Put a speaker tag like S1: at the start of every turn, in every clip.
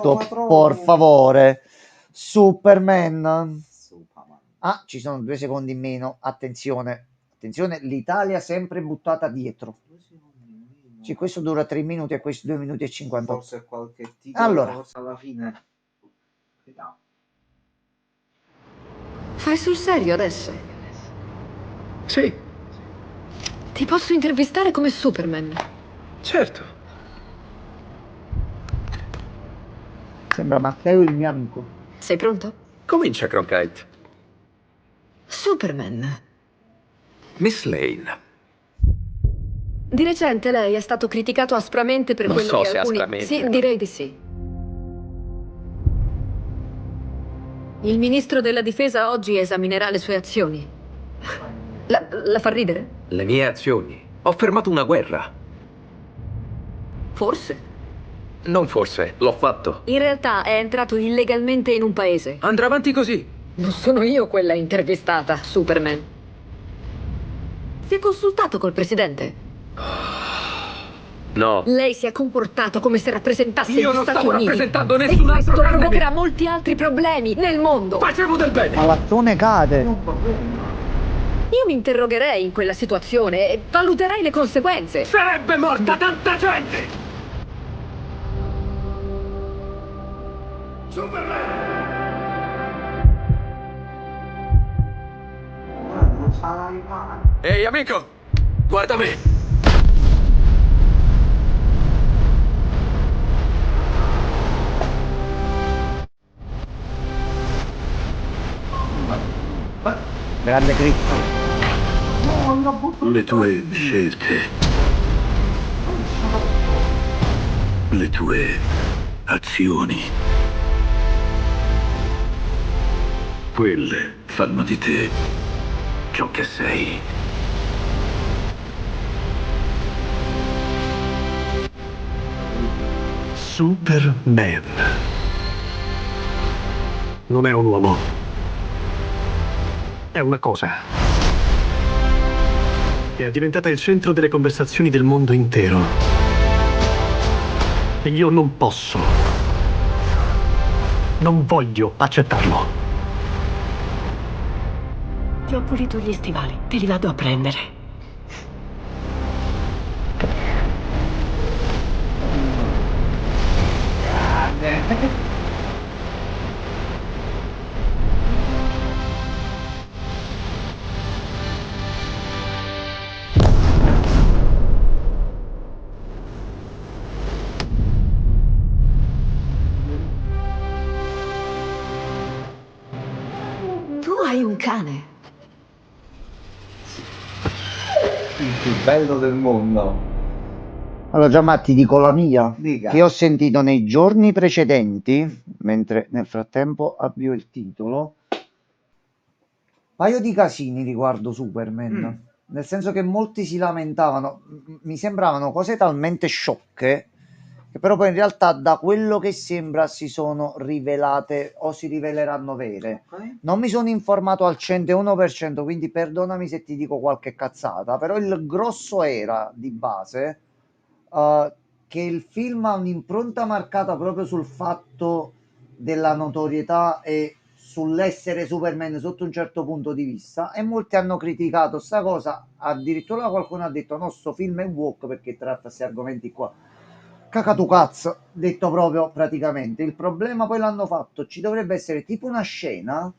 S1: Por favore. Superman. Ah, ci sono 2 secondi in meno. Attenzione. Attenzione, l'Italia sempre buttata dietro. Sì, questo dura 3 minuti e questo 2 minuti e 50.
S2: Forse qualche titolo
S1: Allora,
S2: alla fine.
S3: Fai sul serio adesso?
S4: Sì,
S3: Ti posso intervistare come Superman.
S4: certo.
S1: sembra Matteo il mio amico.
S3: Sei pronto?
S4: Comincia, Cronkite.
S3: Superman.
S4: Miss Lane.
S3: Di recente lei è stato criticato aspramente per
S4: Non
S3: quello
S4: so
S3: che
S4: se
S3: alcuni...
S4: aspramente.
S3: Sì, direi di sì. Il ministro della difesa oggi esaminerà le sue azioni. La fa ridere?
S4: Le mie azioni. Ho fermato una guerra.
S3: Forse.
S4: Non forse, l'ho fatto.
S3: In realtà è entrato illegalmente in un paese.
S4: Andrà avanti così.
S3: Non sono io quella intervistata, Superman. Si è consultato col presidente?
S4: No.
S3: Lei si è comportato come se rappresentasse
S4: Io
S3: gli
S4: non
S3: Stati
S4: stavo
S3: Uniti.
S4: rappresentando
S3: E
S4: nessun altro
S3: questo
S4: tranne me.
S3: provocherà molti altri problemi nel mondo.
S4: Facevo del bene.
S1: Palazzone cade.
S3: Io mi interrogherei in quella situazione e valuterei le conseguenze.
S4: Sarebbe morta tanta gente. Superman!
S2: Non farai mai.
S4: Ehi, amico! Guarda me!
S1: Grande Cristo.
S5: Le tue scelte, le tue azioni, quelle fanno di te ciò che sei. Superman non è un uomo, è una cosa che è diventata il centro delle conversazioni del mondo intero. E io non posso, non voglio accettarlo.
S3: Ti ho pulito gli stivali, te li vado a prendere. Tu hai un cane.
S2: Il più bello del mondo.
S1: Allora, Gianma, ti dico la mia,
S2: Dica.
S1: che ho sentito nei giorni precedenti, mentre nel frattempo avvio il titolo, paio di casini riguardo Superman. Nel senso che molti si lamentavano, mi sembravano cose talmente sciocche, che però poi in realtà da quello che sembra si sono rivelate o si riveleranno vere.
S2: Ok.
S1: Non mi sono informato al 101%, quindi perdonami se ti dico qualche cazzata, però il grosso era di base che il film ha un'impronta marcata proprio sul fatto della notorietà e sull'essere Superman sotto un certo punto di vista, e molti hanno criticato sta cosa, addirittura qualcuno ha detto no, sto film è woke perché tratta questi argomenti qua. Cacatu cazzo, detto proprio praticamente. Il problema poi l'hanno fatto, ci dovrebbe essere tipo una scena,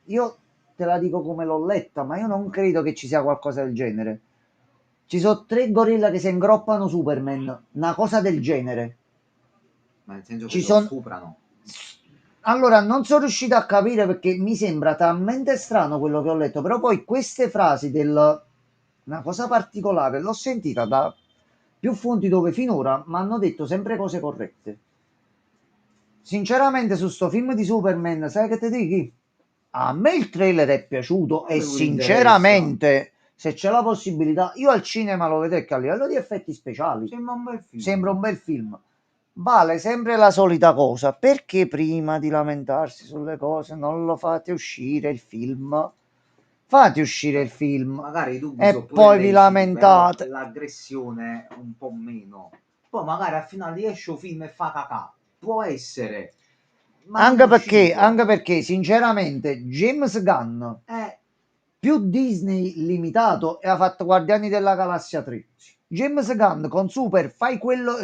S1: io te la dico come l'ho letta, ma io non credo che ci sia qualcosa del genere. Ci sono 3 gorilla che si ingroppano Superman, una cosa del genere.
S2: Ma nel senso che
S1: Ci
S2: lo
S1: son-
S2: stuprano.
S1: Allora, non sono riuscito a capire perché mi sembra talmente strano quello che ho letto, però poi queste frasi del... Una cosa particolare, l'ho sentita da più fonti dove finora mi hanno detto sempre cose corrette. Sinceramente su sto film di Superman, sai che ti dico? A me il trailer è piaciuto e
S2: Non mi
S1: sinceramente, se c'è la possibilità, io al cinema lo vedrei che a livello di effetti speciali
S2: Sembra un bel film.
S1: sembra un bel film. Vale sempre la solita cosa, perché prima di lamentarsi sulle cose non lo fate uscire il film? Fate uscire il film
S2: Magari i dubbi
S1: e
S2: sono pure
S1: poi vi
S2: leciti,
S1: lamentate.
S2: però l'aggressione un po' meno. Poi magari al finale esce un film e fa cacà.
S6: può essere. Ma
S1: Anche
S6: non è
S1: perché,
S6: uscito.
S1: anche perché, sinceramente, James Gunn più Disney limitato e ha fatto Guardiani della Galassia 3. James Gunn con Superman, fai quello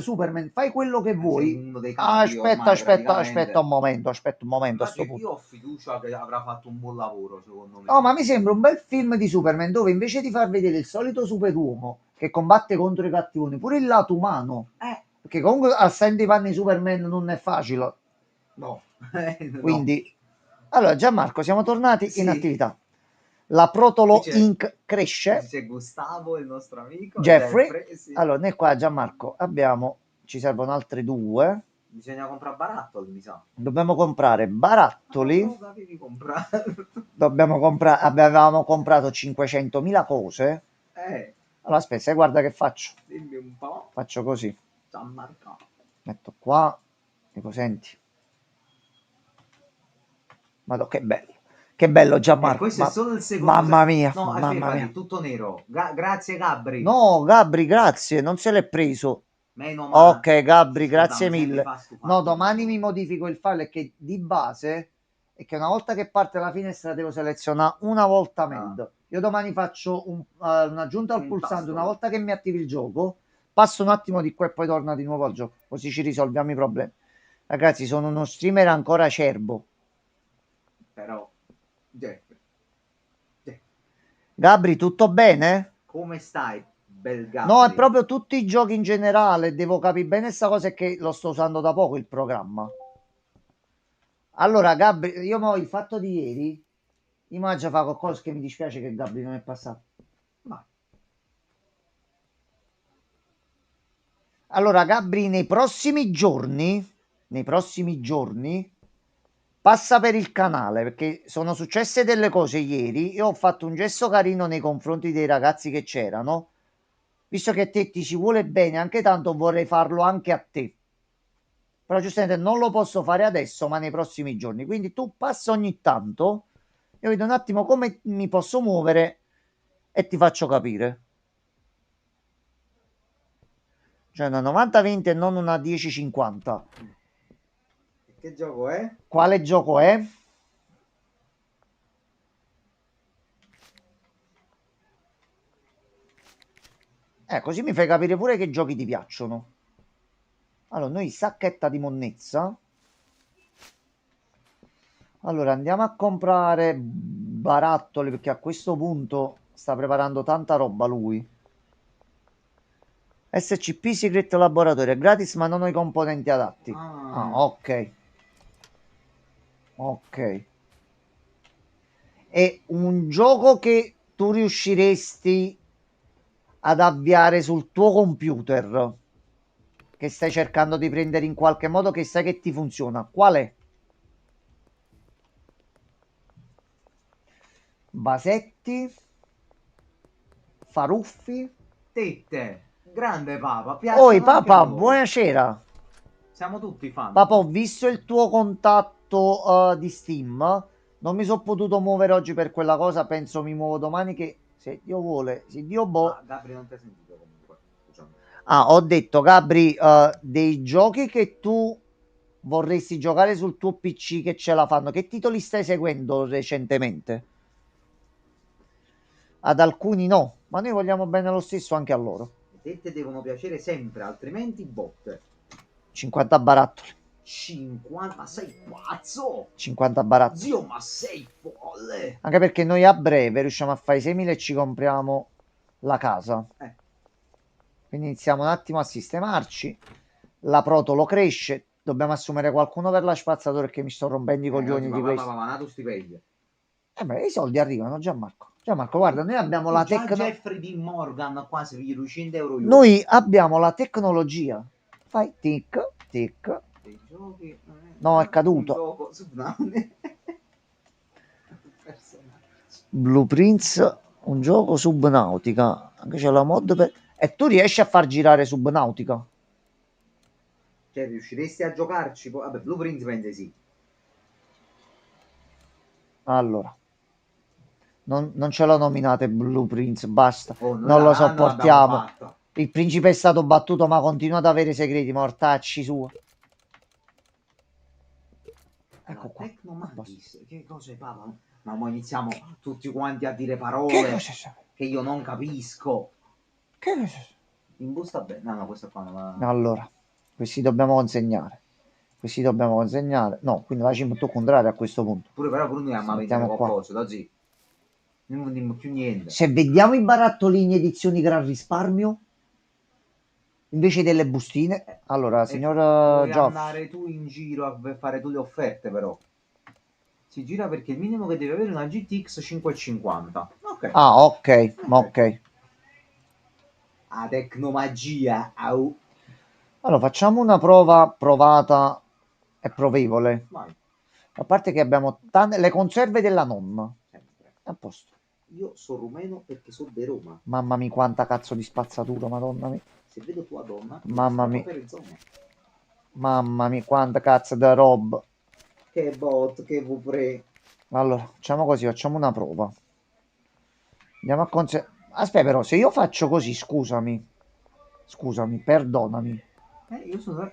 S1: che
S6: sei
S1: vuoi.
S6: uno dei capi ormai,
S1: Aspetta
S6: praticamente.
S1: un momento, aspetta un momento a sto
S6: Infatti, io
S1: punto.
S6: ho fiducia che avrà fatto un buon lavoro, secondo me.
S1: No, ma mi sembra un bel film di Superman dove invece di far vedere il solito superuomo che combatte contro i cattivoni, pure il lato umano, perché comunque assente i panni di Superman non è facile.
S6: No. No.
S1: Quindi, allora Gianmarco, siamo tornati
S6: Sì.
S1: in attività. La Protolo
S6: Qui c'è-
S1: Inc. cresce.
S6: C'è Gustavo, il nostro amico.
S1: Jeffrey.
S6: Sì.
S1: Allora, noi qua Gianmarco abbiamo, ci servono altri due.
S6: Bisogna comprare barattoli, mi sa.
S1: Dobbiamo comprare barattoli.
S6: Ma cosa devi comprare?
S1: Dobbiamo comprare, avevamo comprato 500.000 cose. Allora, aspetta, guarda che faccio.
S6: Dimmi un po'.
S1: Faccio così.
S6: Gianmarco.
S1: Metto qua. Dico, senti. Madò, che bello. Che bello Gianmarco.
S6: Questo è solo il secondo.
S1: Mamma mia.
S6: No,
S1: mamma
S6: fermati,
S1: mia.
S6: tutto nero. Grazie Gabri.
S1: No, Gabri, grazie. Non se l'è preso.
S6: Meno male.
S1: Ok, Gabri, grazie
S6: Scusami,
S1: mille.
S6: sempre fa sto
S1: No,
S6: fatto.
S1: domani mi modifico il file che di base è che una volta che parte la finestra devo selezionare una volta MED. Io domani faccio un'aggiunta al
S6: Un
S1: pulsante,
S6: tasto.
S1: una volta che mi attivi il gioco, passo un attimo di qua e poi torna di nuovo al gioco, così ci risolviamo i problemi. Ragazzi, sono uno streamer ancora acerbo.
S6: Però,
S1: Gabri, tutto bene?
S6: come stai, bel Gabri?
S1: No, è proprio tutti i giochi in generale, devo capire bene questa cosa, è che lo sto usando da poco il programma. Allora, Gabri, io mo il fatto di ieri, io mi già fa qualcosa che mi dispiace che Gabri non è passato.
S6: Ma
S1: Allora, Gabri, nei prossimi giorni, passa per il canale, perché sono successe delle cose ieri. Io ho fatto un gesto carino nei confronti dei ragazzi che c'erano. Visto che a te ti ci vuole bene, anche tanto vorrei farlo anche a te. Però giustamente non lo posso fare adesso, ma nei prossimi giorni. Quindi tu passa ogni tanto, io vedo un attimo come mi posso muovere e ti faccio capire. Cioè una 90-20 e non una 10-50.
S6: che gioco è?
S1: Quale gioco è? Così mi fai capire pure che giochi ti piacciono. Allora, noi sacchetta di monnezza. Allora, andiamo a comprare barattoli, perché a questo punto sta preparando tanta roba lui. SCP Secret Laboratory è gratis, ma non ho i componenti adatti. Ok. Ok. È un gioco che tu riusciresti ad avviare sul tuo computer, che stai cercando di prendere in qualche modo, che sai che ti funziona. Qual è? Basetti, Faruffi.
S6: Tette, grande Papa.
S1: Oi
S6: Piacciono anche a
S1: papà,
S6: loro.
S1: buonasera.
S6: Siamo tutti fan.
S1: Papà, ho visto il tuo contatto di Steam. Non mi sono potuto muovere oggi per quella cosa. Penso mi muovo domani, che se Dio vuole, se Dio boh.
S6: Gabri non ti ha sentito comunque. Diciamo.
S1: Ho detto, Gabri, dei giochi che tu vorresti giocare sul tuo PC che ce la fanno, che titoli stai seguendo recentemente? Ad alcuni no, ma noi vogliamo bene lo stesso anche a loro.
S6: Le tette devono piacere sempre, altrimenti botte.
S1: 50 barattoli.
S6: 50, ma sei pazzo?
S1: 50 barattoli.
S6: Zio, ma sei folle?
S1: Anche perché noi a breve riusciamo a fare i 6.000 e ci compriamo la casa. Quindi iniziamo un attimo a sistemarci. La Protolo cresce. Dobbiamo assumere qualcuno per la spazzatura, perché mi sto rompendo i coglioni di questo.
S6: Ma nato stipendio.
S1: I soldi arrivano, Gianmarco. Gianmarco, guarda, noi abbiamo la tecnologia.
S6: Jeffrey D. Morgan quasi gli 200 euro.
S1: Noi abbiamo la tecnologia. Fai tic, tic.
S6: Dei giochi,
S1: No, è caduto.
S6: Gioco,
S1: Blueprints, un gioco Subnautica. Anche c'è la mod per... E tu riesci a far girare Subnautica?
S6: Cioè, riusciresti a giocarci? Vabbè, Blueprints penso sì.
S1: Allora. Non ce lo nominate Blueprints, basta.
S6: Noi
S1: Non lo
S6: l'abbiamo
S1: sopportiamo.
S6: fatta.
S1: Il principe è stato battuto, ma continua ad avere segreti mortacci su. ecco qua.
S6: Tecnomagis, che cos'è, Papa? Ma mo iniziamo tutti quanti a dire
S1: Che
S6: parole
S1: cos'è?
S6: che io non capisco.
S1: Che cos'è?
S6: In busta bene. No, questo qua non va.
S1: Allora, questi dobbiamo consegnare. Questi dobbiamo consegnare. No, quindi facciamo tutto contrario a questo punto.
S6: Pure però pure noi a vendere
S1: Mettiamo qua.
S6: qualcosa, da zì. Non vendiamo più niente.
S1: Se vediamo i barattolini edizioni Gran Risparmio, invece delle bustine, allora, signor
S6: Puoi
S1: Geoff,
S6: andare tu in giro a fare tu le offerte, però. Si gira perché il minimo che deve avere è una GTX 550. Ok.
S1: ah, ok, ok.
S6: A tecnomagia. Au.
S1: Allora, facciamo una prova provata e provevole.
S6: Vai.
S1: A parte che abbiamo le conserve della nonna.
S6: Sempre.
S1: A posto.
S6: Io sono rumeno perché sono di Roma.
S1: Mamma mia, quanta cazzo di spazzatura, madonna mia.
S6: Se vedo tua donna,
S1: Mamma mia.
S6: per zona.
S1: Mamma mia, quanta cazzo da roba.
S6: Che bot, che vupre.
S1: Allora, facciamo così, facciamo una prova. Andiamo a aspetta, però, se io faccio così, scusami, perdonami.
S6: Io sono.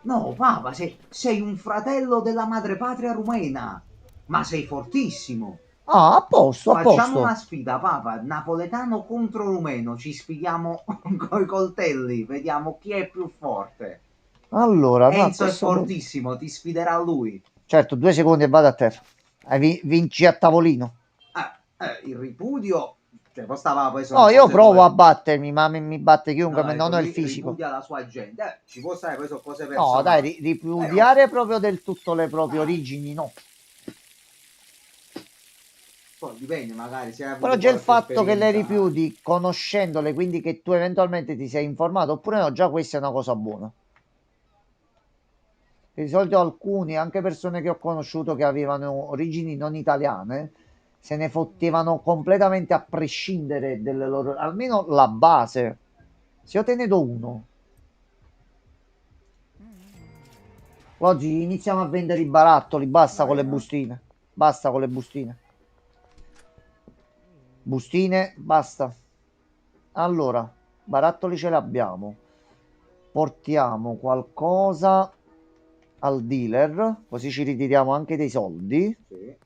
S6: No, Papa, sei un fratello della madrepatria rumena. Ma sei fortissimo.
S1: Ah, a posto, a
S6: Facciamo
S1: posto.
S6: una sfida, Papa. Napoletano contro rumeno. Ci sfidiamo coi coltelli. Vediamo chi è più forte.
S1: Allora, no,
S6: Enzo è
S1: questo punto-
S6: fortissimo, ti sfiderà lui.
S1: Certo, 2 secondi e vado a terra. Vinci a tavolino.
S6: Il ripudio. Cioè, poi stava poi
S1: No, io provo a battermi, ma mi batte chiunque, ma non ho il
S6: il
S1: fisico.
S6: ripudia la sua gente. Ci può stare, poi sono cose
S1: No,
S6: personali.
S1: dai, ripudiare proprio del tutto le proprie origini, no.
S6: Poi dipende, magari se hai avuto
S1: Però già il
S6: qualche
S1: fatto che le
S6: esperienza.
S1: rifiuti conoscendole, quindi che tu eventualmente ti sei informato oppure no, già questa è una cosa buona. Di solito alcuni, anche persone che ho conosciuto che avevano origini non italiane, se ne fottevano completamente a prescindere dalle loro, almeno la base. Se io te ne do uno, oggi iniziamo a vendere i barattoli, basta con le bustine, basta con le bustine. Bustine, basta. Allora, barattoli ce l'abbiamo. Portiamo qualcosa al dealer, così ci ritiriamo anche dei soldi.
S6: Sì.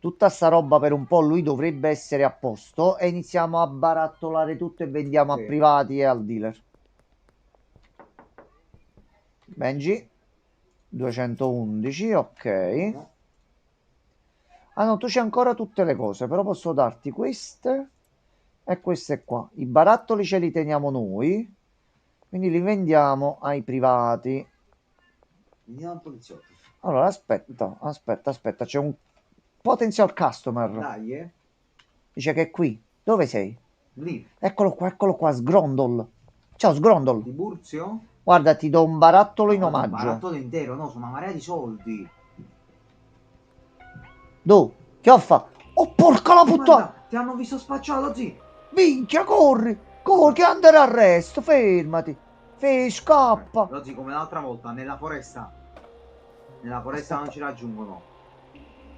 S1: Tutta sta roba per un po' lui dovrebbe essere a posto e iniziamo a barattolare tutto e vendiamo
S6: Sì.
S1: a privati e al dealer. Benji, 211, ok.
S6: No.
S1: Ah no, tu c'hai ancora tutte le cose, però posso darti queste e queste qua. I barattoli ce li teniamo noi, quindi li vendiamo ai privati.
S6: Andiamo al poliziotto.
S1: Allora, aspetta, c'è un potential customer.
S6: Dai,
S1: Dice che è qui. Dove sei?
S6: lì.
S1: Eccolo qua, Sgrondol. Ciao, Sgrondol.
S6: Di Burzio?
S1: Guarda, ti do un barattolo in
S6: No, un
S1: omaggio.
S6: barattolo intero, no, sono una marea di soldi.
S1: Dove? Che ho fatto? Oh, porca la puttana!
S6: Guarda, ti hanno visto spacciato, zì.
S1: Minchia, corri! Corri, che andare arresto, fermati. Scappa.
S6: Oggi come l'altra volta, nella foresta. Nella foresta
S1: Aspetta.
S6: non ci raggiungono.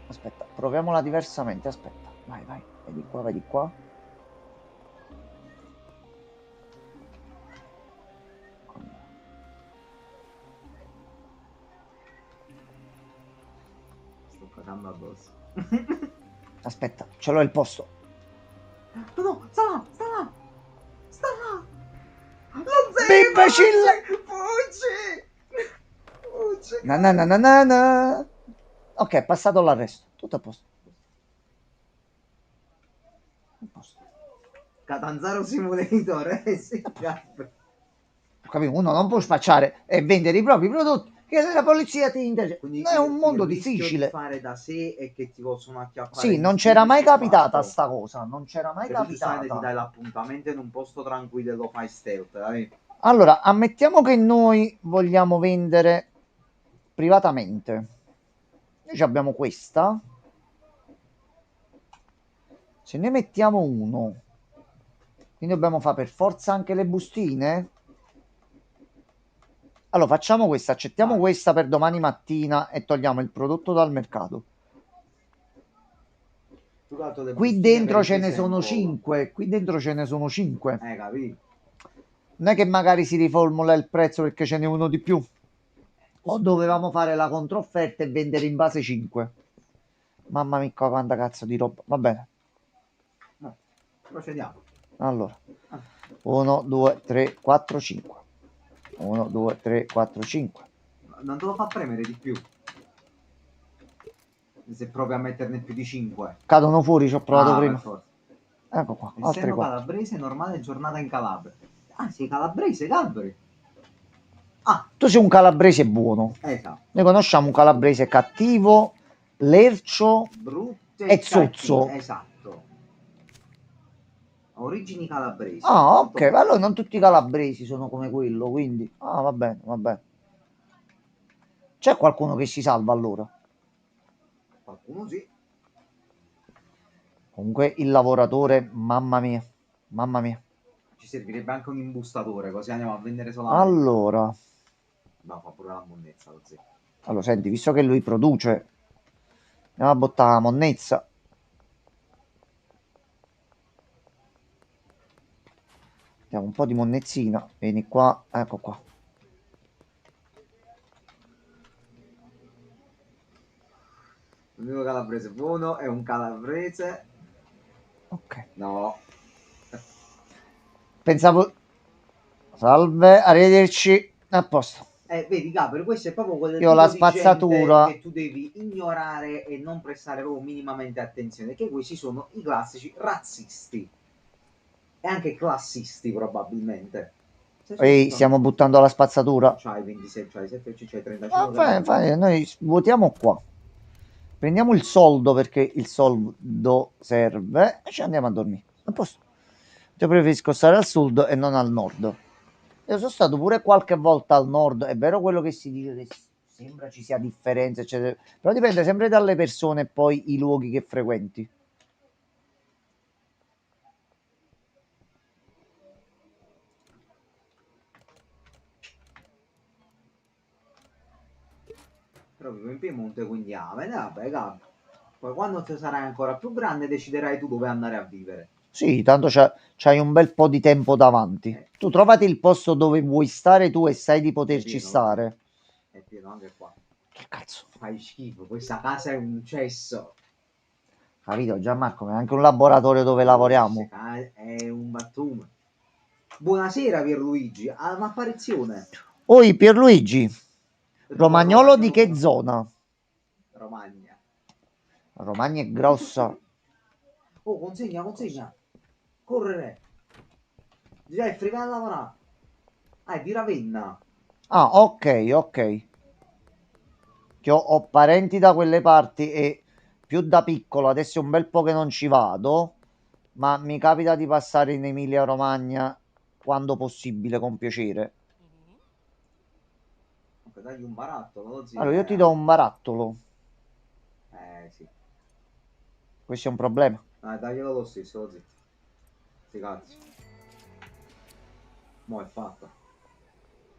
S1: Aspetta, proviamola diversamente, aspetta. Vai, vedi qua.
S6: Sto cagando addosso.
S1: Aspetta, ce l'ho il posto.
S6: No, sta là. Lo
S1: Imbecille!
S6: Fuggi!
S1: Na na na na na na. Ok, è passato l'arresto. Tutto a posto. A posto.
S6: Catanzaro Simulator, sì.
S1: Ho capito, uno non può spacciare e vendere i propri prodotti che la polizia ti intercetta.
S6: Quindi
S1: Non è un mondo
S6: il rischio
S1: difficile.
S6: di fare da sé e che ti possono acchiappare.
S1: Sì, non
S6: in
S1: c'era mai
S6: semplice
S1: capitata
S6: fatto.
S1: sta cosa. Non c'era mai
S6: Cioè, tu giustamente ti
S1: capitata.
S6: dai l'appuntamento in un posto tranquillo e lo fai stealth, dai.
S1: Allora, ammettiamo che noi vogliamo vendere privatamente. Noi ci abbiamo questa. Se ne mettiamo uno, quindi dobbiamo fare per forza anche le bustine. Allora, facciamo questa, accettiamo questa per domani mattina e togliamo il prodotto dal mercato.
S6: Tu calcolo le
S1: Qui
S6: bustine
S1: dentro
S6: per
S1: ce
S6: il
S1: ne sono
S6: sample.
S1: 5. Qui dentro ce ne sono 5.
S6: Capì?
S1: Non è che magari si riformula il prezzo perché ce n'è uno di più. O dovevamo fare la controfferta e vendere in base 5. Mamma mia, quanta cazzo di roba. Va bene.
S6: No, procediamo.
S1: Allora, 1, 2, 3, 4, 5. 1, 2, 3, 4, 5.
S6: Non te lo fa premere di più. Se provi a metterne più di 5.
S1: Cadono fuori, ci ho provato
S6: Per
S1: prima.
S6: forza.
S1: Ecco qua,
S6: Il
S1: altre
S6: seno
S1: 4.
S6: calabrese, normale giornata in Calabria. Ah, sei calabrese, Calabria. Ah,
S1: Tu sei un calabrese buono.
S6: esatto.
S1: Noi conosciamo un calabrese cattivo, lercio
S6: Brutte
S1: e
S6: cattive,
S1: zozzo.
S6: esatto. Origini calabresi.
S1: Ah,
S6: Molto
S1: ok.
S6: bene.
S1: Allora non tutti i calabresi sono come quello, quindi... Ah, va bene, va bene. C'è qualcuno che si salva allora?
S6: Qualcuno sì.
S1: Comunque il lavoratore, mamma mia, mamma mia.
S6: Ci servirebbe anche un imbustatore, così andiamo a vendere solamente.
S1: Allora,
S6: No, fa pure la monnezza, così.
S1: allora senti, visto che lui produce, andiamo a buttare la monnezza. Mettiamo un po' di monnezzina, vieni qua, ecco qua.
S6: L'unico calabrese buono è un calabrese.
S1: Ok.
S6: No.
S1: Pensavo... Salve, arrivederci. A posto.
S6: Vedi, Gabriel, questo è proprio quel
S1: Io
S6: tipo
S1: la
S6: di
S1: spazzatura...
S6: gente che tu devi ignorare e non prestare proprio minimamente attenzione, che questi sono i classici razzisti e anche classisti probabilmente.
S1: Ehi, stiamo buttando la spazzatura.
S6: C'hai 26, c'hai 7, c'hai 35
S1: Noi votiamo qua. Prendiamo il soldo perché il soldo serve e ci andiamo a dormire. A posto. Io preferisco stare al sud e non al nord. Io sono stato pure qualche volta al nord. È vero quello che si dice che sembra ci sia differenza, eccetera. Però dipende sempre dalle persone e poi i luoghi che frequenti.
S6: Però vivo in Piemonte, quindi vabbè, Gab. Poi quando tu sarai ancora più grande deciderai tu dove andare a vivere.
S1: Sì, tanto c'hai un bel po' di tempo davanti. Tu trovati il posto dove vuoi stare tu e sai di poterci stare.
S6: È pieno anche qua.
S1: Che cazzo?
S6: Fai schifo, questa casa è un cesso.
S1: Capito Gianmarco, è anche un laboratorio dove lavoriamo.
S6: È un battume. Buonasera Pierluigi, un'apparizione.
S1: Oi Pierluigi, Romagnolo di che zona?
S6: Romagna.
S1: Romagna è grossa.
S6: Oh, consegna. Correre. Jeffrey, vai a lavorare. Ah, è di Ravenna.
S1: Ah, ok. Che ho parenti da quelle parti e più da piccolo, adesso è un bel po' che non ci vado, ma mi capita di passare in Emilia Romagna quando possibile, con piacere.
S6: Ok, dagli un barattolo, zio.
S1: Allora, io ti do un barattolo.
S6: Sì.
S1: Questo è un problema.
S6: Daglielo lo stesso, zio. Sti cazzi. Mo' è fatta.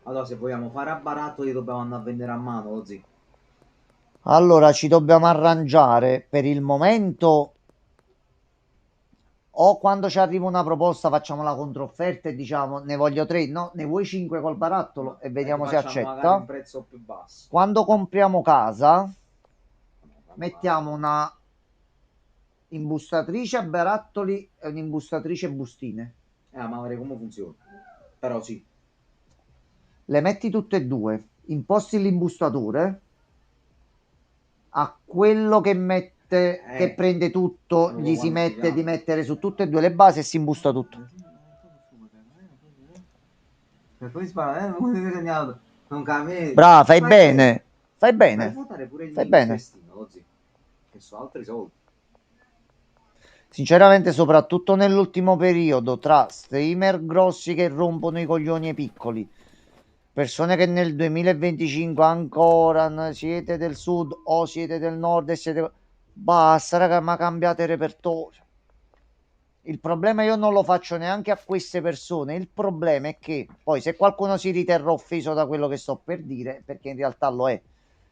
S6: Allora, se vogliamo fare a barattoli dobbiamo andare a vendere a mano, lo zio.
S1: Allora, ci dobbiamo arrangiare per il momento. O quando ci arriva una proposta facciamo la controfferta e diciamo ne voglio 3, no, ne vuoi 5 col barattolo e vediamo se
S6: Facciamo magari
S1: accetta.
S6: un prezzo più basso.
S1: Quando compriamo casa mettiamo una imbustatrice a barattoli e un'imbustatrice bustine.
S6: Ma vedere come funziona. Però sì.
S1: Le metti tutte e due, imposti l'imbustatore a quello che mette, che prende tutto, gli si mette di mettere su tutte e due le basi e si imbusta tutto.
S6: Per poi spara, non è segnato. Non cambia.
S1: Brava, fai bene. Fai
S6: Fai
S1: bene.
S6: votare pure il
S1: Fai
S6: mio
S1: bene.
S6: cestino, lo zio. Che sono altri soldi.
S1: Sinceramente, soprattutto nell'ultimo periodo, tra streamer grossi che rompono i coglioni ai piccoli, persone che nel 2025 ancora siete del sud o siete del nord e siete... Basta, raga, ma cambiate repertorio. Il problema io non lo faccio neanche a queste persone. Il problema è che poi se qualcuno si riterrà offeso da quello che sto per dire, perché in realtà lo è,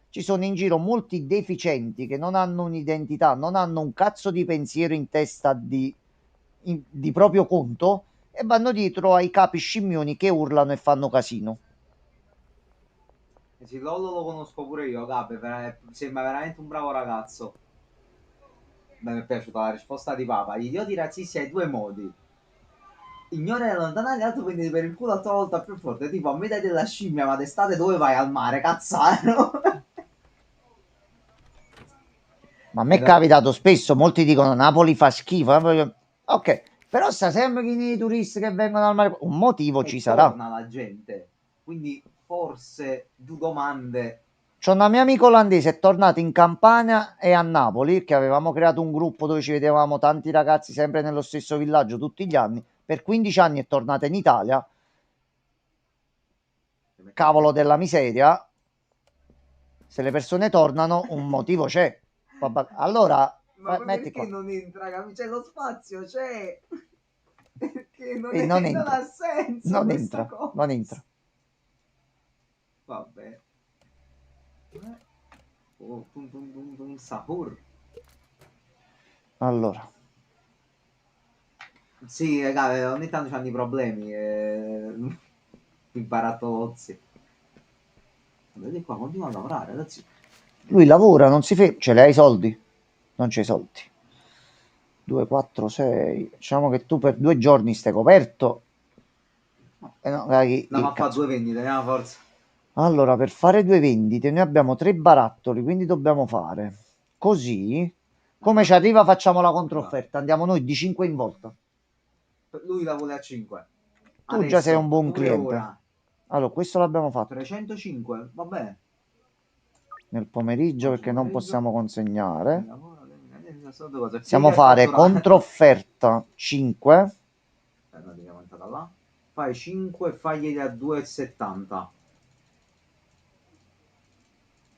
S1: ci sono in giro molti deficienti che non hanno un'identità, non hanno un cazzo di pensiero in testa di proprio conto e vanno dietro ai capi scimmioni che urlano e fanno casino.
S6: Sì, Lollo lo conosco pure io, Gabbe, sembra veramente un bravo ragazzo. Mi è piaciuta la risposta di Papa. Gli idioti razzisti hai due modi. Ignora e allontana gli altri, quindi per il culo a tua volta più forte. Tipo, a metà della scimmia, ma d'estate dove vai al mare, cazzaro?
S1: Ma a me è capitato spesso, molti dicono Napoli fa schifo. Ok, però sta sempre che i turisti che vengono al mare, un motivo ci
S6: E
S1: sarà.
S6: torna la gente. Quindi forse due domande.
S1: C'ho un mio amico olandese, è tornato in Campania e a Napoli, che avevamo creato un gruppo dove ci vedevamo tanti ragazzi sempre nello stesso villaggio tutti gli anni. Per 15 anni è tornata in Italia. Cavolo della miseria. Se le persone tornano, un motivo c'è. Allora,
S6: Ma
S1: metti
S6: perché
S1: qua.
S6: non entra, c'è lo spazio, c'è. Perché non,
S1: E non
S6: non
S1: entra.
S6: ha senso
S1: Non
S6: questa
S1: entra.
S6: cosa.
S1: Non entra.
S6: Vabbè. Oh, Sahur.
S1: Allora.
S6: Sì, raga, ogni tanto c'hanno i problemi. I barattolozzi. Vedete qua, continua a lavorare, ragazzi.
S1: Lui lavora, non si ferma. Ce l'hai i soldi? Non c'è i soldi. 2, 4, 6. Diciamo che tu per 2 giorni stai coperto. No, ragazzi,
S6: Andiamo
S1: che
S6: a fare
S1: cazzo.
S6: due vendite, andiamo forza.
S1: Allora, per fare 2 vendite, noi abbiamo 3 barattoli, quindi dobbiamo fare così. Come ci arriva, facciamo la controfferta. Andiamo noi di 5 in volta.
S6: Lui la vuole a 5.
S1: Tu già sei un
S6: Adesso,
S1: buon
S6: pure
S1: cliente.
S6: ora.
S1: Allora, questo l'abbiamo fatto
S6: 305, va bene.
S1: nel pomeriggio
S6: Oggi
S1: perché non
S6: pomeriggio.
S1: possiamo consegnare.
S6: Sono due cose.
S1: Possiamo
S6: Figa e
S1: fare
S6: fatturato.
S1: controfferta 5.
S6: Noi dobbiamo entrare là. Fai 5 e fagli a 2,70.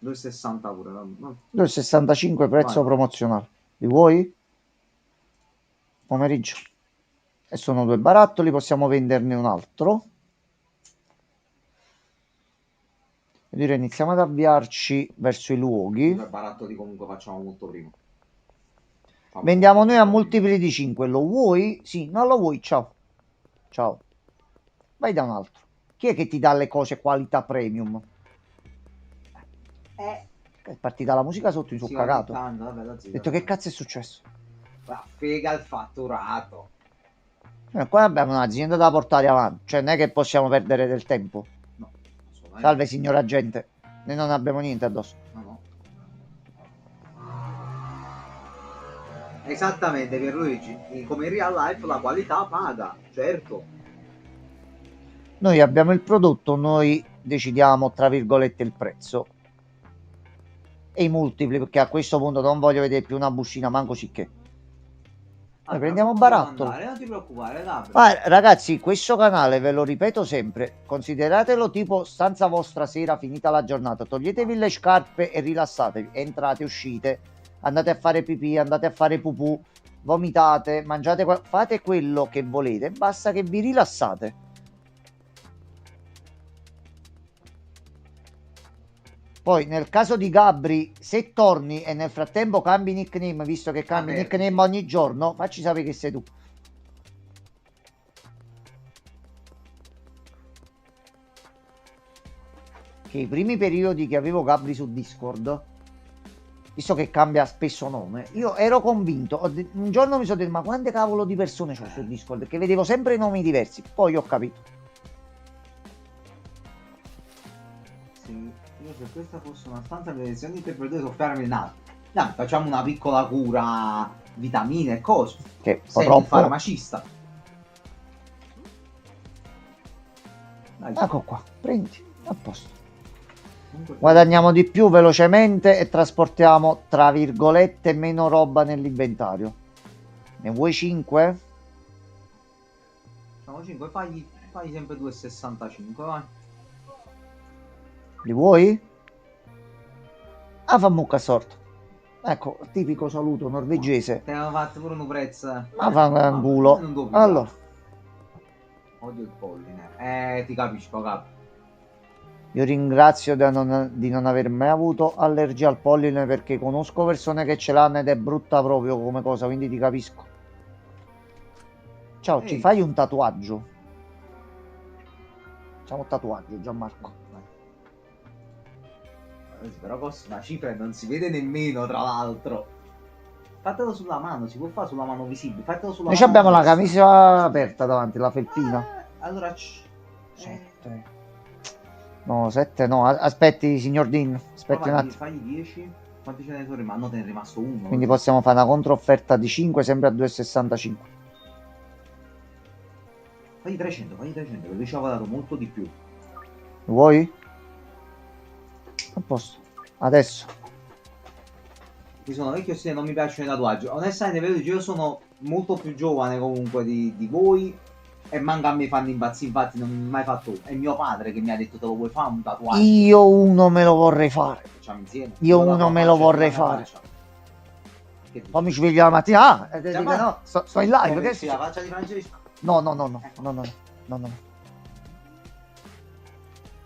S6: 2,60 pure.
S1: 2,65 prezzo
S6: Vai.
S1: promozionale. Li vuoi? Pomeriggio. E sono 2 barattoli, possiamo venderne un altro. E direi iniziamo ad avviarci verso i luoghi.
S6: I barattoli comunque facciamo molto prima.
S1: Vendiamo noi a multipli di 5. Lo vuoi? Sì, non lo vuoi? Ciao. Ciao. Vai da un altro. Chi è che ti dà le cose qualità premium? È partita la musica sotto, mi sono
S6: Sì, ogni
S1: cagato. Ho
S6: tanto, vabbè, la
S1: detto che cazzo è successo?
S6: Ma frega il fatturato.
S1: Qua abbiamo un'azienda da portare avanti. Cioè, non è che possiamo perdere del tempo.
S6: No, assolutamente.
S1: Salve, signor agente. Noi non abbiamo niente addosso.
S6: No, no. Esattamente, Pierluigi. Come in real life la qualità paga, certo.
S1: Noi abbiamo il prodotto, noi decidiamo, tra virgolette, il prezzo. E i multipli, perché a questo punto non voglio vedere più una buscina, manco sicché. Noi prendiamo barattolo.
S6: Non ti preoccupare, Gabri.
S1: Ragazzi, questo canale, ve lo ripeto sempre, consideratelo tipo stanza vostra sera, finita la giornata. Toglietevi le scarpe e rilassatevi. Entrate, uscite, andate a fare pipì, andate a fare pupù, vomitate, mangiate, fate quello che volete. Basta che vi rilassate. Poi nel caso di Gabri, se torni e nel frattempo cambi nickname, visto che cambi nickname ogni giorno, facci sapere che sei tu. Che i primi periodi che avevo Gabri su Discord, visto che cambia spesso nome, io ero convinto, un giorno mi sono detto, ma quante cavolo di persone c'ho su Discord? Che vedevo sempre nomi diversi, poi ho capito.
S6: Io se questa fosse una stanza di lezioni per due soffiarmi il naso. Dai, facciamo una piccola cura, vitamine e cose.
S1: Che
S6: Sei
S1: troppo.
S6: il farmacista. Dai.
S1: Ecco qua, prendi, a posto. Guadagniamo di più velocemente e trasportiamo, tra virgolette, meno roba nell'inventario. Ne vuoi 5?
S6: Facciamo 5, fagli sempre 2,65, vai.
S1: Li vuoi? Ah, fa mucca sorta. Ecco, tipico saluto norvegese.
S6: Te ne avevo fatto pure un prezzo.
S1: Ma fa un culo. Allora.
S6: Odio il polline. Ti capisco, capo.
S1: Io ringrazio di non aver mai avuto allergia al polline perché conosco persone che ce l'hanno ed è brutta proprio come cosa, quindi ti capisco. Ciao, ci fai un tatuaggio? Facciamo un tatuaggio, Gianmarco.
S6: Però costa una cifra e non si vede nemmeno, tra l'altro. Fatelo sulla mano, si può fare sulla mano visibile. Fatelo sulla
S1: Noi
S6: mano
S1: abbiamo la
S6: destra.
S1: camicia aperta davanti, la felpina.
S6: Allora...
S1: 7. No, 7 no. Aspetti, signor Dean. Aspetti un attimo.
S6: Fagli 10. Quanti ce ne sono rimasti? No, te ne è rimasto uno.
S1: Quindi possiamo fare una controfferta di 5 sempre a 2,65.
S6: Fagli 300, perché lui ci aveva dato molto di più.
S1: Lo vuoi? A posto. Adesso.
S6: Mi sono vecchio e non mi piacciono i tatuaggi. Onestamente, vedo che io sono molto più giovane comunque di voi. E manca mi fanno impazzire, infatti non mi ho mai fatto uno. È mio padre che mi ha detto te lo vuoi fare un tatuaggio?
S1: Io uno me lo vorrei fare.
S6: Facciamo insieme.
S1: Io
S6: Con la
S1: uno
S6: tua
S1: me lo
S6: faccia e
S1: vorrei
S6: con la mia
S1: fare.
S6: faccia. Che dici?
S1: Poi mi sveglio la mattina. Ah, e te dico,
S6: ma-
S1: no, sto in live.
S6: Come
S1: Che
S6: sì, la faccia di Francesco?
S1: No.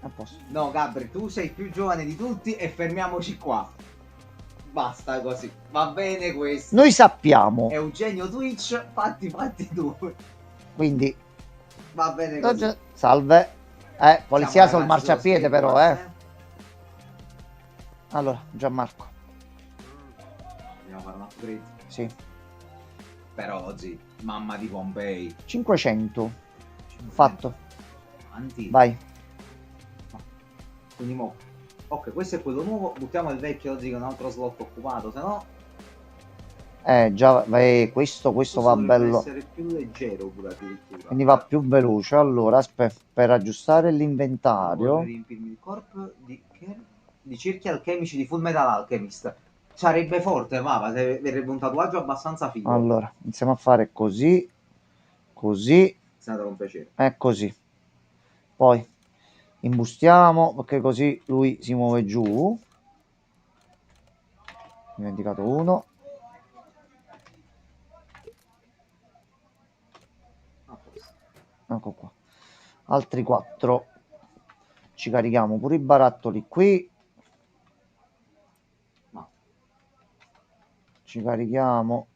S1: A posto.
S6: No, Gabri, tu sei più giovane di tutti e fermiamoci qua. Basta così. Va bene questo.
S1: Noi sappiamo.
S6: Eugenio Twitch, fatti tu.
S1: Quindi,
S6: Va bene così.
S1: salve. Polizia
S6: Siamo
S1: sul
S6: ragazzi
S1: marciapiede
S6: dello
S1: però,
S6: skateboard,
S1: Allora, Gianmarco.
S6: Dobbiamo fare un upgrade.
S1: Sì.
S6: Però oggi, mamma di Pompei.
S1: 500. Fatto.
S6: Avanti.
S1: Vai.
S6: Quindi mo. Ok, questo è quello nuovo. Buttiamo il vecchio oggi che è un altro slot occupato, se no.
S1: Già, questo va
S6: dovrebbe
S1: bello.
S6: essere più leggero pure addirittura.
S1: Quindi va più veloce. Allora, aspetta, per aggiustare
S6: Vorrei
S1: l'inventario.
S6: riempirmi il corpo di cerchi alchemici di Full Metal Alchemist. Sarebbe forte, ma verrebbe un tatuaggio abbastanza figo.
S1: Allora, iniziamo a fare così, così
S6: Senatore, un piacere.
S1: e così. Poi imbustiamo perché così lui si muove giù. Ho dimenticato uno. Ecco qua. Altri 4. Ci carichiamo pure i barattoli qui. Ci carichiamo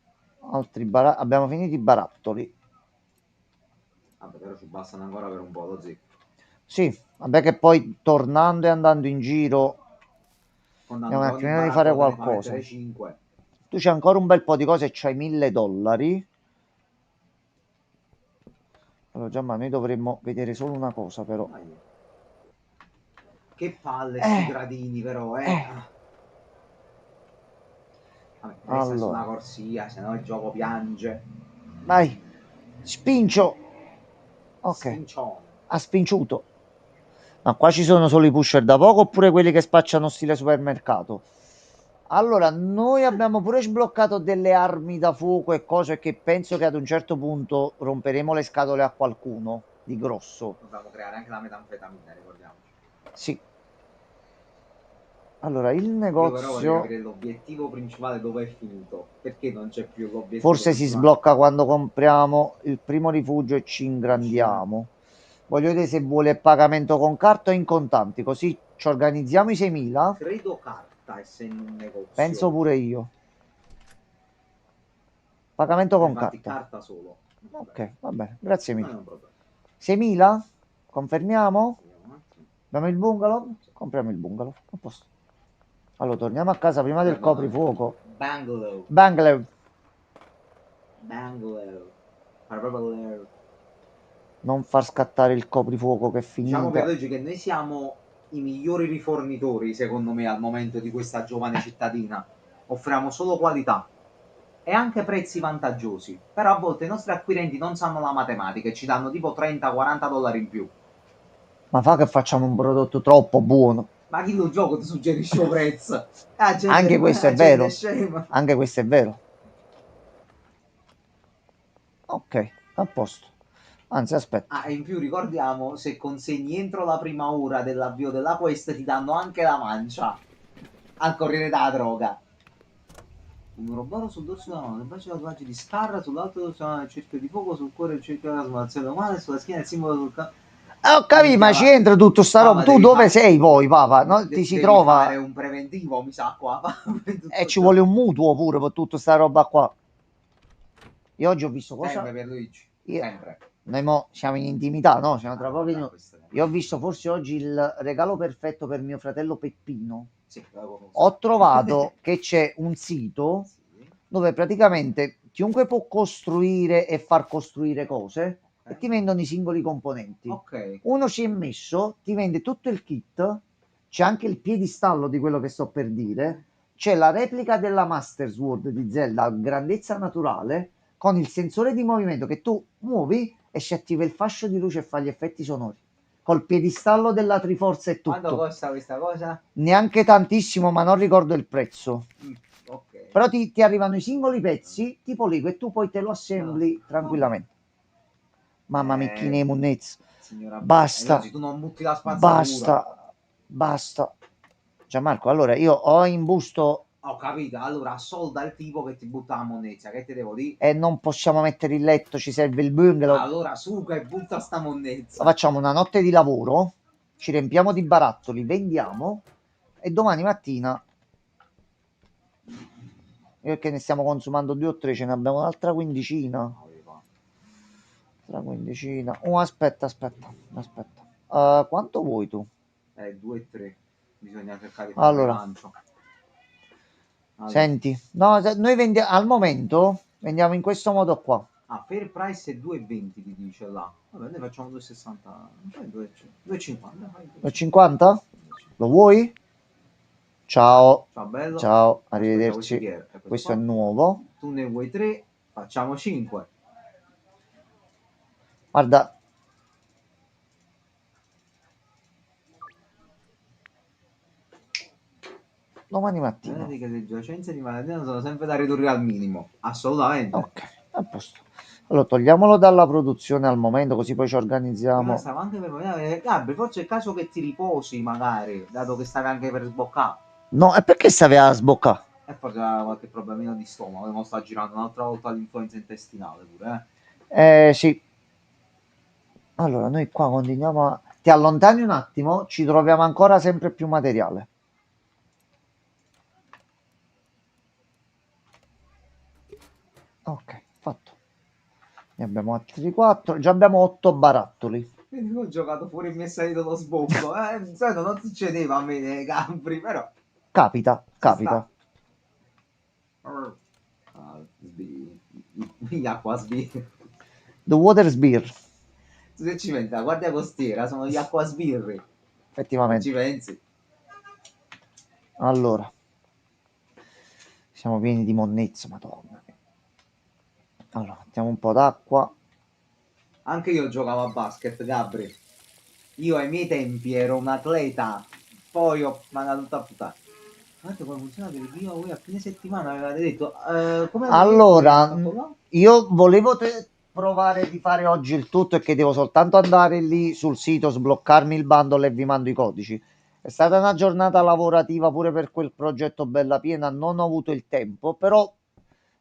S1: altri barattoli. Abbiamo finito i barattoli.
S6: Vabbè, però ci bastano ancora per un po', così.
S1: Sì, vabbè che poi tornando e andando in giro andiamo un attimino di fare qualcosa. Tu c'hai ancora un bel po' di cose e c'hai $1000. Allora Giamma, noi dovremmo vedere solo una cosa però.
S6: Che palle sti gradini però, Vabbè, presa su una corsia, se no il gioco piange.
S1: Vai, spincio. Ok,
S6: Spincione.
S1: ha spinciuto. Ma qua ci sono solo i pusher da poco oppure quelli che spacciano stile supermercato? Allora, noi abbiamo pure sbloccato delle armi da fuoco e cose che penso che ad un certo punto romperemo le scatole a qualcuno di grosso.
S6: Dobbiamo creare anche la metanfetamina, ricordiamoci.
S1: Sì. Allora, il
S6: Io però vorrei
S1: negozio
S6: capire l'obiettivo principale dove è finito. Perché non c'è più l'obiettivo
S1: forse si
S6: principale?
S1: sblocca quando compriamo il primo rifugio e ci ingrandiamo. Voglio vedere se vuole pagamento con carta o in contanti, così ci organizziamo i 6.000.
S6: Credo carta, essendo un negozio.
S1: Penso pure io. Pagamento con
S6: Infatti
S1: carta.
S6: carta solo.
S1: Ok, va bene, grazie
S6: Non è
S1: mille.
S6: un problema.
S1: 6.000? Confermiamo?
S6: Vediamo un attimo.
S1: Abbiamo il bungalow? Compriamo il bungalow. A posto. Allora, torniamo a casa prima del coprifuoco.
S6: Bungalow.
S1: Bungalow.
S6: Bungalow.
S1: Non far scattare il coprifuoco che è finito.
S6: Diciamo per oggi che noi siamo i migliori rifornitori, secondo me, al momento di questa giovane cittadina. Offriamo solo qualità e anche prezzi vantaggiosi. Però a volte i nostri acquirenti non sanno la matematica e ci danno tipo $30-40 in più.
S1: Ma fa che facciamo un prodotto troppo buono.
S6: Ma chi lo gioco ti suggerisce un prezzo?
S1: Anche questo è vero. Anche questo è vero. Ok, a posto. Anzi, aspetta.
S6: E in più ricordiamo, se consegni entro la prima ora dell'avvio della quest ti danno anche la mancia al Corriere della Droga. Un roboro sul dorso della mano, il bacio di tatuaggi di Scar, sull'alto il cerchio di fuoco, sul cuore il cerchio della smallazione umana, sulla schiena il simbolo sul
S1: Ho capito, ma ci entra tutto sta roba. Tu dove sei poi, papà? No, ti si trova.
S6: Fare un preventivo, mi sa qua.
S1: E ci vuole un mutuo pure per tutta sta roba qua. Io oggi ho visto cosa.
S6: Sempre per Luigi.
S1: Io-
S6: Sempre.
S1: Noi mo siamo in intimità, no? Siamo tra pochi. Io ho visto forse oggi il regalo perfetto per mio fratello Peppino.
S6: Sì, la conosco.
S1: Ho trovato che c'è un sito
S6: Sì.
S1: dove praticamente chiunque può costruire e far costruire cose e ti vendono i singoli componenti.
S6: Ok.
S1: Uno ci è messo, ti vende tutto il kit, c'è anche il piedistallo di quello che sto per dire, c'è la replica della Master Sword di Zelda a grandezza naturale con il sensore di movimento che tu muovi e si attiva il fascio di luce e fa gli effetti sonori. Col piedistallo della Triforza e
S6: Quanto
S1: tutto.
S6: costa questa cosa?
S1: Neanche tantissimo, ma non ricordo il prezzo.
S6: Ok.
S1: Però ti arrivano i singoli pezzi, tipo Lego, e tu poi te lo assembli tranquillamente. Mamma mia, chi ne munnezza.
S6: Signora,
S1: Basta.
S6: Oggi tu non butti la spazzatura.
S1: Basta. Gianmarco, allora io ho in busto
S6: Ho capito, allora assolda il tipo che ti butta la monnezza, che te devo dire?
S1: e non possiamo mettere il letto, ci serve il bungalow.
S6: Allora su che butta sta
S1: Lo
S6: monnezza.
S1: facciamo una notte di lavoro, ci riempiamo di barattoli, vendiamo e domani mattina, perché ne stiamo consumando 2 o 3, ce ne abbiamo un'altra quindicina. Oh, aspetta. Quanto vuoi tu?
S6: 2 e 3. Bisogna cercare di
S1: Allora.
S6: fare lancio. Allora.
S1: Senti, no, noi vendiamo al momento vendiamo in questo modo qua.
S6: Ah, fair price è 2,20 ti dice là. Vabbè, noi facciamo 2,60. 2,50.
S1: 50? Lo vuoi? Ciao.
S6: Ciao bello.
S1: Ciao,
S6: Aspetta,
S1: arrivederci. Questo è nuovo.
S6: Tu ne vuoi 3, facciamo 5.
S1: Guarda, domani mattina.
S6: Vedi che le giacenze di malattia sono sempre da ridurre al minimo. Assolutamente.
S1: Ok, a posto. Allora, togliamolo dalla produzione al momento, così poi ci organizziamo.
S6: Stavo anche per Gabri, forse è il caso che ti riposi magari, dato che stavi anche per sboccare.
S1: No, e perché stavi a sboccare?
S6: E forse aveva qualche problemino di stomaco, mo sta girando un'altra volta l'influenza intestinale pure,
S1: Sì. Allora, noi qua continuiamo a... Ti allontani un attimo, ci troviamo ancora sempre più materiale. Ok, fatto. Ne abbiamo altri 4, già abbiamo 8 barattoli.
S6: Quindi ho giocato fuori il messaggio dello sbocco. Non succedeva a me, Gabri, però...
S1: Capita.
S6: Gli acqua sbirri.
S1: The Water Sbeer,
S6: Tu se ci metti la guardia costiera, sono gli acqua sbirri.
S1: effettivamente.
S6: Ci pensi?
S1: Allora, siamo pieni di monnezza, madonna. Allora, mettiamo un po' d'acqua.
S6: Anche io giocavo a basket, Gabri. Io ai miei tempi ero un atleta, poi ho mandato tutta a puttana. Guardate come funziona perché io voi a fine settimana avevate detto come
S1: Allora, io volevo provare di fare oggi il tutto e che devo soltanto andare lì sul sito, sbloccarmi il bundle e vi mando i codici. È stata una giornata lavorativa pure per quel progetto bella piena, non ho avuto il tempo, però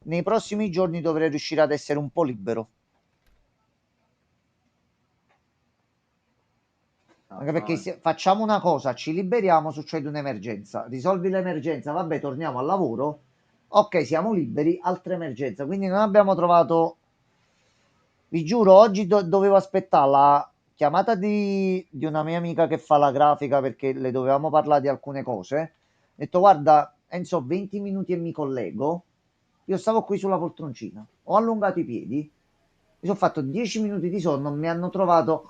S1: nei prossimi giorni dovrei riuscire ad essere un po' libero. Anche perché se facciamo una cosa, ci liberiamo, succede un'emergenza, risolvi l'emergenza, vabbè, torniamo al lavoro, ok, siamo liberi, altra emergenza. Quindi non abbiamo trovato, vi giuro, oggi dovevo aspettare la chiamata di una mia amica che fa la grafica perché le dovevamo parlare di alcune cose. Ho detto, guarda, Enzo, 20 minuti e mi collego. Io stavo qui sulla poltroncina, ho allungato i piedi, mi sono fatto 10 minuti di sonno, mi hanno trovato...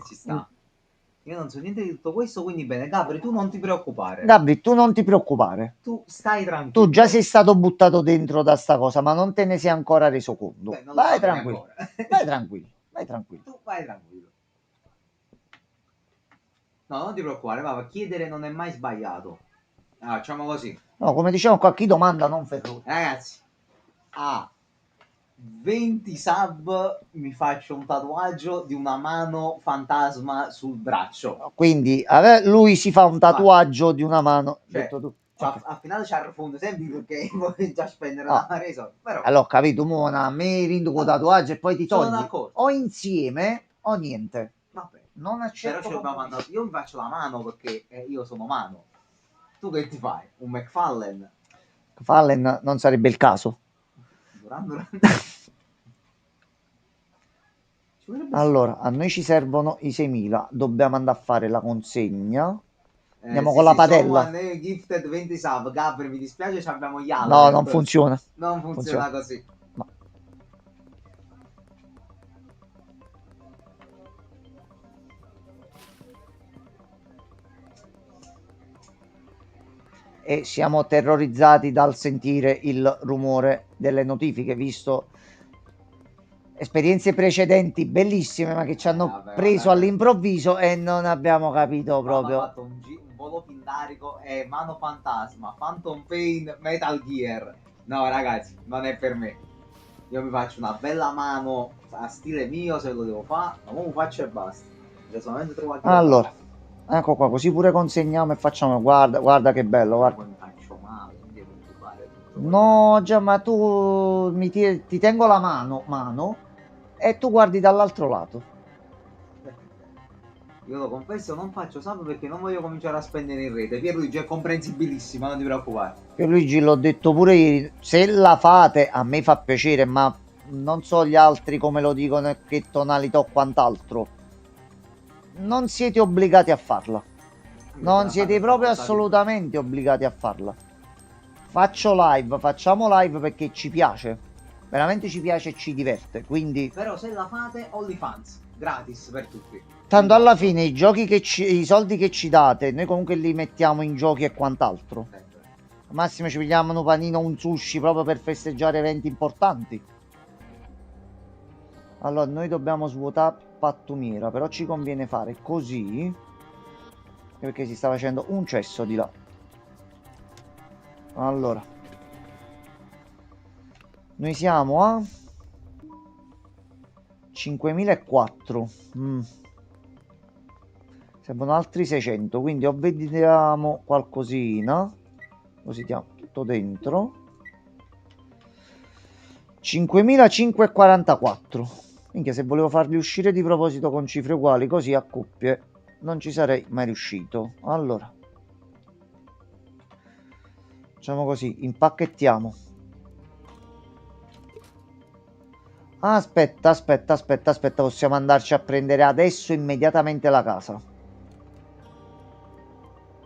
S6: Ci sta. Io non so niente di tutto questo, quindi bene, Gabri, tu non ti preoccupare.
S1: Gabri, tu non ti preoccupare.
S6: Tu stai tranquillo.
S1: Tu già sei stato buttato dentro da sta cosa, ma non te ne sei ancora reso conto.
S6: Beh, non lo
S1: Vai
S6: saprei
S1: tranquillo.
S6: ancora.
S1: Vai tranquillo. Vai tranquillo.
S6: Tu vai tranquillo. No, non ti preoccupare, va, chiedere non è mai sbagliato. Allora, facciamo così.
S1: No, come diciamo qua, chi domanda non fa errore.
S6: Ragazzi, a 20 sub mi faccio un tatuaggio di una mano fantasma sul braccio.
S1: Quindi lui si fa un tatuaggio di una mano.
S6: Cioè,
S1: Detto tu.
S6: cioè,
S1: Ok.
S6: al finale ci arrofondo sempre perché voglio già spendere
S1: Ah.
S6: una resa. Però
S1: Allora, ho capito, a me rindo con tatuaggio e poi ti
S6: sono
S1: togli.
S6: d'accordo.
S1: O insieme o niente.
S6: Vabbè.
S1: Non
S6: Però
S1: accetto.
S6: ci dobbiamo andare. Io mi faccio la mano perché io sono mano. Tu che ti fai? Un McFarlane?
S1: Fallen non sarebbe il caso.
S6: Duran. Ci
S1: Allora, a noi ci servono i 6.000. Dobbiamo andare a fare la consegna. Andiamo
S6: Sì,
S1: con la
S6: sì,
S1: padella.
S6: someone gifted 20 sub. Gabri, mi dispiace, ci abbiamo gli altri.
S1: No, non funziona.
S6: Non funziona così.
S1: Ma- E siamo terrorizzati dal sentire il rumore delle notifiche, visto esperienze precedenti bellissime, ma che ci hanno
S6: Vabbè,
S1: preso
S6: vabbè.
S1: all'improvviso e non abbiamo capito
S6: Aveva
S1: proprio.
S6: fatto un volo pindarico e mano fantasma, Phantom Pain, Metal Gear. No, ragazzi, non è per me. Io mi faccio una bella mano a stile mio se lo devo fare, ma non lo faccio e basta. Perché solamente trovo
S1: Allora, ecco qua, così pure consegniamo e facciamo. Guarda, guarda che bello, guarda.
S6: poi mi faccio male, non devo fare tutto.
S1: No, già, ma tu ti tengo la mano e tu guardi dall'altro lato.
S6: Io lo confesso, non faccio sub perché non voglio cominciare a spendere in rete. Pierluigi è comprensibilissimo, non ti preoccupare.
S1: Io Luigi l'ho detto pure ieri, se la fate a me fa piacere, ma non so gli altri come lo dicono e che tonalità o quant'altro. Non siete obbligati a farla. Non siete proprio assolutamente obbligati a farla. Faccio live, facciamo live perché ci piace. Veramente ci piace e ci diverte. Quindi,
S6: Però se la fate, OnlyFans, gratis per tutti.
S1: tanto alla fine i giochi i soldi che ci date, noi comunque li mettiamo in giochi e quant'altro. Al massimo ci pigliamo un panino o un sushi proprio per festeggiare eventi importanti. Allora, noi dobbiamo svuotare pattumiera, però ci conviene fare così, perché si sta facendo un cesso di là. Allora, noi siamo a 5.004. Servono altri 600, quindi o vediamo qualcosina, così diamo tutto dentro. 5.544. Minchia, se volevo farli uscire di proposito con cifre uguali, così a coppie, non ci sarei mai riuscito. Allora, facciamo così, impacchettiamo. Aspetta, possiamo andarci a prendere adesso immediatamente la casa.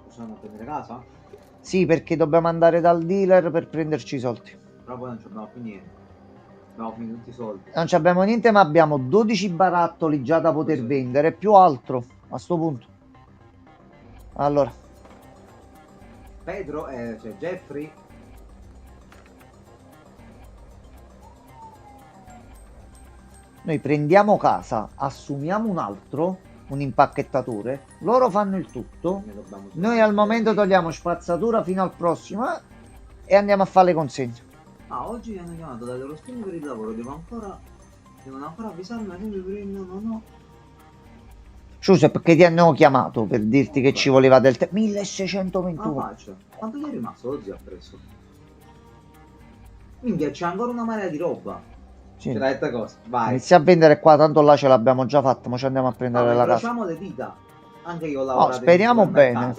S6: Possiamo prendere casa?
S1: Sì, perché dobbiamo andare dal dealer per prenderci i soldi.
S6: Però poi non ci abbiamo più niente. Abbiamo finito tutti i soldi.
S1: Non ci abbiamo niente, ma abbiamo 12 barattoli già da poter vendere, più altro a sto punto. Allora,
S6: Pedro, cioè Jeffrey.
S1: noi prendiamo casa, assumiamo un altro, un impacchettatore, loro fanno il tutto, noi al momento togliamo spazzatura fino al prossimo e andiamo a fare le consegne.
S6: Ah, oggi mi hanno chiamato dalle loro spine per il lavoro, devono ancora avvisarmi, ma io per il no.
S1: Scusa, perché ti hanno chiamato per dirti che ci voleva del tempo? 1621.
S6: Ah, faccia. Quanto gli è rimasto oggi appresso? Minchia, c'è ancora una marea di roba.
S1: Sì.
S6: C'è da dette cose. Vai.
S1: Inizia a vendere qua, tanto là ce l'abbiamo già fatta, ma ci andiamo a prendere la casa.
S6: Facciamo le dita. Anche io ho lavorato
S1: speriamo
S6: in
S1: bene.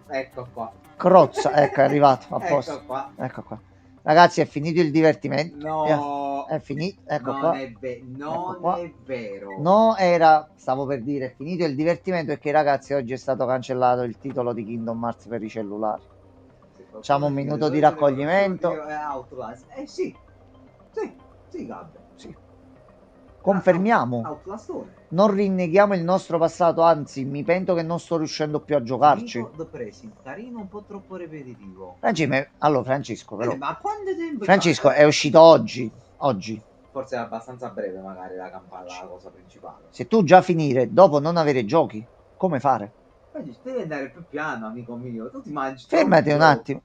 S6: Ecco qua.
S1: Crozza, ecco, è arrivato, a posto.
S6: Ecco qua.
S1: Ecco qua. Ragazzi, è finito il divertimento.
S6: No.
S1: È finito, ecco
S6: non
S1: qua.
S6: È
S1: Ecco qua.
S6: è vero.
S1: No, stavo per dire, è finito il divertimento perché ragazzi oggi è stato cancellato il titolo di Kingdom Hearts per i cellulari. Facciamo un minuto di raccoglimento.
S6: Outlast. Sì, Gabbe.
S1: Sì. Confermiamo.
S6: Outlastone.
S1: Non rinneghiamo il nostro passato, anzi mi pento che non sto riuscendo più a giocarci.
S6: The Pressing, carino, un po' troppo ripetitivo.
S1: Allora Francesco, però.
S6: Ma quanto tempo
S1: Francesco è uscito oggi.
S6: Forse è abbastanza breve magari la campagna, la cosa principale.
S1: Se tu già finire dopo non avere giochi, come fare?
S6: Devi andare più piano, amico mio. Tu ti mangi.
S1: Fermati un attimo.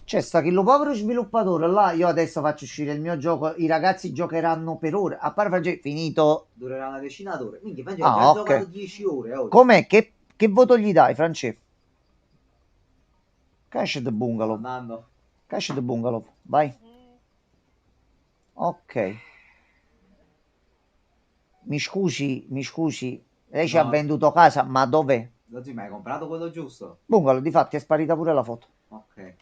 S1: C'è sta che lo povero sviluppatore là, io adesso faccio uscire il mio gioco, i ragazzi giocheranno per ore, a parte Francesco, finito.
S6: Durerà una decina d'ore. Minchia, Francesco ha giocato 10 ore oggi.
S1: Com'è? Che voto gli dai, Francesco? Cash the Bungalow. Cash the Bungalow, vai. Ok. Mi scusi, lei ci ha venduto casa, ma dov'è?
S6: Oggi mi hai comprato quello giusto?
S1: Bungalow, difatti è sparita pure la foto.
S6: Ok.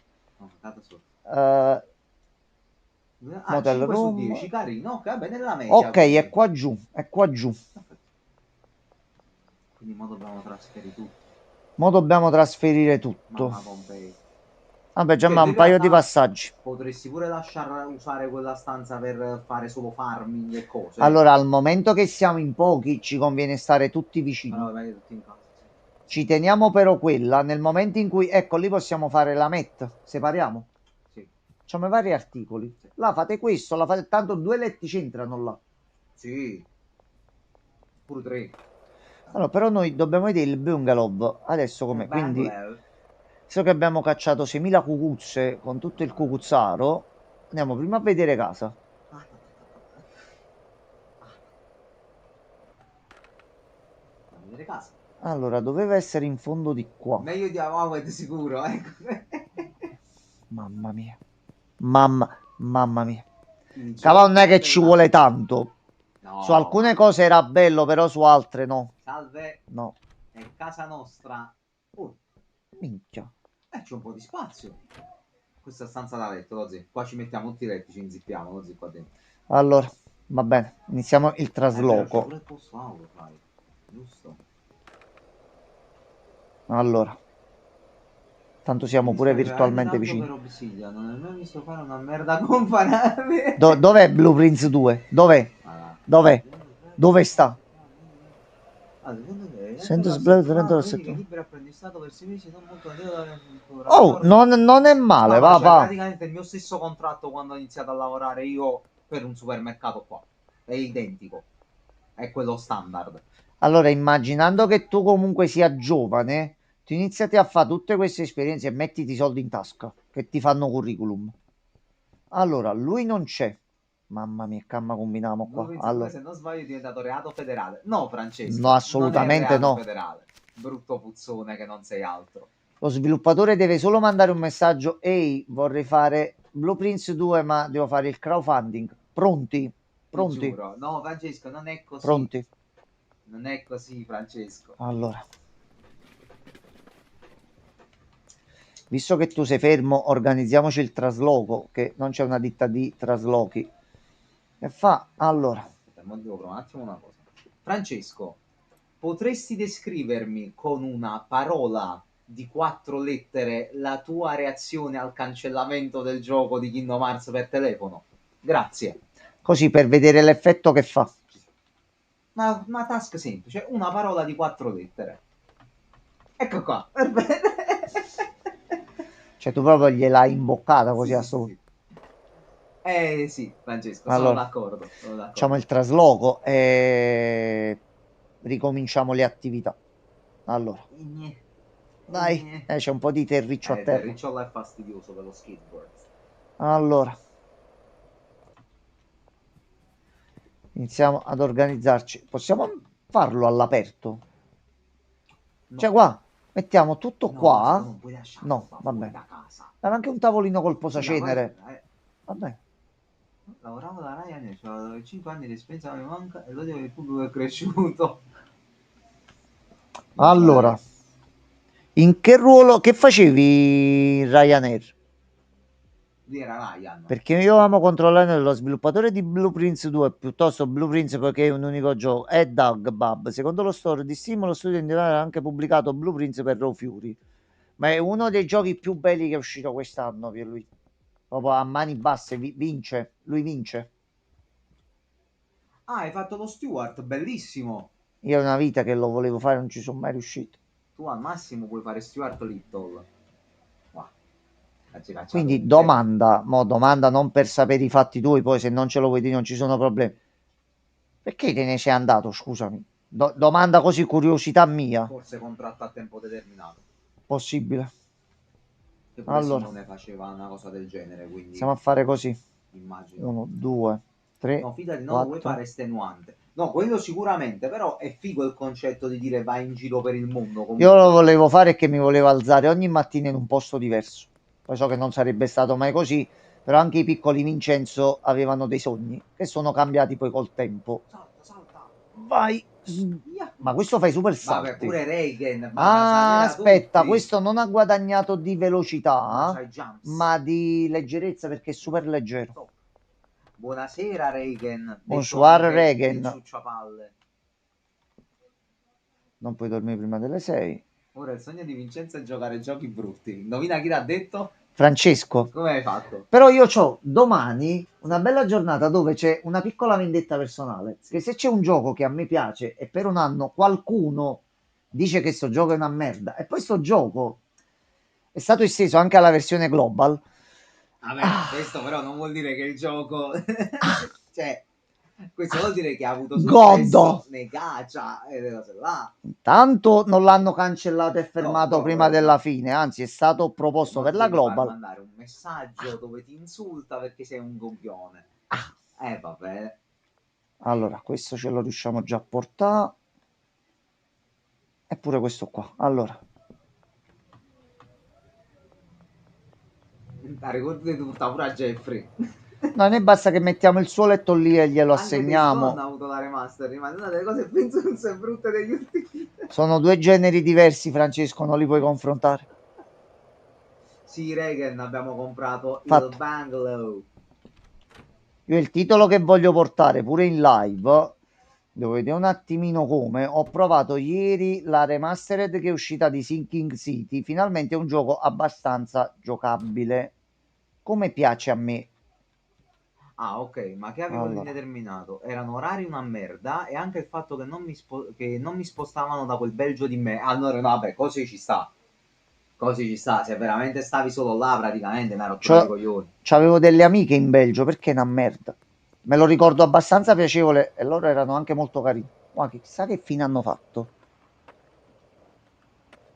S1: Motel
S6: 5 su
S1: room.
S6: 10, carino. Ok, vabbè, nella media.
S1: Ok,
S6: quindi.
S1: è qua giù, è qua giù.
S6: Quindi mo dobbiamo trasferire tutto.
S1: Mo dobbiamo trasferire tutto.
S6: Mamma Pompei.
S1: Vabbè, già
S6: Cioè,
S1: ma
S6: tu
S1: un
S6: in
S1: paio di
S6: realtà
S1: passaggi.
S6: potresti pure lasciare usare quella stanza per fare solo farming e cose.
S1: Allora, al momento che siamo in pochi, ci conviene stare tutti vicini.
S6: Allora, meglio tutti in casa. Sì.
S1: Ci teniamo però quella. Nel momento in cui, ecco, lì possiamo fare la met. Separiamo.
S6: Sì.
S1: Facciamo i vari articoli. Là fate questo, la fate... tanto 2 letti c'entrano là.
S6: Sì. Pure 3.
S1: Allora, però noi dobbiamo vedere il bungalow adesso com'è. Quindi, so che abbiamo cacciato 6.000 cucuzze con tutto il cucuzzaro. Andiamo prima a vedere casa.
S6: Vedere casa.
S1: Allora, doveva essere in fondo di qua.
S6: Meglio di Avawed sicuro, ecco.
S1: Mamma mia. Mamma mia.
S6: Il
S1: Cavà
S6: gioco
S1: non è che ci
S6: della-
S1: vuole tanto.
S6: No,
S1: Su alcune cose era bello, però su altre no.
S6: Salve,
S1: No.
S6: è casa nostra. Oh,
S1: Minchia.
S6: c'è un po' di spazio. Questa stanza da letto, così. Qua ci mettiamo tutti i letti, ci inzippiamo, così qua dentro.
S1: Allora, va bene. Iniziamo il
S6: Però c'è
S1: trasloco.
S6: pure il posto auto, fai. Giusto?
S1: Allora. Tanto siamo pure
S6: Mi dispiace,
S1: virtualmente
S6: veramente
S1: vicini.
S6: tanto per Obsidian, non hai mai visto fare una merda comparabile.
S1: Dov'è Blueprints 2? Dov'è?
S6: Ah,
S1: Dov'è? Dove sta?
S6: secondo te,
S1: Sento
S6: ecco
S1: sblocco
S6: la
S1: 30
S6: settimana, libero apprendistato per 6 mesi, non molto
S1: Oh, non è male, va,
S6: cioè,
S1: va.
S6: praticamente il mio stesso contratto quando ho iniziato a lavorare io per un supermercato qua. È identico. È quello standard.
S1: Allora, immaginando che tu comunque sia giovane, tu iniziati a fare tutte queste esperienze e mettiti i soldi in tasca, che ti fanno curriculum. Allora, lui non c'è. Mamma mia, che combiniamo qua. Allora,
S6: Se non sbaglio è diventato reato federale. No, Francesco.
S1: no, assolutamente
S6: non è reato
S1: no.
S6: federale. Brutto puzzone che non sei altro.
S1: Lo sviluppatore deve solo mandare un messaggio: ehi, vorrei fare Blueprints 2, ma devo fare il crowdfunding. Pronti?
S6: Ti
S1: Pronti?
S6: giuro. No, Francesco, non è così.
S1: Pronti?
S6: Non è così, Francesco.
S1: Allora, visto che tu sei fermo, organizziamoci il trasloco, che non c'è una ditta di traslochi. Che fa? Allora,
S6: Aspetta, mo devo provare un attimo una cosa. Francesco, potresti descrivermi con una parola di 4 lettere la tua reazione al cancellamento del gioco di Kingdom Hearts per telefono? Grazie.
S1: così per vedere l'effetto che fa.
S6: Una task semplice, una parola di 4 lettere. Ecco qua. Perfetto.
S1: Cioè, tu proprio gliel'hai imboccata così
S6: Sì,
S1: a
S6: sì,
S1: solo.
S6: sì. Sì, Francesco,
S1: Allora,
S6: sono d'accordo.
S1: facciamo il trasloco e ricominciamo le attività. Allora, dai, c'è un po' di terriccio a
S6: Il
S1: terra.
S6: terricciolo è fastidioso per lo skateboard.
S1: Allora, iniziamo ad organizzarci. Possiamo farlo all'aperto?
S6: No.
S1: Cioè, qua, mettiamo tutto
S6: No,
S1: qua.
S6: non puoi lasciarlo
S1: No,
S6: qua
S1: va
S6: fuori
S1: bene.
S6: da casa.
S1: Aveva anche un tavolino col
S6: Sì,
S1: posacenere.
S6: ma
S1: Vabbè.
S6: lavoravo da Ryanair, c'ho 5 anni di esperienza, mi manca e l'odio del pubblico è cresciuto.
S1: Allora, in che ruolo, che facevi in Ryanair?
S6: Lì era Ryan.
S1: Perché io amo controllare lo sviluppatore di Blueprints 2, piuttosto Blueprints perché è un unico gioco, è Doug Bub. Secondo lo store di Steam, lo studio indiano ha anche pubblicato Blueprints per Raw Fury. Ma è uno dei giochi più belli che è uscito quest'anno per lui. Proprio a mani basse, vince. Lui vince.
S6: Ah, hai fatto lo Stewart, bellissimo.
S1: Io è una vita che lo volevo fare, non ci sono mai riuscito.
S6: Tu al massimo puoi fare Stewart Little. Wow.
S1: Quindi domanda non per sapere i fatti tuoi, poi se non ce lo vuoi dire non ci sono problemi. Perché te ne sei andato, scusami? Domanda così, curiosità mia.
S6: Forse contratto a tempo determinato.
S1: Possibile.
S6: Che pure
S1: Allora,
S6: Simone faceva una cosa del genere, quindi
S1: iniziamo a fare così.
S6: immagino.
S1: 1, 2, 3,
S6: No, fidati, non lo vuoi
S1: 4.
S6: fare estenuante. No, quello sicuramente, però è figo il concetto di dire vai in giro per il mondo. Comunque.
S1: Io lo volevo fare e che mi volevo alzare ogni mattina in un posto diverso. Poi so che non sarebbe stato mai così, però anche i piccoli Vincenzo avevano dei sogni che sono cambiati poi col tempo.
S6: Salta.
S1: Vai. Ma questo fai super
S6: Vabbè,
S1: salti.
S6: pure Reagan.
S1: Aspetta,
S6: tutti.
S1: questo non ha guadagnato di velocità,
S6: C'hai jumps.
S1: ma di leggerezza perché è super leggero.
S6: Buonasera Reagan. Detto
S1: Bonsoir,
S6: anche
S1: Reagan.
S6: il ciucciapalle.
S1: Non puoi dormire prima delle 6.
S6: Ora il sogno di Vincenzo è giocare giochi brutti. Indovina chi l'ha detto?
S1: Francesco.
S6: Come hai fatto?
S1: Però io ho domani una bella giornata dove c'è una piccola vendetta personale. Che se c'è un gioco che a me piace e per un anno qualcuno dice che sto gioco è una merda e poi sto gioco è stato esteso anche alla versione global.
S6: Vabbè,
S1: Ah.
S6: questo però non vuol dire che il gioco... cioè, questo vuol dire che ha avuto
S1: Godo.
S6: successo nei gacha e le cose là.
S1: Intanto non l'hanno cancellato e fermato
S6: No,
S1: prima della fine, anzi è stato proposto
S6: non
S1: per la
S6: devi far
S1: global.
S6: mandare un messaggio dove ti insulta perché sei un coglione. Vabbè.
S1: Allora, questo ce lo riusciamo già a portare. Eppure questo qua. Allora,
S6: Ricordati tutta pure a Jeffrey.
S1: no, ne basta che mettiamo il suo letto lì e glielo
S6: Anche Days Gone
S1: assegniamo.
S6: ha avuto la remaster, ma è una delle cose penso non sia brutte degli ultimi.
S1: Sono due generi diversi, Francesco, non li puoi confrontare.
S6: Sì, Reagan, abbiamo comprato
S1: Fatto.
S6: il bungalow.
S1: Io il titolo che voglio portare pure in live, devo vedere un attimino come, ho provato ieri la remastered che è uscita di Sinking City, finalmente è un gioco abbastanza giocabile, come piace a me.
S6: Ah, ok, ma che avevo
S1: Allora,
S6: l'indeterminato? Erano orari una merda e anche il fatto che che non mi spostavano da quel Belgio di me. Allora, no, vabbè, così ci sta. Così ci sta. Se veramente stavi solo là, praticamente, una rottura di coglioni.
S1: c'avevo delle amiche in Belgio, perché è una merda. Me lo ricordo abbastanza piacevole e loro erano anche molto carini. Ma chissà che fine hanno fatto.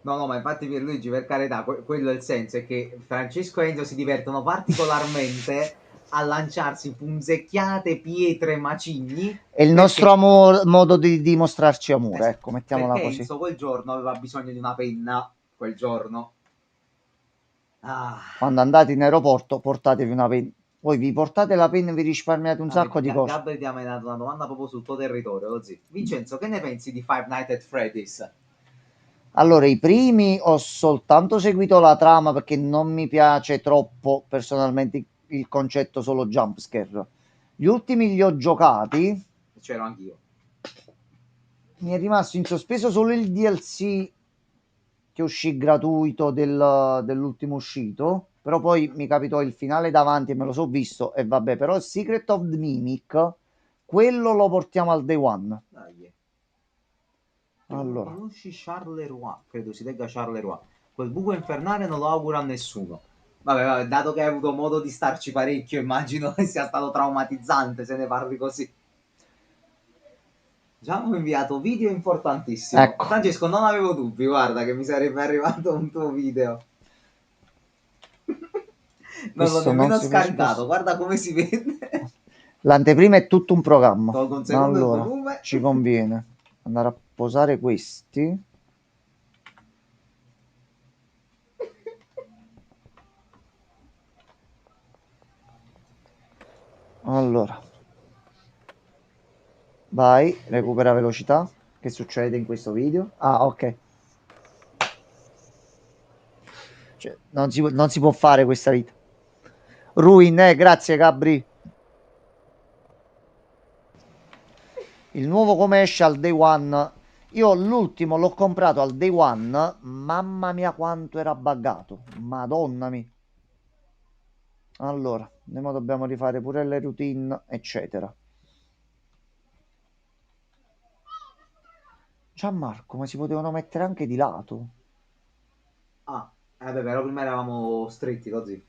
S6: No, no, ma infatti Pierluigi, per carità, quello è il senso, è che Francesco e Enzo si divertono particolarmente a lanciarsi punzecchiate, pietre, macigni,
S1: È il nostro modo di dimostrarci amore, ecco, mettiamola
S6: perché
S1: così.
S6: Enzo quel giorno aveva bisogno di una penna, quel giorno.
S1: Quando andate in aeroporto portatevi una penna. Voi vi portate la penna e vi risparmiate un sacco di cose.
S6: Gabri ti ha dato una domanda proprio sul tuo territorio, così. Vincenzo, che ne pensi di Five Nights at Freddy's?
S1: Allora, i primi ho soltanto seguito la trama perché non mi piace troppo personalmente il concetto solo jumpscare. Gli ultimi li ho giocati.
S6: C'ero anch'io.
S1: Mi è rimasto in sospeso solo il DLC che uscì gratuito dell'ultimo uscito. Però poi mi capitò il finale davanti e me lo so visto. E vabbè, però il Secret of the Mimic, quello lo portiamo al day one.
S6: Dai.
S1: Allora,
S6: Conosci Charleroi? Credo si legga Charleroi. Quel buco infernale non lo auguro a nessuno. Vabbè, dato che hai avuto modo di starci parecchio, immagino che sia stato traumatizzante se ne parli così. Già hanno inviato video importantissimo.
S1: ecco.
S6: Francesco, non avevo dubbi, guarda, che mi sarebbe arrivato un tuo video. Non l'ho
S1: Questo non
S6: nemmeno
S1: si può
S6: scaricato,
S1: spostare.
S6: guarda come si vede.
S1: L'anteprima è tutto un programma.
S6: Tolgo un secondo il
S1: Allora,
S6: volume.
S1: ci conviene andare a posare questi. Allora, vai, recupera velocità. Che succede in questo video? Ah, ok. Cioè, non si può fare questa vita. Ruin, grazie Gabri. Il nuovo come esce al day one. Io l'ultimo l'ho comprato al day one. Mamma mia quanto era buggato. Madonna mia. Allora, noi dobbiamo rifare pure le routine, eccetera. Gianmarco, ma si potevano mettere anche di lato?
S6: Ah, beh, però prima eravamo stretti così.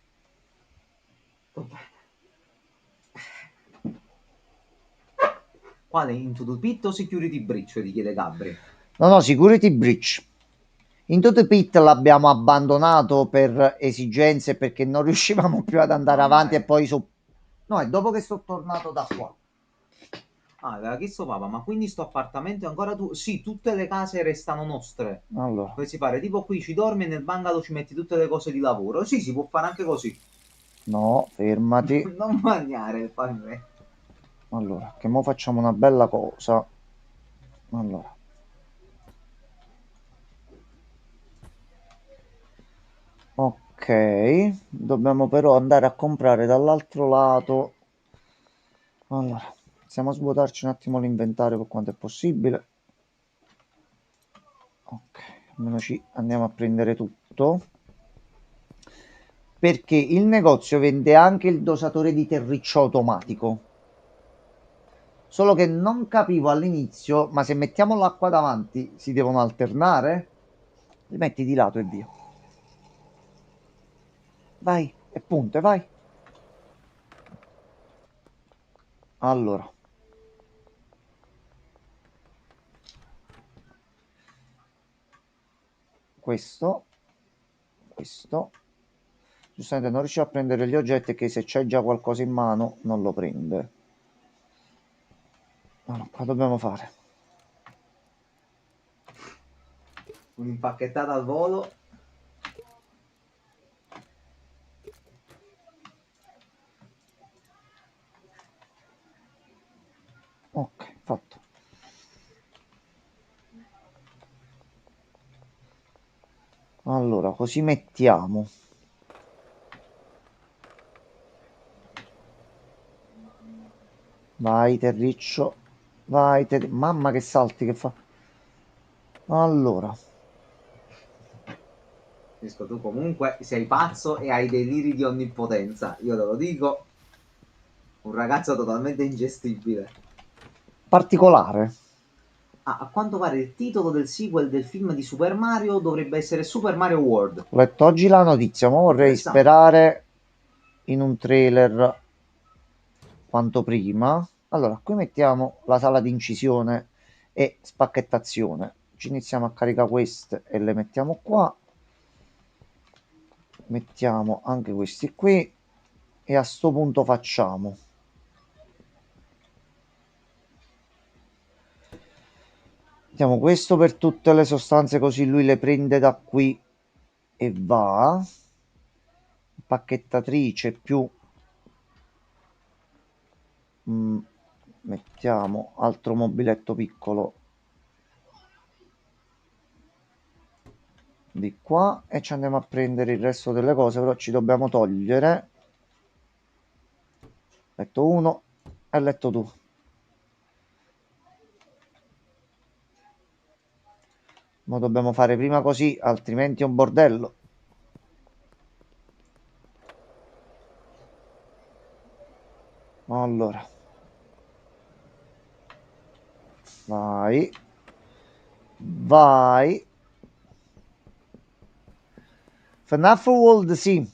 S6: Quale Into the Pit o Security Breach? Ti chiede Gabri.
S1: No, Security Breach. Into the Pit l'abbiamo abbandonato per esigenze perché non riuscivamo più ad andare avanti e poi su... No, è dopo che sono tornato da qua.
S6: Ah, aveva chiesto papà, ma quindi sto appartamento è ancora tu? Sì, tutte le case restano nostre.
S1: Allora,
S6: Poi si pare, tipo qui ci dormi e nel bungalow ci metti tutte le cose di lavoro. Sì, si può fare anche così.
S1: no, fermati.
S6: Non mangiare il pane.
S1: Allora, che mo facciamo una bella cosa. Allora. Ok, dobbiamo però andare a comprare dall'altro lato Allora, iniziamo a svuotarci un attimo l'inventario per quanto è possibile. Ok, almeno ci andiamo a prendere tutto. Perché il negozio vende anche il dosatore di terriccio automatico. Solo che non capivo all'inizio, ma se mettiamo l'acqua davanti si devono alternare? Li metti di lato e via. Vai, e punte, vai. Allora. Questo. Giustamente non riesce a prendere gli oggetti che se c'è già qualcosa in mano non lo prende. Allora, qua dobbiamo fare.
S6: Un'impacchettata al volo.
S1: Ok, fatto. Allora, così mettiamo. Vai, terriccio. Vai, mamma che salti che fa. Allora.
S6: Francesco, tu comunque sei pazzo e hai deliri di onnipotenza. Io te lo dico. Un ragazzo totalmente ingestibile.
S1: Particolare.
S6: A quanto pare il titolo del sequel del film di Super Mario dovrebbe essere Super Mario World.
S1: Ho letto oggi la notizia, ma vorrei
S6: Interessante.
S1: sperare in un trailer quanto prima. Allora, qui mettiamo la sala di incisione e spacchettazione. Ci iniziamo a caricare queste e le mettiamo qua. Mettiamo anche questi qui e a sto punto facciamo mettiamo questo per tutte le sostanze, così lui le prende da qui e va. Pacchettatrice più mettiamo altro mobiletto piccolo di qua e ci andiamo a prendere il resto delle cose, però ci dobbiamo togliere letto 1 e letto 2. Ma dobbiamo fare prima così, altrimenti è un bordello. Allora, vai, vai. FNAF World sì,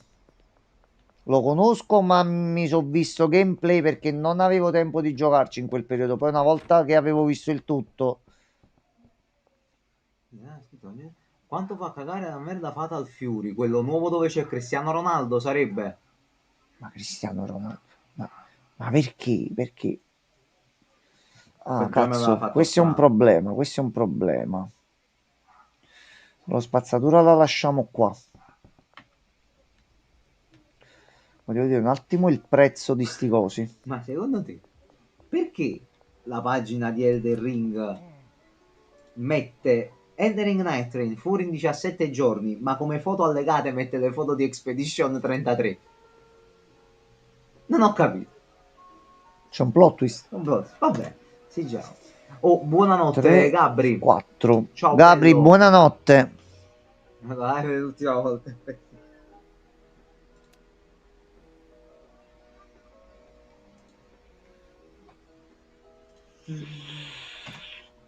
S1: lo conosco, ma mi sono visto gameplay perché non avevo tempo di giocarci in quel periodo. Poi una volta che avevo visto il tutto,
S6: Quanto fa cagare la merda Fatal Fury? Quello nuovo dove c'è Cristiano Ronaldo sarebbe?
S1: ma Cristiano Ronaldo, ma perché? Perché? Ah,
S6: Già mi aveva
S1: cazzo,
S6: fatto
S1: questo è un
S6: strano.
S1: problema, questo è un problema. La spazzatura la lasciamo qua. Voglio vedere un attimo il prezzo di sti cosi.
S6: Ma secondo te, perché la pagina di Elden Ring mette Elden Ring Night Train fuori in 17 giorni, ma come foto allegate mette le foto di Expedition 33? Non ho capito.
S1: C'è un plot twist.
S6: Vabbè, sì già. Oh, buonanotte
S1: 3,
S6: Gabri.
S1: 4.
S6: Ciao
S1: Gabri,
S6: bello.
S1: buonanotte.
S6: Dai, l'ultima volta.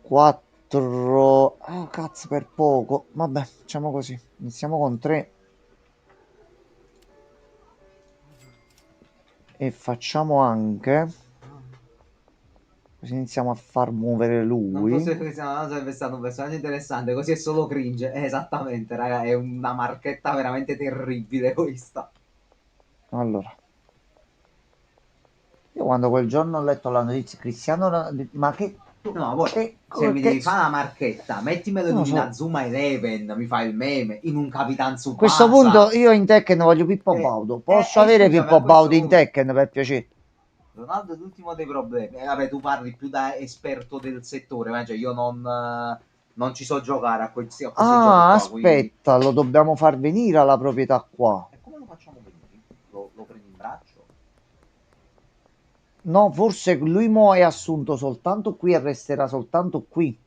S1: 4. Ah, cazzo, per poco. Vabbè, facciamo così. Iniziamo con 3. E facciamo anche. Così iniziamo a far muovere
S6: Non
S1: lui.
S6: fosse Cristiano sarebbe stato un personaggio interessante, così è solo cringe. Esattamente, raga, è una marchetta veramente terribile questa.
S1: Allora. Io quando quel giorno ho letto la notizia Cristiano ma che
S6: No, poi se mi devi fare la marchetta, mettimelo in
S1: non lo
S6: un
S1: so.
S6: Inazuma Eleven, mi fai il meme, in un Capitan
S1: A questo
S6: Tsubasa.
S1: punto io in Tekken voglio Pippo Baudo. Posso avere
S6: Scusami,
S1: Pippo
S6: a questo
S1: Baudo in
S6: punto
S1: Tekken per piacere?
S6: Ronaldo è l'ultimo dei problemi. Vabbè, tu parli più da esperto del settore, ma cioè io non ci so giocare a questi giochi
S1: Ah,
S6: qua, quindi...
S1: aspetta, lo dobbiamo far venire alla proprietà qua.
S6: E come lo facciamo venire? Lo prendi in braccio?
S1: No, forse lui mo è assunto soltanto qui e resterà soltanto qui.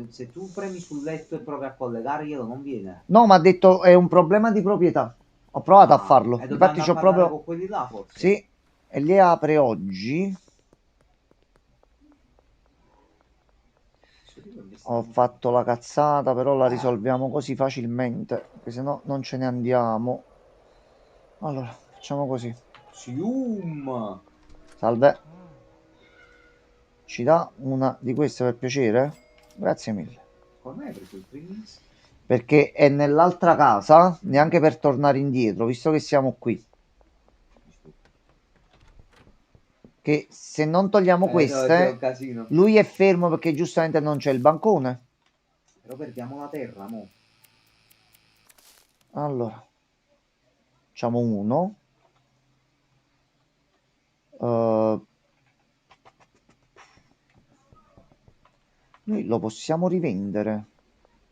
S6: Se tu premi sul letto e provi a collegarglielo, non viene.
S1: No, ma ha detto è un problema di proprietà. Ho provato a farlo.
S6: E dobbiamo
S1: Infatti
S6: andare a
S1: c'ho
S6: parlare
S1: proprio...
S6: con quelli là, forse.
S1: Sì, e li apre oggi. Ho fatto la cazzata, però la risolviamo così facilmente, perché se no non ce ne andiamo. Allora, facciamo così.
S6: Sium!
S1: Salve. Ci dà una di queste per piacere? Grazie mille.
S6: Come hai preso il Pringles?
S1: Perché è nell'altra casa, neanche per tornare indietro, visto che siamo qui. Che se non togliamo
S6: No, c'è un
S1: queste,
S6: casino.
S1: lui è fermo perché giustamente non c'è il bancone.
S6: Però perdiamo la terra, mo.
S1: Allora, facciamo uno. Noi lo possiamo rivendere.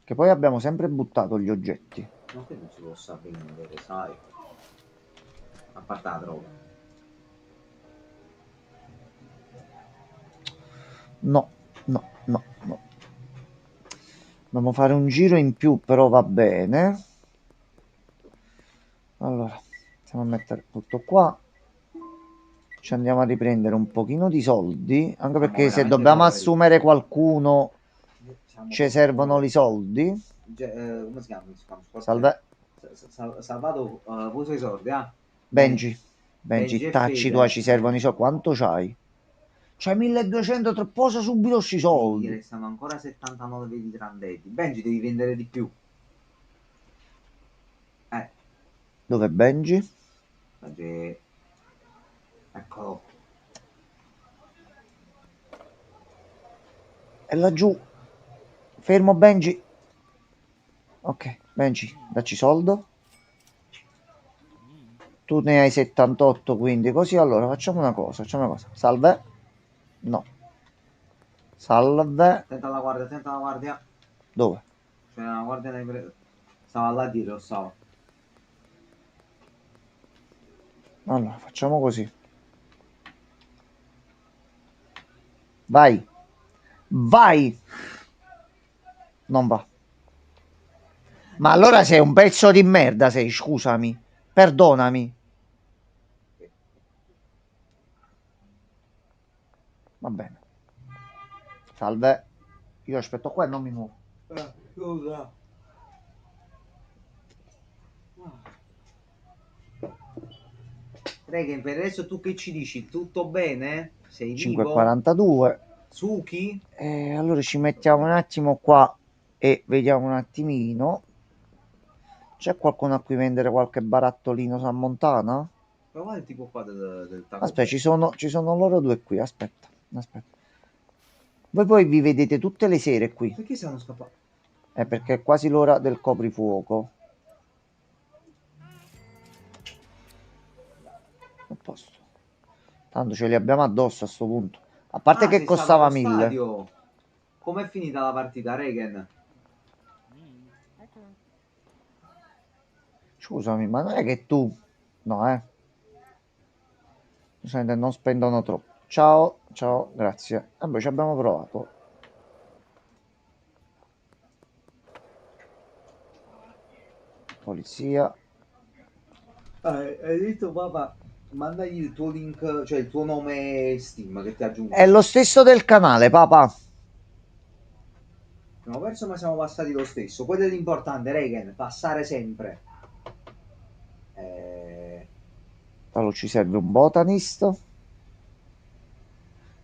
S1: Che poi abbiamo sempre buttato gli oggetti.
S6: Ma che non si possa vendere, sai? A parte la droga.
S1: No, no, no, no. Dobbiamo fare un giro in più, però va bene. Allora, iniziamo a mettere tutto qua. Ci andiamo a riprendere un pochino di soldi, anche perché se
S6: veramente
S1: dobbiamo
S6: poveri.
S1: assumere qualcuno
S6: Siamo
S1: ci servono
S6: poveri.
S1: i soldi.
S6: Come si chiama?
S1: Salve.
S6: Salvato, usa i soldi, ah.
S1: Benji,
S6: Benji e
S1: tacci
S6: Fede.
S1: tua, ci servono i soldi. Quanto c'hai? C'hai 1200, posa subito sti
S6: Gli
S1: soldi.
S6: restano ancora 79 vedi trandetti. Benji, devi vendere di più.
S1: Dov'è Benji?
S6: Benji... Eccolo.
S1: È laggiù. Fermo Benji. Ok, Benji, dacci soldo. Tu ne hai 78, quindi così. Allora, facciamo una cosa, Salve. No. Salve.
S6: Attenta alla guardia, attenta alla guardia.
S1: Dove?
S6: C'è una guardia stava là dietro, stava.
S1: Allora, facciamo così. Vai. Vai. Non va. Ma allora sei un pezzo di merda, sei, scusami. Perdonami. Va bene. Salve. Io aspetto qua e non mi muovo.
S6: Scusa. Regen, per adesso tu che ci dici? Tutto bene? Sei vivo?
S1: 5,42.
S6: Suki?
S1: Allora ci mettiamo un attimo qua e vediamo un attimino. C'è qualcuno a cui vendere qualche barattolino San Montana?
S6: Prova il tipo qua del taco.
S1: Aspetta, ci sono loro due qui. Aspetta. Voi poi vi vedete tutte le sere qui.
S6: Perché siamo scappati?
S1: Perché è quasi l'ora del coprifuoco. A posto. Tanto ce li abbiamo addosso a sto punto. A parte che
S6: sei
S1: costava
S6: stato allo
S1: 1000.
S6: stadio. Com'è finita la partita, Regen?
S1: Scusami, ma non è che tu... No, Giustamente non spendono troppo. Ciao, ciao, grazie. Vabbè, ci abbiamo provato. Polizia.
S6: Hai detto papà, mandagli il tuo link, cioè il tuo nome Steam che ti aggiungo.
S1: È lo stesso del canale, papà.
S6: Abbiamo perso ma siamo passati lo stesso. Quello è l'importante, Regen, passare sempre.
S1: Allora ci serve un botanist.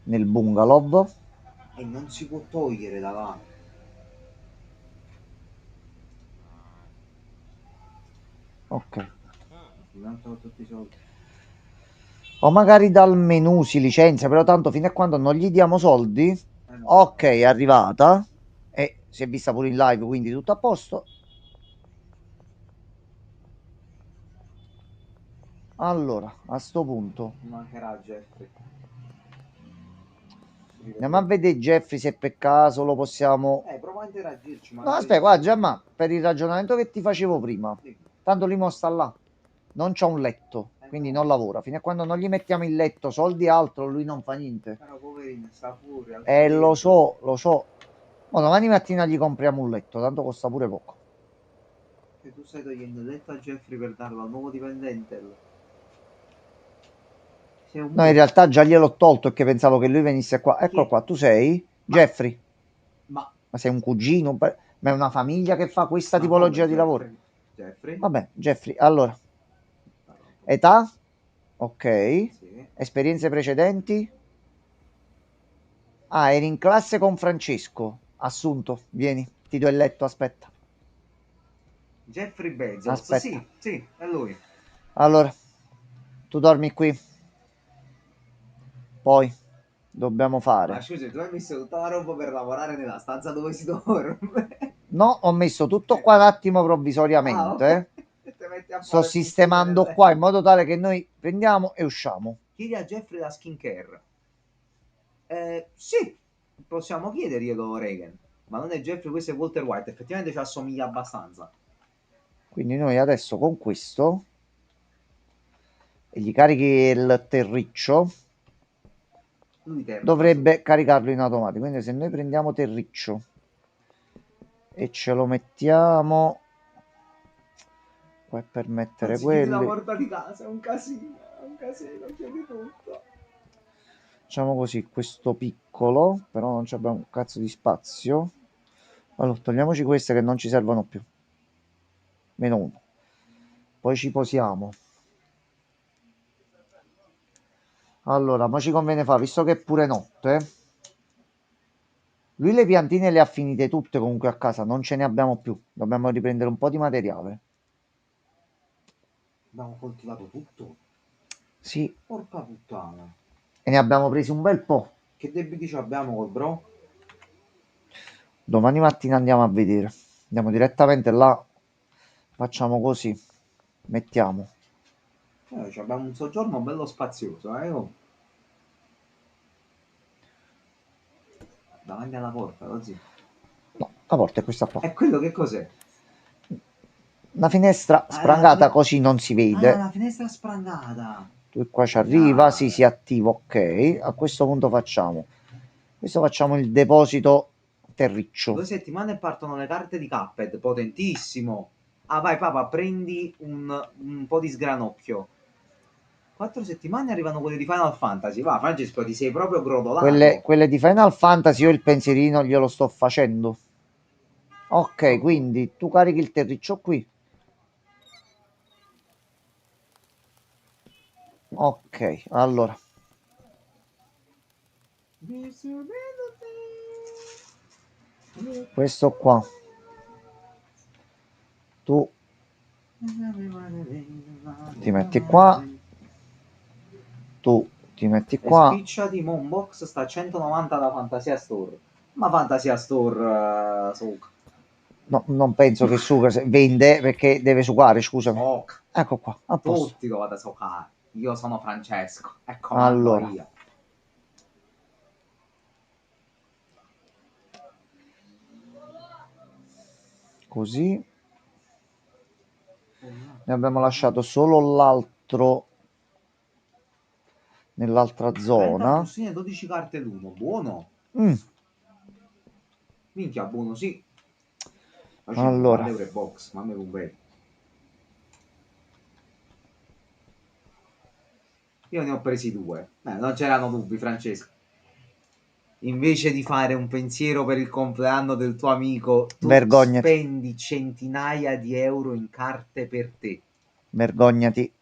S1: Nel bungalow.
S6: E non si può togliere da là.
S1: Ok.
S6: Tutti i soldi.
S1: O magari dal menu si licenzia, però tanto fino a quando non gli diamo soldi.
S6: No.
S1: Ok, è arrivata. E si è vista pure in live, quindi tutto a posto. Allora, a sto punto
S6: Mancherà Jeffrey.
S1: andiamo a vedere Jeffrey se per caso lo possiamo...
S6: Prova a interagirci.
S1: No, aspetta, qua Giamma, per il ragionamento che ti facevo prima.
S6: Sì.
S1: Tanto lui mo sta là. Non c'ha un letto. quindi non lavora. Fino a quando non gli mettiamo il letto, soldi e altro, lui non fa niente.
S6: Però poverino, sta pure. al
S1: Lo
S6: freddo.
S1: so, lo so. Ma domani mattina gli compriamo un letto, tanto costa pure poco.
S6: Che tu stai togliendo il letto a Jeffrey per darlo al nuovo dipendente. Sei un
S1: No, in realtà già gliel'ho tolto perché pensavo che lui venisse qua. Eccolo
S6: Chi?
S1: qua, tu sei?
S6: Ma-
S1: Jeffrey.
S6: Ma,
S1: Ma sei un cugino? Ma è una famiglia che fa questa
S6: ma come
S1: tipologia di lavoro?
S6: Jeffrey? Jeffrey?
S1: Vabbè, Jeffrey, allora,
S6: Ah, no,
S1: età? Ok.
S6: sì.
S1: Esperienze precedenti? Ah, eri in classe con Francesco. Assunto, vieni, ti do il letto, aspetta.
S6: Jeffrey Bezos,
S1: Aspetta.
S6: sì, è lui.
S1: Allora, tu dormi qui. Poi dobbiamo
S6: Ma
S1: fare.
S6: scusi, tu hai messo tutta la roba per lavorare nella stanza dove si dorme.
S1: No, ho messo tutto qua un attimo
S6: Ah,
S1: provvisoriamente.
S6: ok. E ti metti a
S1: Sto
S6: fare funzioni
S1: sistemando
S6: nelle...
S1: qua in modo tale che noi prendiamo e usciamo.
S6: Chiedi a Jeffrey la skincare. Sì, possiamo chiederglielo, Reagan. Ma non è Jeffrey, questo è Walter White. Effettivamente ci assomiglia abbastanza.
S1: Quindi noi adesso con questo e gli carichi il terriccio,
S6: Lui terra.
S1: dovrebbe caricarlo in automatico. Quindi se noi prendiamo terriccio e ce lo mettiamo qua per mettere
S6: Anzi, chiudi la
S1: quelli,
S6: porta di casa, è un casino, chiudi tutto.
S1: facciamo così, questo piccolo, però non abbiamo un cazzo di spazio. Allora, togliamoci queste che non ci servono più. Meno uno. Poi ci posiamo. Allora, ma ci conviene fare, visto che è pure notte. Lui le piantine le ha finite tutte comunque a casa, non ce ne abbiamo più. Dobbiamo riprendere un po' di materiale.
S6: Abbiamo coltivato tutto.
S1: Sì,
S6: Porca puttana.
S1: e ne abbiamo presi un bel po'.
S6: Che debiti ci abbiamo col bro?
S1: Domani mattina andiamo a vedere. Andiamo direttamente là. Facciamo così. Mettiamo.
S6: Ci abbiamo un soggiorno bello spazioso, oh. Davanti alla porta, così.
S1: No, la porta è questa qua.
S6: E quello che cos'è?
S1: Una finestra
S6: Ah,
S1: sprangata così non si vede.
S6: la finestra sprangata.
S1: Tu qua ci arriva,
S6: Geniale.
S1: sì, si attiva, ok. A questo punto facciamo. Questo facciamo il deposito terriccio.
S6: 2 settimane partono le carte di Cuphead, potentissimo. Ah, vai papà, prendi un po' di sgranocchio. 4 settimane arrivano quelle di Final Fantasy. Va, Francesco, ti sei proprio grodolato.
S1: Quelle di Final Fantasy io il pensierino glielo sto facendo. Ok, quindi tu carichi il terriccio qui. Ok, allora. Questo qua. Tu ti metti qua. Tu ti metti
S6: E
S1: qua.
S6: spicciati, Monbox sta a 190 da Fantasia Store. Ma Fantasia Store,
S1: No, non penso che suga vende perché deve sugare, scusami.
S6: Soc.
S1: Ecco qua, a posto.
S6: Tutti dovete soccare. Io sono Francesco e comando
S1: Allora,
S6: io.
S1: così. Ne abbiamo lasciato solo l'altro nell'altra
S6: 30
S1: zona.
S6: bustine, 12 carte l'uno. Buono.
S1: Mm,
S6: Minchia, buono, sì. Ma
S1: allora,
S6: 50 euro e box, ma me conviene. Io ne ho presi 2. Non c'erano dubbi, Francesco. Invece di fare un pensiero per il compleanno del tuo amico, tu
S1: vergognati,
S6: spendi centinaia di euro in carte per te.
S1: vergognati.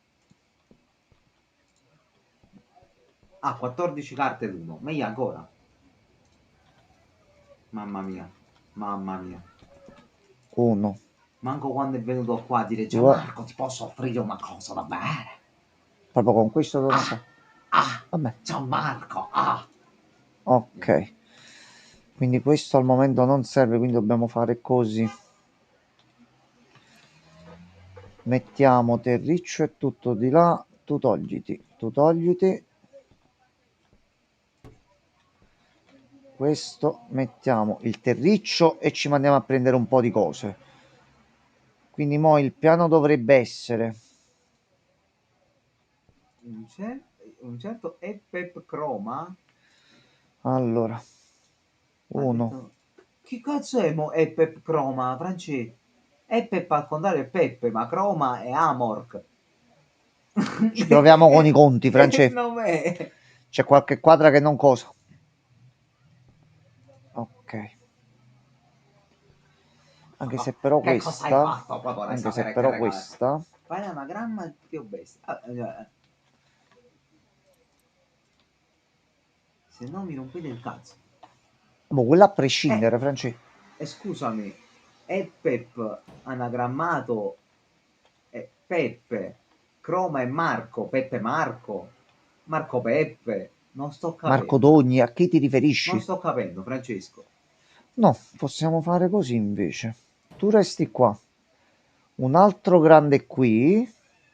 S6: Ah, 14 carte l'uno. Meglio ancora. Mamma mia. Mamma mia.
S1: Uno,
S6: Manco quando è venuto qua a dire
S1: due,
S6: Gianmarco, ti posso offrire una cosa da bere.
S1: proprio con questo devo fare.
S6: Ah,
S1: Vabbè,
S6: Gianmarco, ah.
S1: ok. Quindi questo al momento non serve, quindi dobbiamo fare così. Mettiamo terriccio e tutto di là. Tu togliti, tu togliti. Questo mettiamo il terriccio e ci mandiamo a prendere un po' di cose. Quindi mo il piano dovrebbe essere
S6: un certo Epep Croma
S1: Allora,
S6: ha
S1: 1.
S6: detto... Che cazzo è mo Epep Croma, Francesco? Epep al contrario è Peppe, ma Croma è Amorc.
S1: Ci proviamo con i conti,
S6: Che
S1: Francesco.
S6: nome è?
S1: C'è qualche quadra che non cosa. Ok. Anche se però
S6: Che cosa hai
S1: questa,
S6: fatto? Poi vorrei
S1: anche se
S6: sapere che
S1: però
S6: regalo.
S1: questa,
S6: Fai l'anagramma più bestia. Se no mi rompete il cazzo.
S1: boh, quella a
S6: Eh,
S1: prescindere, Francesco.
S6: scusami, è Pep anagrammato è Peppe, Croma è Marco, Peppe Marco, Marco Peppe. Non sto
S1: Marco
S6: capendo.
S1: Dogni, a chi ti
S6: Non
S1: riferisci?
S6: sto capendo, Francesco.
S1: No, possiamo fare così invece. Tu resti qua. Un altro grande qui,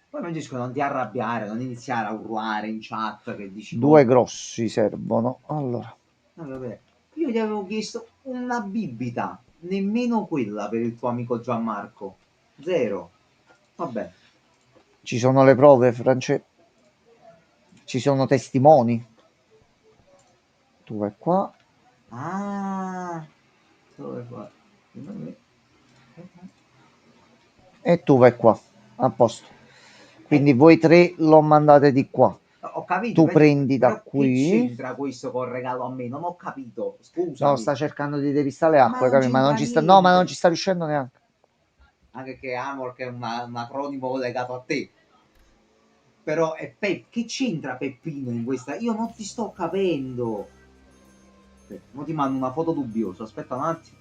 S6: Poi Francesco non ti arrabbiare, non iniziare a urlare in chat che dici
S1: due
S6: cose.
S1: grossi servono. Allora,
S6: No, vabbè. Io gli avevo chiesto una bibita, nemmeno quella per il tuo amico Gianmarco. Zero. Vabbè.
S1: ci sono le prove, Francesco. Ci sono testimoni. Tu vai qua
S6: Ah, dove fa?
S1: e tu vai qua. A posto.
S6: Eh,
S1: Quindi voi tre lo mandate di qua.
S6: ho capito,
S1: Tu prendi da
S6: però che
S1: qui.
S6: c'entra questo col regalo a me? Non ho capito,
S1: No,
S6: scusami.
S1: sta cercando di devistare le
S6: Ma
S1: acque,
S6: non
S1: capito? Ma non
S6: c'entra
S1: ci sta. No, ma non
S6: niente.
S1: ci sta riuscendo neanche.
S6: Anche che Amor che è un acronimo legato a te. Però è che c'entra Peppino in questa? Io non ti sto capendo. Aspetta, mo ti mando una foto dubbiosa, aspetta un attimo.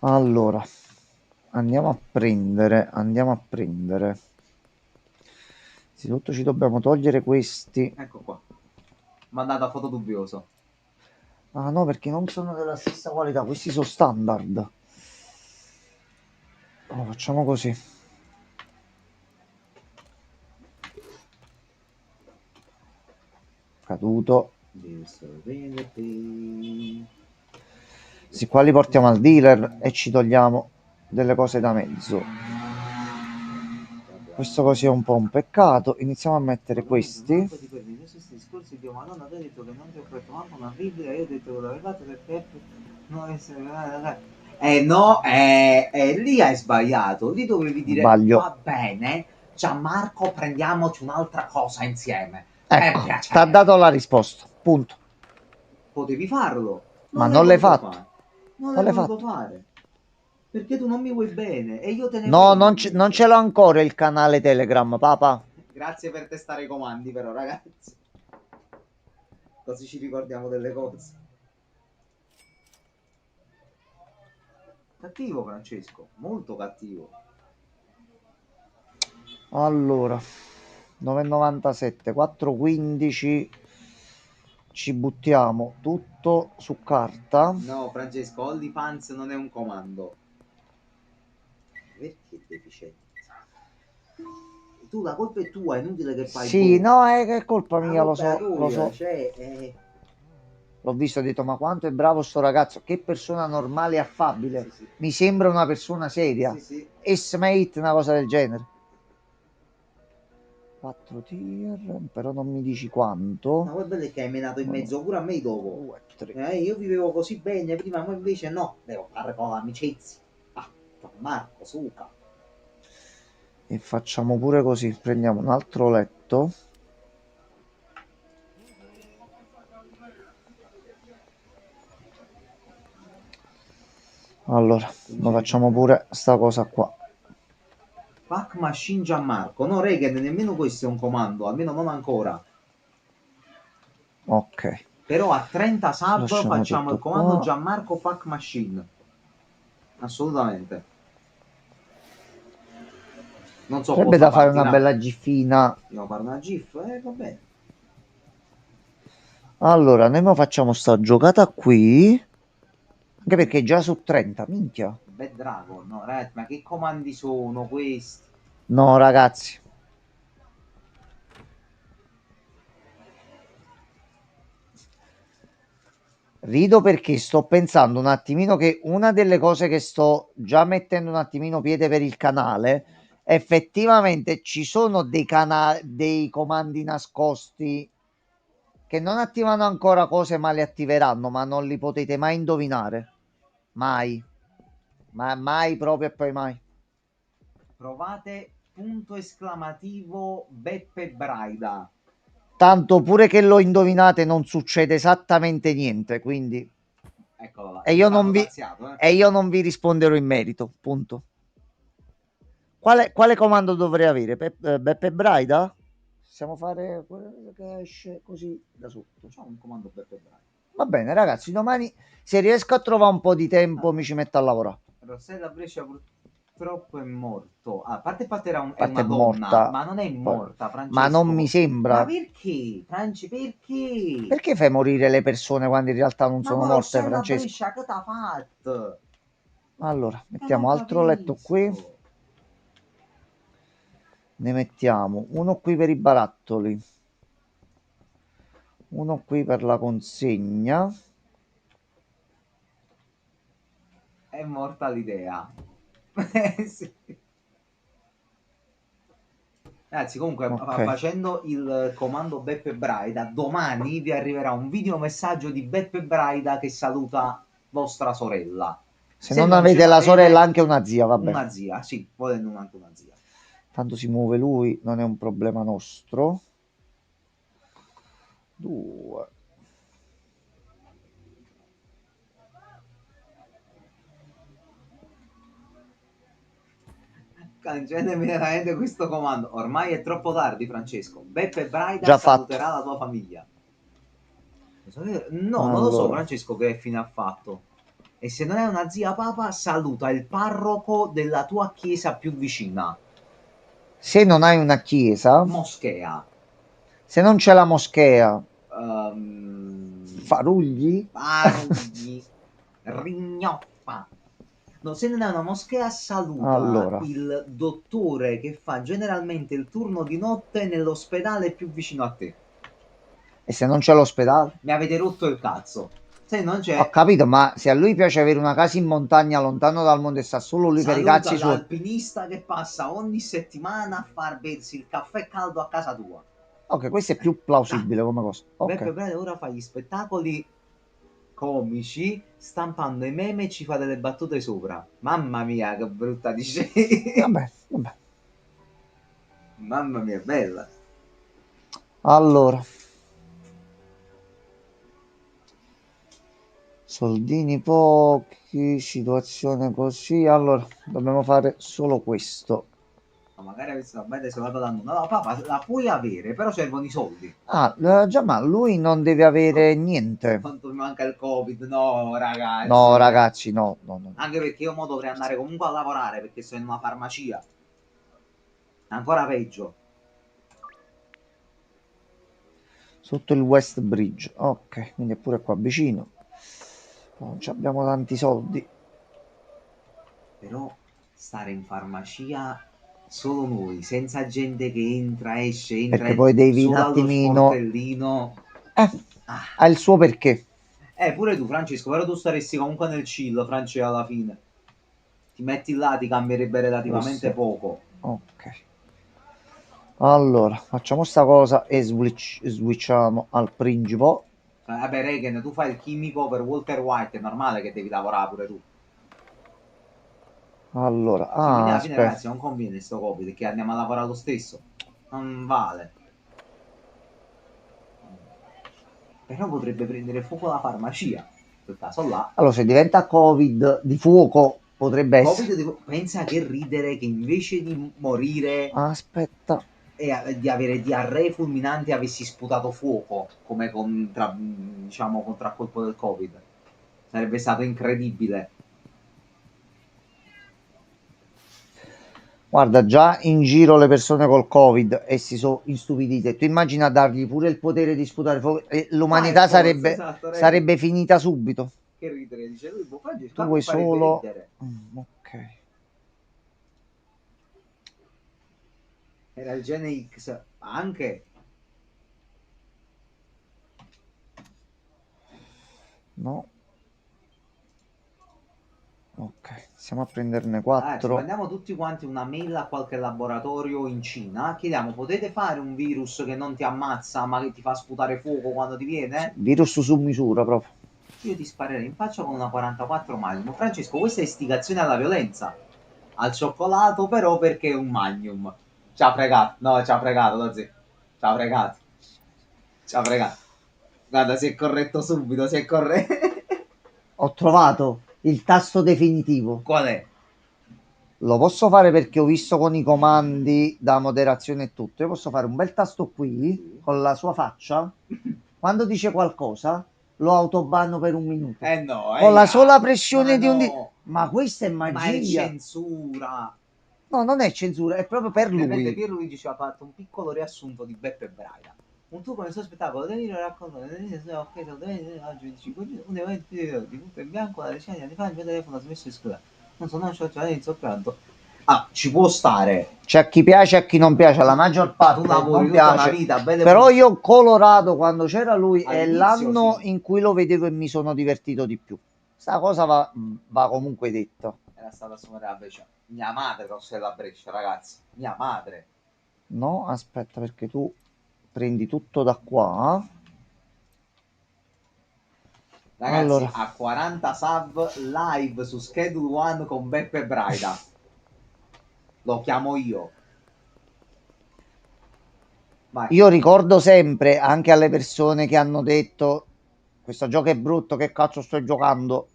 S1: Allora, andiamo a prendere. Andiamo a prendere. Innanzitutto ci dobbiamo togliere questi.
S6: Ecco qua. Mandata foto dubbiosa.
S1: Ah no, perché non sono della stessa qualità. Questi sono standard. Allora, facciamo così. Caduto. Questi qua li portiamo al dealer e ci togliamo delle cose da mezzo. Questo così è un po' un peccato. Iniziamo a mettere questi.
S6: Discorsi di Madonna, tu hai detto che non ti ho fatto manco una Bibbia, io ho detto che l'avevi fatto perché non essere... no, lì hai sbagliato, lì dovevi dire
S1: Sbaglio.
S6: va bene, Gianmarco prendiamoci un'altra cosa insieme, per
S1: Ecco, ti ha
S6: piacere.
S1: dato la risposta. Punto.
S6: Potevi farlo,
S1: Ma
S6: non l'hai
S1: non l'hai
S6: voluto
S1: fatto.
S6: fare, non l'hai
S1: Non l'hai
S6: voluto
S1: fatto.
S6: fare, perché tu non mi vuoi bene e io te ne
S1: No,
S6: voglio
S1: non ce
S6: invece.
S1: l'ho ancora il canale Telegram, papà.
S6: Grazie per testare i comandi però ragazzi, così ci ricordiamo delle cose. Cattivo Francesco, molto cattivo.
S1: Allora, 9,97, 4,15. Ci buttiamo tutto su carta.
S6: No Francesco, OnlyFans non è un comando. Perché deficiente? Tu la colpa è tua, è inutile che fai
S1: Sì,
S6: boh.
S1: no, è colpa
S6: La
S1: mia, lo
S6: colpa è la
S1: so, lo
S6: tua,
S1: so.
S6: cioè...
S1: L'ho visto e ho detto, ma quanto è bravo sto ragazzo, che persona normale e affabile.
S6: Sì, sì.
S1: Mi sembra una persona seria.
S6: Sì, sì.
S1: S-Mate, una cosa del genere. 4 tier, però non mi dici quanto.
S6: Ma poi bello è che hai menato in
S1: No, no.
S6: mezzo pure a me dopo.
S1: 2, 3.
S6: Io vivevo così bene prima, ma invece no. Devo fare con l'amicizia. Ah, Marco, suca.
S1: E facciamo pure così, prendiamo un altro letto. Allora, lo facciamo pure sta cosa qua.
S6: Pac Machine Gianmarco. No, Regen, nemmeno questo è un comando, almeno non ancora.
S1: Ok,
S6: Però a 30 sub
S1: lasciamo
S6: facciamo il
S1: tutto
S6: comando
S1: qua.
S6: Gianmarco Pac Machine. Assolutamente. Non so
S1: Sarebbe
S6: cosa
S1: da fare una
S6: partirà.
S1: bella gifina.
S6: Dobbiamo fare una GIF, va bene.
S1: Allora, noi mo facciamo sta giocata qui. Anche perché già su 30, minchia.
S6: Bad Dragon, no, ragazzi, ma che comandi sono questi?
S1: No, ragazzi. Rido perché sto pensando un attimino che una delle cose che sto già mettendo un attimino piede per il canale, effettivamente ci sono dei comandi nascosti che non attivano ancora cose, ma le attiveranno, ma non li potete mai indovinare. Mai. Ma mai proprio e poi mai.
S6: Provate punto esclamativo Beppe Braida.
S1: Tanto pure che lo indovinate non succede esattamente niente, quindi...
S6: Eccolo là,
S1: E
S6: è
S1: io
S6: stato
S1: non vi,
S6: cazziato, eh.
S1: e io non vi risponderò in merito, punto. Quale comando dovrei avere? Beppe Braida? Possiamo fare quello che esce così da sotto.
S6: Facciamo un comando Beppe Braida.
S1: Va bene, ragazzi, domani se riesco a trovare un po' di tempo mi ci metto a lavorare.
S6: Rossella Brescia purtroppo è morto. Ah, a parte il fatto è
S1: A parte
S6: una
S1: è
S6: donna,
S1: morta,
S6: ma non è morta,
S1: ma non mi
S6: Francesco. Ma
S1: sembra.
S6: perché? Franci, perché?
S1: Perché fai morire le persone quando in realtà non
S6: Ma
S1: sono
S6: poi
S1: morte,
S6: Rossella
S1: Francesco?
S6: Brescia che t'ha fatto?
S1: Allora,
S6: Che non
S1: mettiamo altro letto qui.
S6: capisco.
S1: Ne mettiamo uno qui per i barattoli, uno qui per la consegna.
S6: È morta l'idea. Sì. Ragazzi, comunque,
S1: Ok.
S6: facendo il comando Beppe Braida, domani vi arriverà un videomessaggio di Beppe Braida che saluta vostra sorella.
S1: Se
S6: Se
S1: non
S6: non ce
S1: avete la sorella,
S6: l'avete,
S1: anche una zia, vabbè.
S6: una zia, sì, volendo anche una zia.
S1: Tanto si muove lui, non è un problema nostro. Due.
S6: Cancelli veramente questo comando. Ormai è troppo tardi, Francesco. Beppe Braida
S1: Già fatto.
S6: saluterà la tua famiglia. No, non lo so,
S1: Allora,
S6: Francesco, che fine ha fatto. E se non è una zia papa, saluta il parroco della tua chiesa più vicina.
S1: se non hai una chiesa,
S6: Moschea.
S1: se non c'è la moschea,
S6: Ehm,
S1: farugli?
S6: Parugli. Rignoffa. No, se non è una moschea, saluta
S1: Allora,
S6: il dottore che fa generalmente il turno di notte nell'ospedale più vicino a te.
S1: e se non c'è l'ospedale?
S6: Mi avete rotto il cazzo. Se non
S1: Ho
S6: c'è,
S1: capito, ma se a lui piace avere una casa in montagna lontano dal mondo e sta solo lui per i
S6: saluta
S1: cazzi suoi.
S6: l'alpinista che passa ogni settimana a far bersi il caffè caldo a casa tua.
S1: Ok, questo è più
S6: Dai,
S1: plausibile come cosa.
S6: Beppe
S1: Ok.
S6: Brede ora fa gli spettacoli comici, stampando i meme e ci fa delle battute sopra. Mamma mia, che brutta dice.
S1: Vabbè, vabbè.
S6: Mamma mia, bella.
S1: Allora, soldini pochi, situazione così. Allora, dobbiamo fare solo questo.
S6: Ma magari avessi la bella suonata dando. No, papà, la puoi avere, però servono i soldi.
S1: Ah, già, ma lui non deve avere niente.
S6: Quanto mi manca il Covid? No,
S1: No,
S6: ragazzi.
S1: ragazzi, no, no, no, no.
S6: Anche perché io mo dovrei andare comunque a lavorare perché sono in una farmacia. Ancora peggio.
S1: Sotto il West Bridge. Ok, quindi è pure qua vicino. Non ci abbiamo tanti soldi.
S6: Però stare in farmacia solo noi, senza gente che entra,
S1: Perché poi devi un
S6: solo allo
S1: attimino...
S6: sportellino.
S1: Eh,
S6: Ah.
S1: ha il suo perché.
S6: Pure tu, Francesco, però tu staresti comunque nel chill, Francesco, alla fine. Ti metti là, ti cambierebbe relativamente
S1: Forse.
S6: poco.
S1: Ok. Allora, facciamo sta cosa e switchiamo al principale.
S6: Vabbè, Regan, tu fai il chimico per Walter White, è normale che devi lavorare pure tu.
S1: Allora,
S6: Sì, quindi alla fine,
S1: aspetta.
S6: ragazzi, non conviene sto Covid, perché andiamo a lavorare lo stesso. Non vale. Però potrebbe prendere fuoco la farmacia. In quel caso là.
S1: Allora, se diventa Covid di fuoco, potrebbe essere.
S6: Pensa che ridere che invece di morire
S1: Aspetta.
S6: e di avere diarree fulminanti avessi sputato fuoco come diciamo contraccolpo del Covid. Sarebbe stato incredibile.
S1: Guarda, già in giro le persone col Covid e si sono istupidite. Tu immagina dargli pure il potere di sputare fuoco e l'umanità
S6: Firefox,
S1: sarebbe,
S6: esatto, Regan.
S1: sarebbe finita subito.
S6: Che ridere, dice lui,
S1: Tu
S6: ma
S1: vuoi
S6: farebbe
S1: solo...
S6: ridere.
S1: ok.
S6: Era il gene X, anche
S1: No. Ok, stiamo a prenderne
S6: Ragazzi,
S1: 4.
S6: mandiamo tutti quanti una mail a qualche laboratorio in Cina. Chiediamo, potete fare un virus che non ti ammazza ma che ti fa sputare fuoco quando ti viene?
S1: Virus su misura proprio.
S6: Io ti sparerei in faccia con una 44 Magnum. Francesco, questa è istigazione alla violenza. Al cioccolato però perché è un Magnum. Ci ha fregato. No, ci ha fregato, Dozzi. Ci ha fregato. Ci ha fregato. Guarda, si è corretto subito, si è corretto.
S1: Ho trovato il tasto definitivo.
S6: Qual è?
S1: Lo posso fare perché ho visto con i comandi da moderazione e tutto. Io posso fare un bel tasto qui con la sua faccia. Quando dice qualcosa, lo autobanno per un minuto.
S6: No,
S1: Con la sola
S6: ma
S1: pressione di un
S6: no.
S1: dito. Ma questa è
S6: Ma è
S1: magia.
S6: censura.
S1: No, non è censura, è proprio per
S6: Ovviamente
S1: lui.
S6: Pierluigi ci ha fatto un piccolo riassunto di Beppe Braida. Un tuo come il suo spettacolo, devi raccontare, oggi 5 un evento di tutto in bianco, una decina di anni fa il mio telefono ha smesso di scrivere. Non so, non c'ho già inizio pianto. Ah, ci può stare.
S1: C'è a chi piace e a chi non piace, la maggior parte
S6: Tu lavori
S1: non
S6: tutta una
S1: piace.
S6: vita, belle
S1: Però io Colorado quando c'era lui è
S6: All'inizio,
S1: l'anno
S6: sì.
S1: in cui lo vedevo e mi sono divertito di più. Sta cosa va comunque detta.
S6: Era stata assumere a Brescia. Mia madre Rossella a Brescia, ragazzi. Mia madre.
S1: No, aspetta perché tu prendi tutto da qua.
S6: Ragazzi,
S1: Allora.
S6: a 40 sub live su Schedule One con Beppe Braida. Lo chiamo io. Vai.
S1: Io ricordo sempre anche alle persone che hanno detto questo gioco è brutto, che cazzo sto giocando?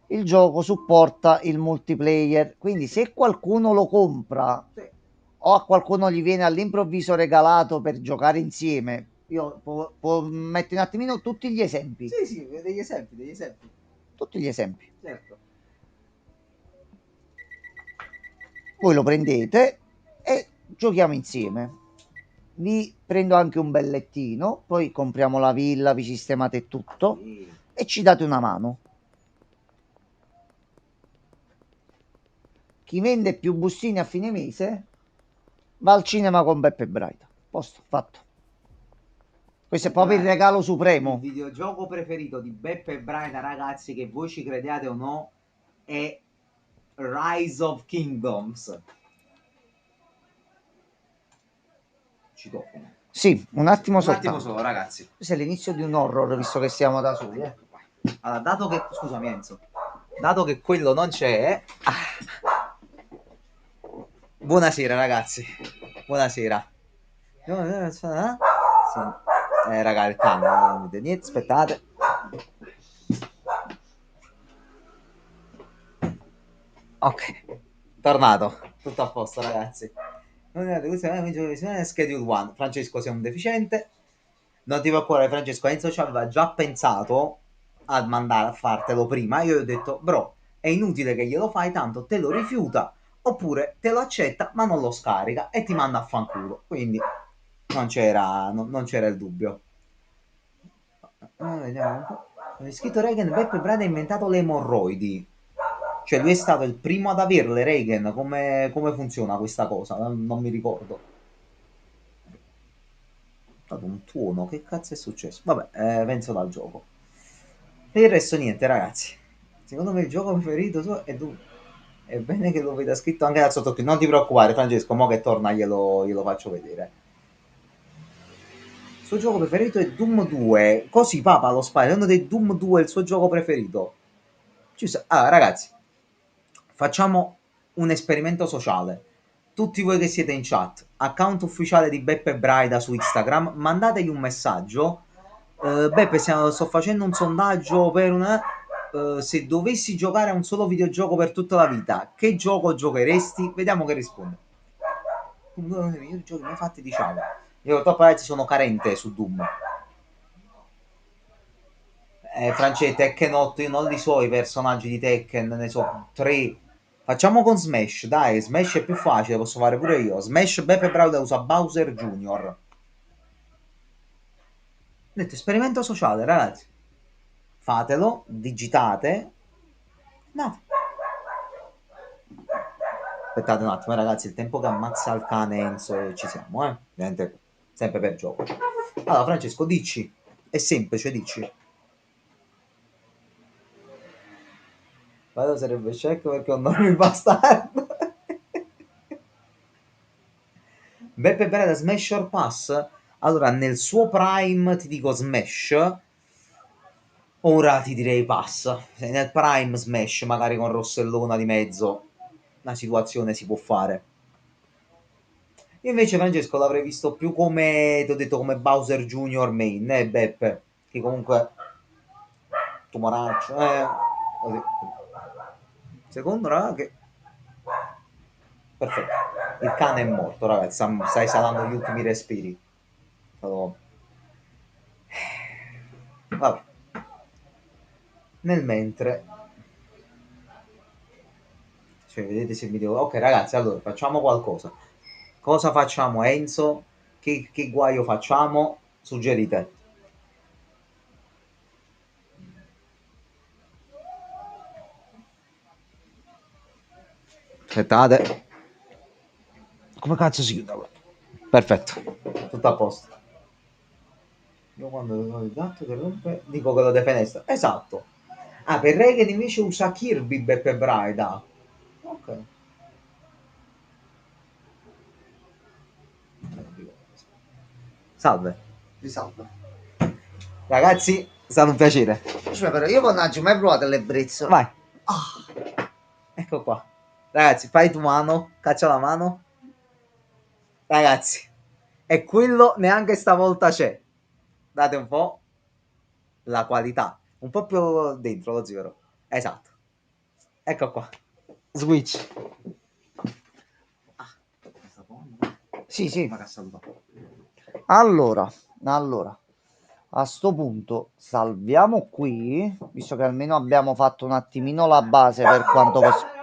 S1: Il gioco supporta il multiplayer, quindi se qualcuno lo compra
S6: Sì.
S1: o a qualcuno gli viene all'improvviso regalato per giocare insieme, io può mettere un attimino tutti gli esempi.
S6: Sì, sì, degli esempi, degli esempi.
S1: Tutti gli esempi.
S6: Certo.
S1: Voi lo prendete e giochiamo insieme. Vi prendo anche un bel lettino, poi compriamo la villa, vi sistemate tutto
S6: Sì.
S1: e ci date una mano. Chi vende più bustine a fine mese va al cinema con Beppe Braida. Posto, fatto. Questo è proprio il regalo supremo.
S6: Il videogioco preferito di Beppe Braida, ragazzi, che voi ci crediate o no, è Rise of Kingdoms. Citofono.
S1: Sì, un attimo
S6: Un
S1: soltanto.
S6: attimo solo, ragazzi.
S1: Questo è l'inizio di un horror, visto che siamo da soli.
S6: Allora, dato che... Scusami Enzo. Dato che quello non c'è... Buonasera, ragazzi. Buonasera. Sì. Ragazzi, calma, non dite niente, aspettate. Ok, tornato. Tutto a posto, ragazzi. Schedule One. Francesco, sei un deficiente. Non ti preoccupare, Francesco. Enzo ci aveva già pensato a mandare a fartelo prima. Io gli ho detto, bro, è inutile che glielo fai, tanto te lo rifiuta. Oppure te lo accetta, ma non lo scarica e ti manda a fanculo. Quindi non c'era il dubbio. Vediamo un po'. È scritto Reagan, Beppe Brad ha inventato le emorroidi. Cioè lui è stato il primo ad averle, Reagan. Come funziona questa cosa? Non mi ricordo. È stato un tuono, che cazzo è successo? Vabbè, penso dal gioco. Per il resto niente, ragazzi. Secondo me il gioco preferito suo è Doom. È bene che lo veda scritto anche dal sottoscritto. Non ti preoccupare, Francesco, mo che torna glielo faccio vedere. Il suo gioco preferito è Doom 2. Così Papa lo spara. Secondo te Doom 2 è il suo gioco preferito? Allora, ragazzi, facciamo un esperimento sociale. Tutti voi che siete in chat, account ufficiale di Beppe Braida su Instagram, mandategli un messaggio. Beppe, sto facendo un sondaggio per una... se dovessi giocare a un solo videogioco per tutta la vita, che gioco giocheresti? Vediamo che risponde. Uno dei migliori giochi mai fatti, diciamo. Io purtroppo ragazzi sono carente su Doom. Francesco, Tekken 8, io non li so i personaggi di Tekken, ne so 3. Facciamo con Smash, dai, Smash è più facile, posso fare pure io. Smash Beppe Browder usa Bowser Jr. Ho detto esperimento sociale, ragazzi. Fatelo, digitate. No. Aspettate un attimo, ragazzi, il tempo che ammazza il cane Enzo ci siamo, Ovviamente sempre per gioco. Allora, Francesco, dici. È semplice, dici. Vado sarebbe scecco perché ho un nome bastardo. Beppe Bere da Smash or Pass? Allora, nel suo prime ti dico Smash, ora ti direi Pass. Se nel prime Smash, magari con Rossellona di mezzo, una situazione si può fare. Io invece Francesco l'avrei visto più come, ti ho detto, come Bowser Junior main, Beppe? Che comunque... Tumoraccio, così. Secondo, raga, che... Perfetto. Il cane è morto, ragazzi. Stai salando gli ultimi respiri. Allora. Vabbè. Nel mentre... Cioè, vedete se il video... Ok, ragazzi, allora, facciamo qualcosa. Cosa facciamo, Enzo? Che guaio facciamo? Suggerite. Aspettate. Come cazzo si chiude? Perfetto. Tutto a posto. Io quando vedo il gatto che rompe, dico quello di finestra. Esatto. Ah, per Regan invece usa Kirby Beppe Braida. Ok. Salve.
S1: Vi salvo.
S6: Ragazzi, è stato un piacere.
S1: Cioè, però io mannaggia, mai provato l'ebbrezza.
S6: Vai.
S1: Ah,
S6: Ecco qua. Ragazzi, fai tu mano. Caccia la mano. Ragazzi. E quello neanche stavolta c'è. Date un po' la qualità. Un po' più dentro lo zero. Esatto. Ecco qua. Switch.
S1: sì, sì.
S6: Ma che saluto.
S1: Allora, a sto punto salviamo qui, visto che almeno abbiamo fatto un attimino la base per quanto possiamo.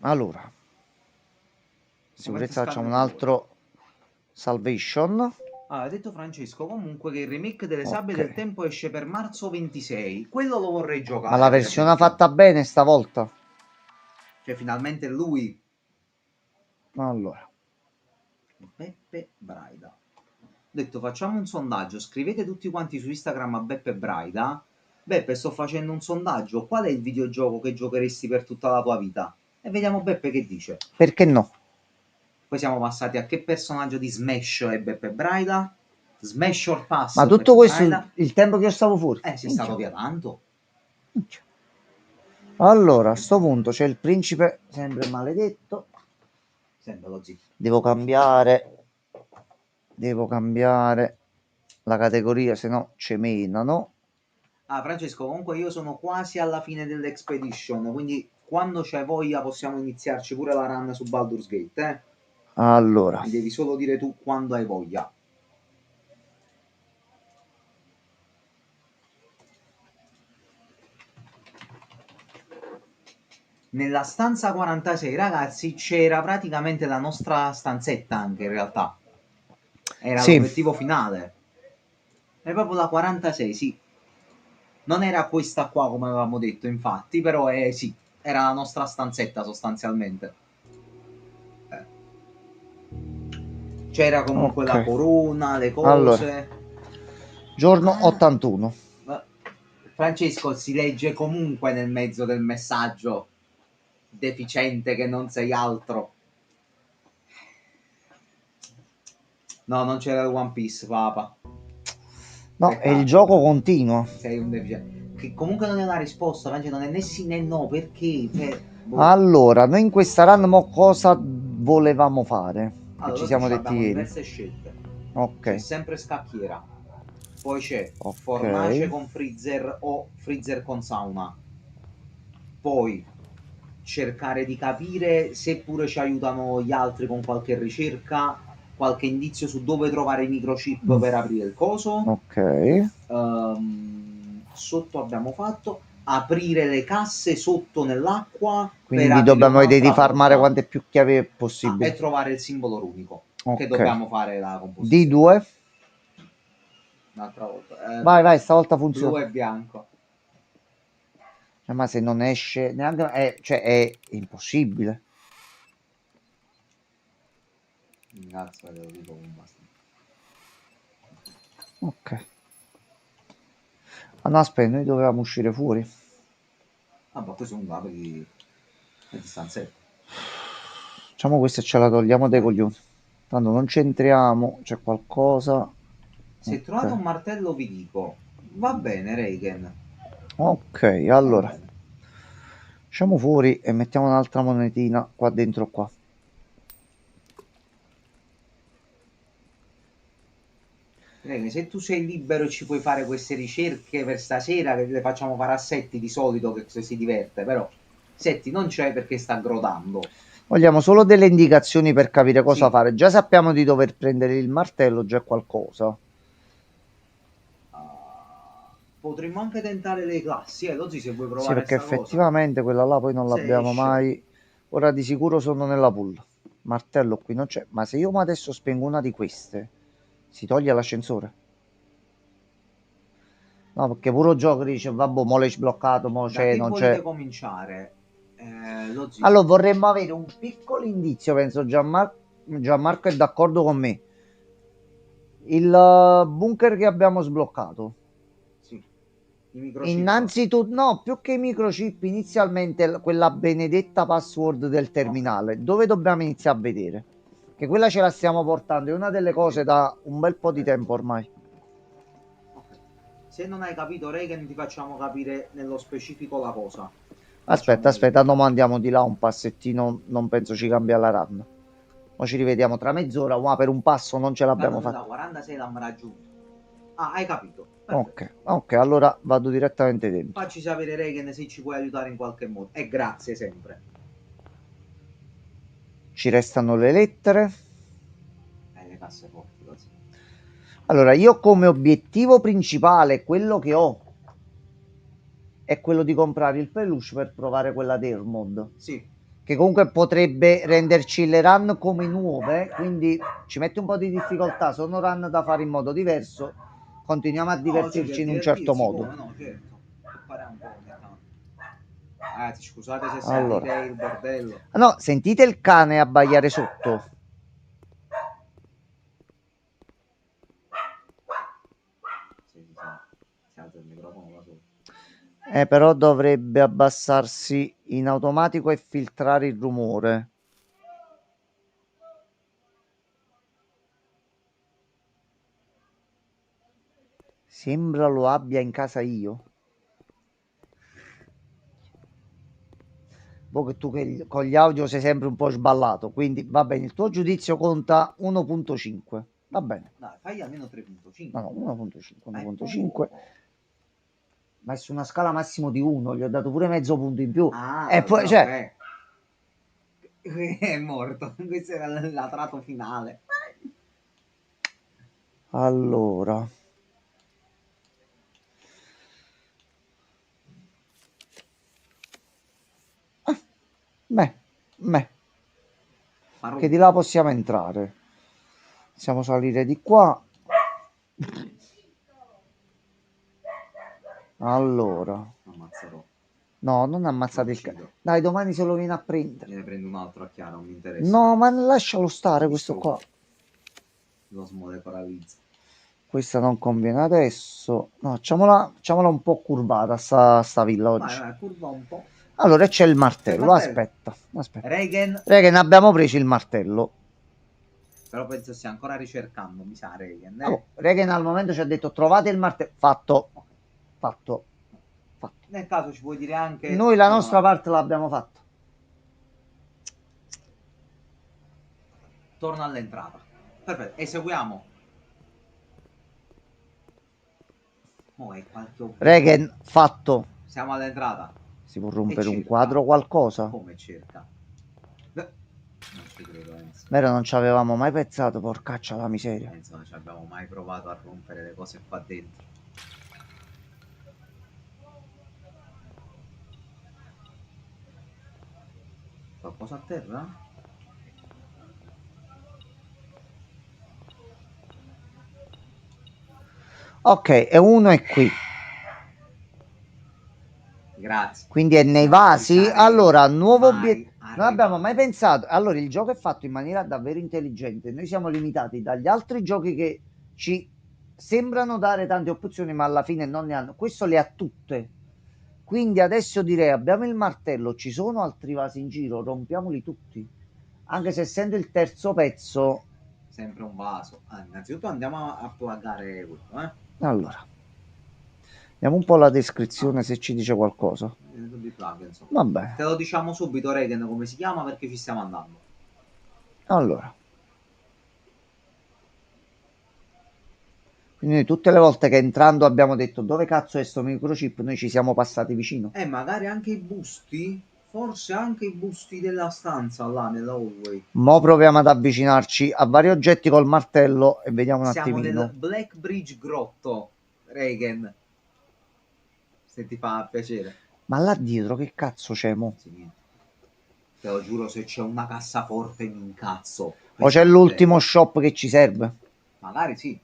S1: Allora, sicurezza facciamo un altro salvation.
S6: Ah, ha detto Francesco comunque che il remake delle Sabbie
S1: Ok.
S6: del Tempo esce per marzo 26. Quello lo vorrei giocare.
S1: Ma la
S6: per
S1: versione
S6: esempio.
S1: fatta bene stavolta?
S6: Cioè, finalmente lui.
S1: Allora,
S6: Beppe Braida. Ho detto facciamo un sondaggio. Scrivete tutti quanti su Instagram a Beppe Braida. Beppe, sto facendo un sondaggio. Qual è il videogioco che giocheresti per tutta la tua vita? E vediamo Beppe che dice.
S1: perché no?
S6: Poi siamo passati a che personaggio di Smash è Beppe Braida. Smash or Pass.
S1: Ma tutto
S6: Beppe
S1: questo
S6: Braida.
S1: il tempo che io stavo fuori.
S6: Sei stato via tanto.
S1: Minchia. Allora, a sto punto c'è il principe sempre maledetto.
S6: Sembra lo zio.
S1: Devo cambiare la categoria, se no ci menano.
S6: Ah, Francesco, comunque io sono quasi alla fine dell'expedition, quindi quando c'hai voglia possiamo iniziarci pure la run su Baldur's Gate,
S1: Allora,
S6: Mi devi solo dire tu quando hai voglia. Nella stanza 46, ragazzi, c'era praticamente la nostra stanzetta anche in realtà. Era
S1: sì,
S6: l'obiettivo finale. È proprio la 46, sì. Non era questa qua come avevamo detto, infatti, però sì, era la nostra stanzetta sostanzialmente. C'era comunque
S1: ok.
S6: la corona, le cose.
S1: Allora, giorno 81.
S6: Francesco, si legge comunque nel mezzo del messaggio. Deficiente che non sei altro. No, non c'era il One Piece, papa.
S1: No,
S6: Peccato.
S1: e il gioco continua.
S6: Sei un deficiente. Che comunque non è una risposta, Francesco, non è né sì né no, perché? Boh.
S1: Allora, noi in questa run mo cosa volevamo fare? Che
S6: Allora,
S1: ci siamo detti
S6: abbiamo
S1: ieri.
S6: diverse scelte.
S1: Ok.
S6: C'è sempre scacchiera. Poi c'è
S1: Ok.
S6: fornace con freezer o freezer con sauna. Poi cercare di capire se pure ci aiutano gli altri con qualche ricerca, qualche indizio su dove trovare i microchip per aprire il coso.
S1: Ok.
S6: Sotto abbiamo fatto aprire le casse sotto nell'acqua per
S1: Quindi
S6: aprire
S1: dobbiamo vedere di
S6: un'altra
S1: farmare
S6: porta.
S1: quante più chiavi
S6: E
S1: possibile.
S6: trovare il simbolo runico che
S1: Ok.
S6: dobbiamo fare la composizione.
S1: D2.
S6: Un'altra volta.
S1: Vai, vai, stavolta
S6: Blu
S1: funziona.
S6: e bianco.
S1: Ma se non esce neanche... cioè, è impossibile.
S6: Cazzo, te lo dico con basta.
S1: Ok. Ah no, aspetta, noi dovevamo uscire fuori.
S6: Ah, ma poi sono apri le distanze.
S1: Facciamo questo e ce la togliamo dai coglioni. Tanto non c'entriamo, c'è qualcosa.
S6: Se trovate un martello vi dico. Va bene, Reagan.
S1: Ok,
S6: Va
S1: allora.
S6: bene.
S1: Usciamo fuori e mettiamo un'altra monetina qua dentro qua.
S6: Reagan, se tu sei libero e ci puoi fare queste ricerche per stasera, che le facciamo fare a Setti di solito che si diverte, però Setti non c'è perché sta grodando.
S1: Vogliamo solo delle indicazioni per capire cosa
S6: Sì.
S1: fare. Già sappiamo di dover prendere il martello, già è qualcosa.
S6: Potremmo anche tentare le classi, Lozzi, se vuoi
S1: Sì,
S6: provare
S1: perché
S6: questa cosa.
S1: effettivamente quella là poi non
S6: Se
S1: l'abbiamo
S6: esce.
S1: mai. Ora di sicuro sono nella pool. Martello qui non c'è. Ma se io adesso spengo una di queste, si toglie l'ascensore? No, perché pure il gioco dice, vabbè, mo l'hai sbloccato, mo
S6: Da
S1: c'è,
S6: che
S1: non
S6: volete
S1: c'è.
S6: cominciare? Lozzi,
S1: Allora, vorremmo avere un piccolo indizio, penso Gianmarco è d'accordo con me. Il bunker che abbiamo sbloccato.
S6: sì, i microchip.
S1: Innanzitutto, no, più che i microchip, inizialmente quella benedetta password del terminale, dove dobbiamo iniziare a vedere? Che quella ce la stiamo portando, è una delle cose da un bel po' di tempo ormai.
S6: Ok. Se non hai capito, Reagan, ti facciamo capire nello specifico la cosa.
S1: Aspetta,
S6: Facciamo
S1: aspetta, no, ma andiamo di là un passettino, non penso ci cambia la run. Ma ci rivediamo tra mezz'ora, ma per un passo non ce l'abbiamo
S6: Tanto noi da
S1: fatta.
S6: 46 l'abbiamo raggiunto. Ah, hai capito. Perfetto.
S1: Ok, ok, allora vado direttamente dentro.
S6: Facci sapere, Reagan, se ci puoi aiutare in qualche modo. E grazie sempre.
S1: Ci restano le lettere.
S6: Le casse forti, così.
S1: Allora, io come obiettivo principale, quello che ho, è quello di comprare il peluche per provare quella di Ermod.
S6: Sì.
S1: Che comunque potrebbe renderci le run come nuove, quindi ci mette un po' di difficoltà. Sono run da fare in modo diverso. Continuiamo a
S6: No, sì,
S1: divertirci
S6: per
S1: in un certo
S6: divertirsi,
S1: modo.
S6: come no, certo. Fare un po' ogni tanto. Scusate se
S1: Allora,
S6: sentite il bordello.
S1: ah no, sentite il cane abbaiare sotto?
S6: Sì, si alza il microfono da solo.
S1: Però dovrebbe abbassarsi in automatico e filtrare il rumore. Sembra lo abbia in casa io. Che tu con gli audio sei sempre un po' sballato, quindi va bene, il tuo giudizio conta 1.5. Va bene.
S6: Dai, fai almeno 3.5.
S1: No, no, 1.5,
S6: È
S1: 1.5.
S6: poco.
S1: Ma è su una scala massimo di 1, gli ho dato pure mezzo punto in più.
S6: Ah,
S1: E poi,
S6: vabbè,
S1: cioè,
S6: ok. È morto. Questo era l'atrato finale.
S1: allora. Beh, beh, che di
S6: Marocco.
S1: là possiamo entrare. Possiamo salire di qua. Allora.
S6: Ammazzerò.
S1: No, non
S6: Lo
S1: ammazzate il
S6: uccido.
S1: Dai, domani se lo viene a prendere.
S6: Gliene prendo un altro a Chiara, non mi interessa.
S1: No, ma lascialo stare
S6: Lo
S1: questo qua.
S6: distruggo. Lo smolecoralizzo.
S1: Questa non conviene adesso. No, facciamola un po' curvata sta villa oggi.
S6: Vai, curva un po'.
S1: Allora c'è il
S6: C'è il
S1: martello.
S6: martello.
S1: Aspetta, aspetta.
S6: Reagan.
S1: Regan, abbiamo preso il martello.
S6: Però penso stia ancora ricercando, mi sa, Reagan.
S1: Oh, Regan al momento ci ha detto trovate il martello. Fatto. Fatto. Fatto.
S6: Nel caso ci puoi dire anche...
S1: Noi la
S6: No,
S1: nostra
S6: no.
S1: parte l'abbiamo fatta.
S6: Torna all'entrata. Perfetto, eseguiamo. Oh, è qualche...
S1: Regen, fatto.
S6: Siamo all'entrata.
S1: Si può rompere un
S6: cerca.
S1: quadro o qualcosa?
S6: Come cerca? Non ci credo, Enzo.
S1: Vero, non ci avevamo mai pensato, porcaccia la miseria.
S6: Enzo, non ci abbiamo mai provato a rompere le cose qua dentro. Qualcosa a terra?
S1: Ok, e uno è qui.
S6: Grazie.
S1: Quindi è nei
S6: Non
S1: vasi.
S6: ci sarei
S1: Allora, nuovo
S6: mai
S1: obiettivo. Non abbiamo mai
S6: arrivato.
S1: pensato. Allora, il gioco è fatto in maniera davvero intelligente. Noi siamo limitati dagli altri giochi che ci sembrano dare tante opzioni, ma alla fine non ne hanno. Questo le ha tutte. Quindi adesso direi: abbiamo il martello, ci sono altri vasi in giro, rompiamoli tutti. Anche se essendo il terzo pezzo.
S6: Sempre un vaso. Ah, innanzitutto andiamo a pluggare quello,
S1: Allora, vediamo un po' la descrizione se ci dice qualcosa.
S6: Di plug, insomma.
S1: Vabbè,
S6: Te lo diciamo subito, Regen, come si chiama, perché ci stiamo andando.
S1: allora. Quindi noi tutte le volte che entrando abbiamo detto dove cazzo è sto microchip, noi ci siamo passati vicino.
S6: Magari anche i busti. Forse anche i busti della stanza là nella hallway.
S1: Mo proviamo ad avvicinarci a vari oggetti col martello e vediamo un
S6: Siamo
S1: attimino.
S6: nel Black Bridge Grotto, Regen. Se ti fa piacere.
S1: Ma là dietro che cazzo c'è mo?
S6: Sì, niente. Te lo giuro, se c'è una cassaforte mi incazzo.
S1: O c'è l'ultimo shop che ci serve?
S6: Magari sì.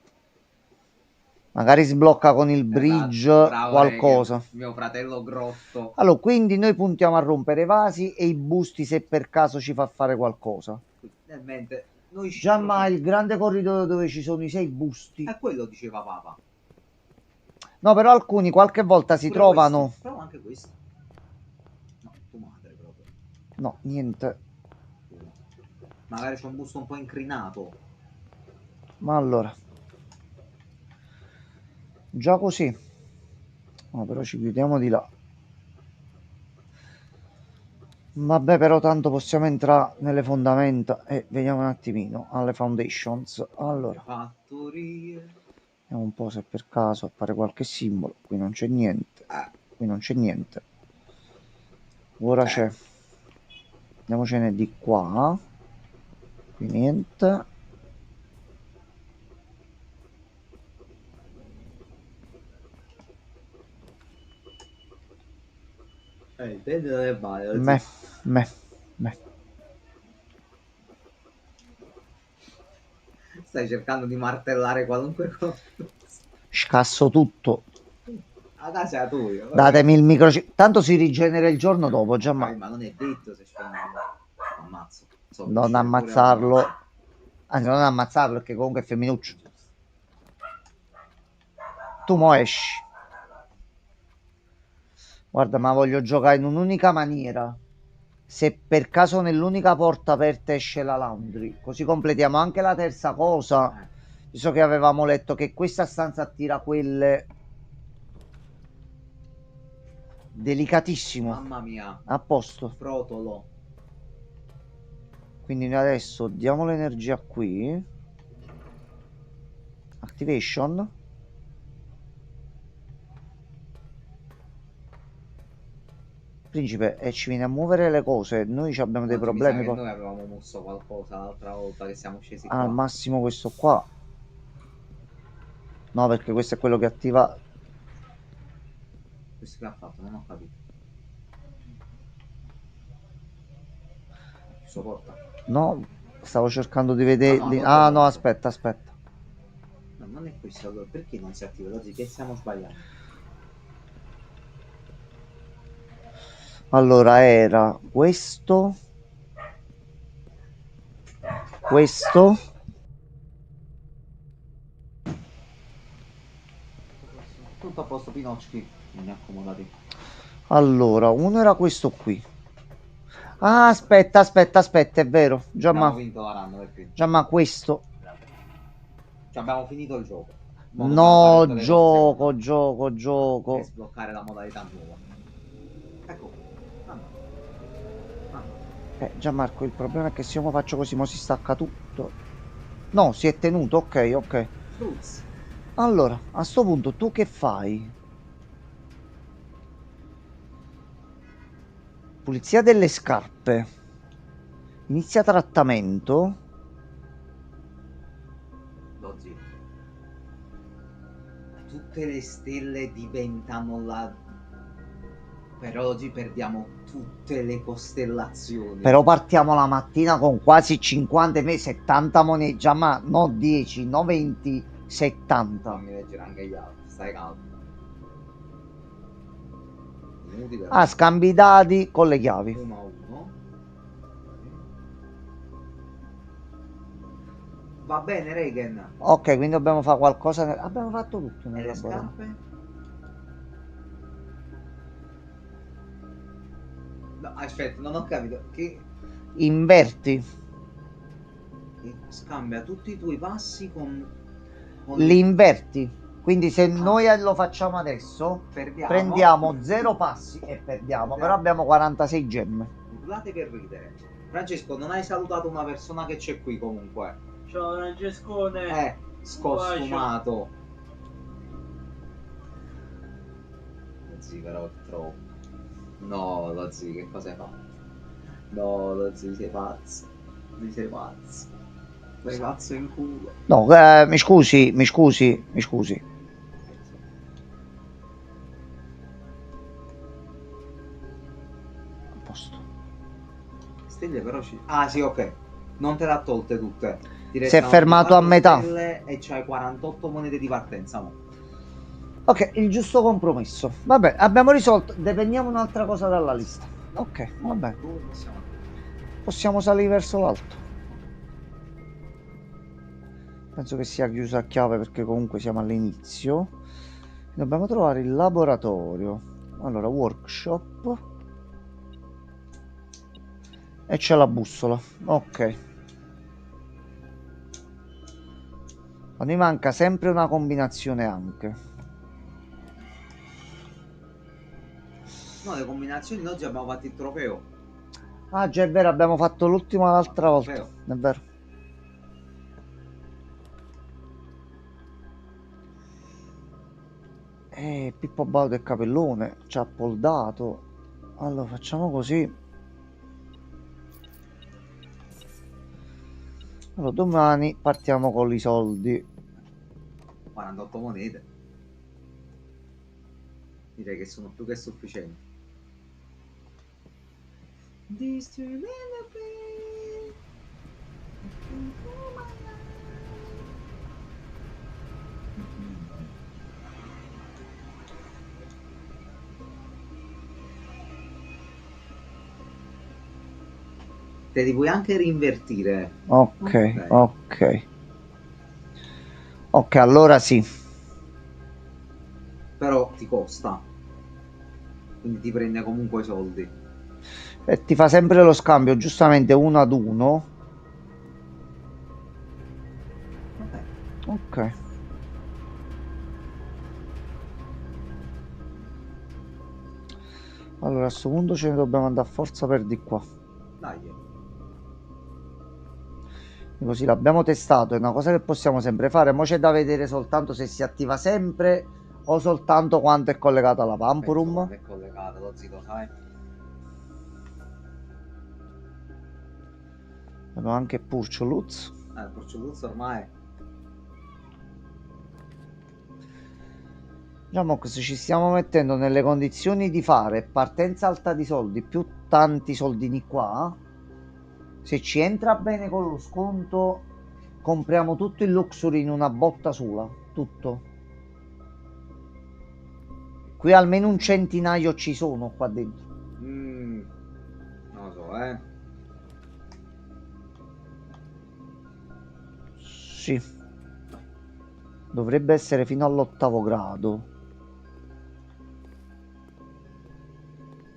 S1: Magari sblocca con il bridge
S6: Bravo,
S1: qualcosa.
S6: Regen, mio fratello grotto.
S1: Allora, quindi noi puntiamo a rompere i vasi e i busti se per caso ci fa fare qualcosa.
S6: Nel mente, noi ci
S1: Già ma il grande corridoio dove ci sono i 6 busti.
S6: quello diceva Papa.
S1: No, però alcuni qualche volta si
S6: Pure
S1: trovano.
S6: questo. Prova anche questo. No, tu madre proprio.
S1: No, niente.
S6: Magari c'è un busto un po' incrinato.
S1: Ma allora. Già così. No, però ci chiudiamo di là. Vabbè, però tanto possiamo entrare nelle fondamenta e vediamo un attimino alle foundations. Allora,
S6: Fattorie.
S1: vediamo un po' se per caso appare qualche simbolo. Qui non c'è niente. Qui non c'è niente. Ora c'è. Andiamocene di qua. Qui niente.
S6: Dipende dalle balle.
S1: Me.
S6: Stai cercando di martellare qualunque cosa.
S1: Scasso tutto.
S6: A casa è tua.
S1: Datemi il microchip. Tanto si rigenera il giorno dopo, già
S6: Ma non è detto se spendo. Ammazzo.
S1: non ammazzarlo. Anzi, non ammazzarlo perché comunque è femminuccio. Tu mo esci. Guarda, ma voglio giocare in un'unica maniera. Se per caso nell'unica porta aperta esce la laundry, così completiamo anche la terza cosa. Visto che avevamo letto che questa stanza attira quelle. Delicatissimo.
S6: Mamma mia.
S1: A posto.
S6: Frotolo.
S1: Quindi noi adesso diamo l'energia qui. Activation. Principe, e ci viene a muovere le cose. Noi ci abbiamo dei problemi.
S6: Noi avevamo mosso qualcosa l'altra volta che siamo scesi qua.
S1: Al massimo questo qua. No, perché questo è quello che attiva.
S6: Questo che ha fatto, non ho capito. Sopporta.
S1: No, stavo cercando di vedere.
S6: Ah,
S1: no, aspetta.
S6: No, non è questo. Allora, perché non si attiva? Così che stiamo sbagliando.
S1: Allora era questo.
S6: Tutto a posto, Pinocchi. Mi accomodati.
S1: Allora, uno era questo qui. Ah, aspetta, è vero.
S6: Abbiamo vinto la run per qui.
S1: Già, ma questo.
S6: Cioè, abbiamo finito il gioco.
S1: No, gioco.
S6: Per sbloccare la modalità nuova. Ecco.
S1: Gianmarco, il problema è che se io mo faccio così, mo si stacca tutto. No, si è tenuto, ok.
S6: Fruits.
S1: Allora, a sto punto tu che fai? Pulizia delle scarpe. Inizia trattamento.
S6: Dozzi. Tutte le stelle diventano la... Per oggi perdiamo tutte le costellazioni.
S1: Però partiamo la mattina con quasi 50, 70 monete, già, ma no 10, no 20, 70.
S6: Fammi leggere anche gli altri, stai calmo. Inutile.
S1: Ah, scambi dati con le chiavi.
S6: 1 a 1. Va bene, Reagan.
S1: Ok, quindi dobbiamo fare qualcosa. Abbiamo fatto tutto
S6: E
S1: nel
S6: le
S1: laboratorio.
S6: scarpe? No, aspetta, non ho capito. Che
S1: Inverti.
S6: scambia tutti i tuoi passi con
S1: Li inverti. Quindi se noi lo facciamo adesso,
S6: perdiamo.
S1: prendiamo 0 passi e perdiamo. Però abbiamo 46 gemme.
S6: Urlate per ridere. Francesco, non hai salutato una persona che c'è qui comunque.
S7: Ciao Francescone.
S6: Scostumato. Zì, però è troppo. No, lo zì, che cosa hai fatto? No, lo zì, sei pazzo. Sei pazzo. Sei pazzo in culo.
S1: No, mi scusi. A posto.
S6: Stelle però ci... Ah sì, ok. Non te l'ha tolte tutte. Ti
S1: Si è
S6: restano
S1: fermato a
S6: 24
S1: metà.
S6: stelle e c'hai 48 monete di partenza. Mo.
S1: Ok, il giusto compromesso. Vabbè, abbiamo risolto. Dependiamo un'altra cosa dalla lista. Ok, va bene.
S6: Dove possiamo andare?
S1: Possiamo salire verso l'alto. Penso che sia chiusa a chiave perché comunque siamo all'inizio. Dobbiamo trovare il laboratorio. Allora, workshop. E c'è la bussola. Ok. Ma mi manca sempre una combinazione anche.
S6: No, le combinazioni oggi abbiamo fatto il trofeo.
S1: Ah, già è vero, abbiamo fatto l'ultima l'altra volta.
S6: Trofeo.
S1: È vero. Pippo Baudo e Capellone ci ha poldato. Allora facciamo così. Allora domani partiamo con i soldi.
S6: 48 monete. Direi che sono più che sufficienti. Te li puoi anche rinvertire.
S1: Ok, allora sì.
S6: Però ti costa. Quindi ti prende comunque i soldi.
S1: E ti fa sempre lo scambio, giustamente 1 ad 1.
S6: Vabbè.
S1: Ok. Allora a sto punto ce ne dobbiamo andare a forza per di qua.
S6: Dai.
S1: Così l'abbiamo testato, è una cosa che possiamo sempre fare. Mo c'è da vedere soltanto se si attiva sempre o soltanto quando è collegata alla Vampurum.
S6: È collegata, lo zio, sai?
S1: Abbiamo anche Purcioluz.
S6: Porcioluzzo ormai.
S1: Diciamo che se ci stiamo mettendo nelle condizioni di fare partenza alta di soldi più tanti soldini qua, se ci entra bene con lo sconto compriamo tutto il luxury in una botta sola, tutto. Qui almeno un centinaio ci sono qua dentro.
S6: Non lo so,
S1: Sì. Dovrebbe essere fino all'8º grado.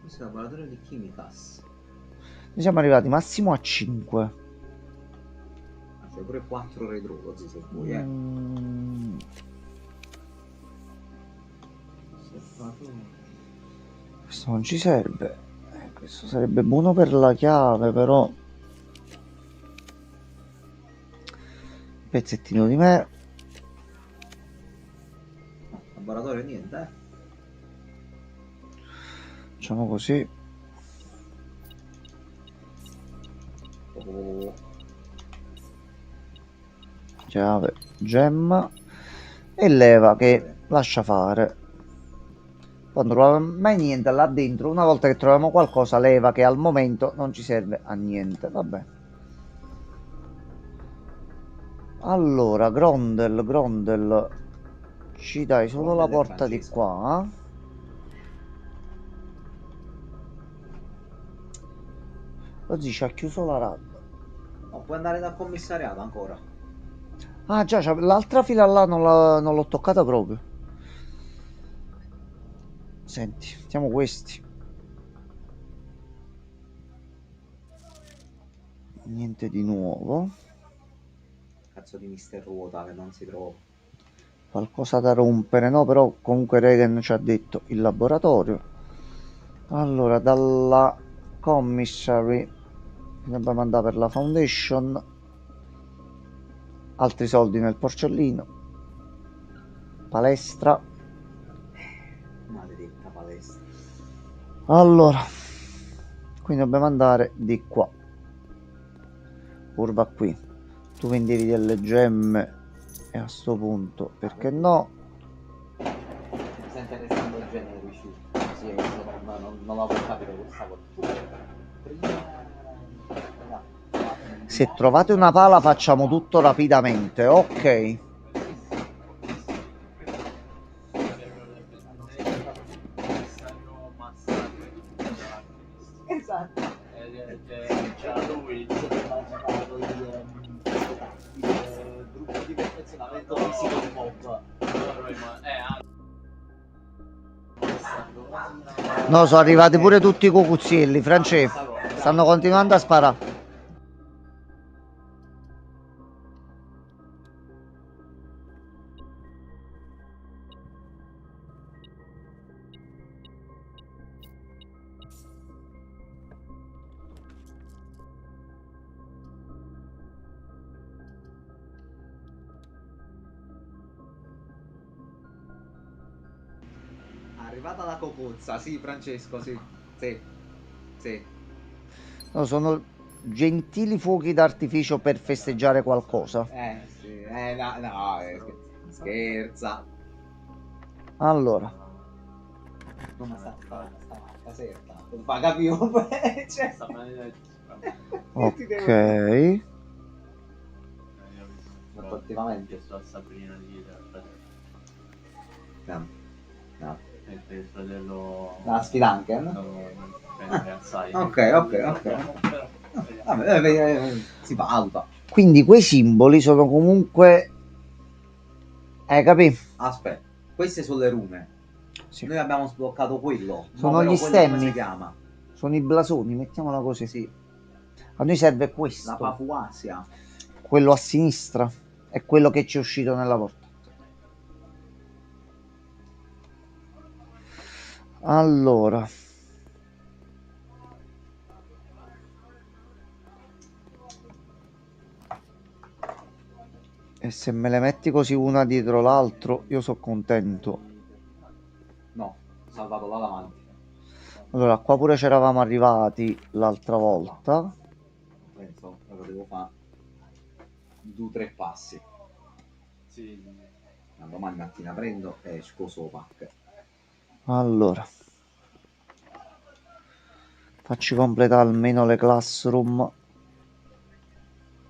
S6: Questo è il laboratorio di Chimicas.
S1: Noi siamo arrivati massimo a 5.
S6: C'è pure 4 retro, se vuoi,
S1: Questo non ci serve. Questo sarebbe buono per la chiave, però. Pezzettino di me.
S6: laboratorio niente,
S1: Facciamo così.
S6: Oh.
S1: Chiave, gemma e leva che lascia fare. Non troviamo mai niente là dentro. Una volta che troviamo qualcosa, leva che al momento non ci serve a niente. Vabbè. Allora, Grondel, ci dai solo la
S6: Grondel è
S1: porta di
S6: Francesco.
S1: qua. Così ci ha chiuso la rad.
S6: No, puoi andare dal commissariato ancora.
S1: Ah già, l'altra fila là non l'ho toccata proprio. Senti, mettiamo questi. Niente di nuovo.
S6: Cazzo di Mister Ruota che non si trova.
S1: Qualcosa da rompere, no? Però comunque Regan ci ha detto il laboratorio. Allora, dalla commissary dobbiamo andare per la foundation. Altri soldi nel porcellino. Palestra.
S6: Maledetta palestra.
S1: Allora, quindi dobbiamo andare di qua. Curva qui. Tu vendevi delle gemme e a sto punto, perché no?
S6: Mi sta interessando il generici. Sì, non la puoi capire questa cosa.
S1: Se trovate una pala facciamo tutto rapidamente, ok?
S6: Esatto.
S7: C'era lui.
S6: Il gruppo di perfezionamento fisico di Mob.
S1: No, sono arrivati pure tutti i cucuzzielli, Francesco. Stanno continuando a sparare.
S6: Arrivata la cocuzza, sì Francesco, sì. Sì.
S1: No, sono gentili fuochi d'artificio per festeggiare qualcosa.
S6: Sì. No, scherza.
S1: Allora,
S6: Come sta caserta? Non paga più. Cioè,
S1: ok.
S6: effettivamente.
S7: Sto a Sabrina di
S6: No.
S7: mentre il fratello
S6: La Spidanken? Ok. Vabbè, si valuta.
S1: Quindi quei simboli sono comunque... capì?
S6: Aspetta, queste sono le rune.
S1: Sì.
S6: Noi abbiamo sbloccato quello.
S1: Sono
S6: Ma però
S1: gli
S6: quello come
S1: stemmi.
S6: si chiama?
S1: Sono i blasoni, mettiamola così.
S6: Sì,
S1: A noi serve
S6: la
S1: questo.
S6: Papuasia.
S1: Quello a sinistra. È quello che ci è uscito nella porta. Allora. E se me le metti così una dietro l'altro, io sono contento.
S6: No, salvato là davanti.
S1: Allora, qua pure c'eravamo arrivati l'altra volta.
S6: Penso, lo devo fare 2 o 3 passi.
S7: Sì.
S6: Ma domani mattina prendo e esco Sopac.
S1: Allora. Facci completare almeno le classroom.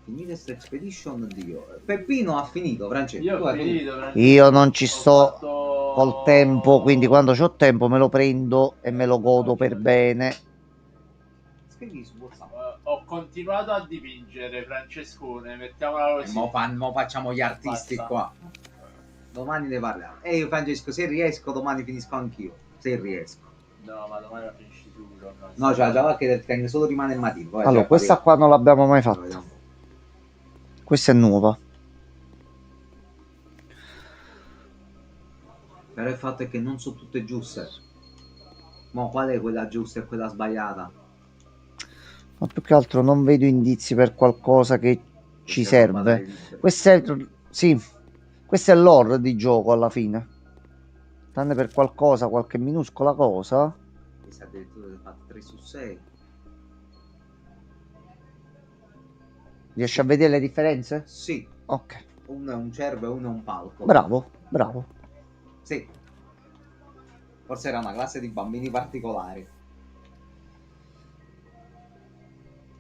S6: Finite sta expedition, Dio. Peppino ha finito, Francesco.
S7: Io
S6: tu
S7: ho
S6: hai finito.
S7: finito, Francesco.
S1: Io non ci
S7: Ho
S1: sto
S7: fatto-
S1: col tempo, quindi quando c'ho tempo me lo prendo e me lo godo per bene.
S6: Scrivi su WhatsApp.
S7: Ho continuato a dipingere, Francescone, mettiamola così.
S6: Mo facciamo gli artisti
S7: Basta.
S6: qua. Domani ne parliamo. E io, Francesco, se riesco, domani finisco anch'io. Se riesco.
S7: No, ma domani la finisci sicuro.
S6: No, cioè, già che solo rimane il mattino. Poi,
S1: Allora,
S6: cioè,
S1: questa qua non l'abbiamo mai
S6: vediamo.
S1: fatta. Questa è nuova.
S6: Però il fatto è che non sono tutte giuste. Ma qual è quella giusta e quella sbagliata?
S1: Ma più che altro non vedo indizi per qualcosa che ci serve. Questo è, sì, questo è l'ore di gioco alla fine. tranne per qualcosa, qualche minuscola cosa.
S6: Questo addirittura è fatto 3 su 6.
S1: Riesci a vedere le differenze?
S6: Sì,
S1: Ok,
S6: uno è un cervo e uno è un falco.
S1: bravo, bravo.
S6: Sì. Forse era una classe di bambini particolari.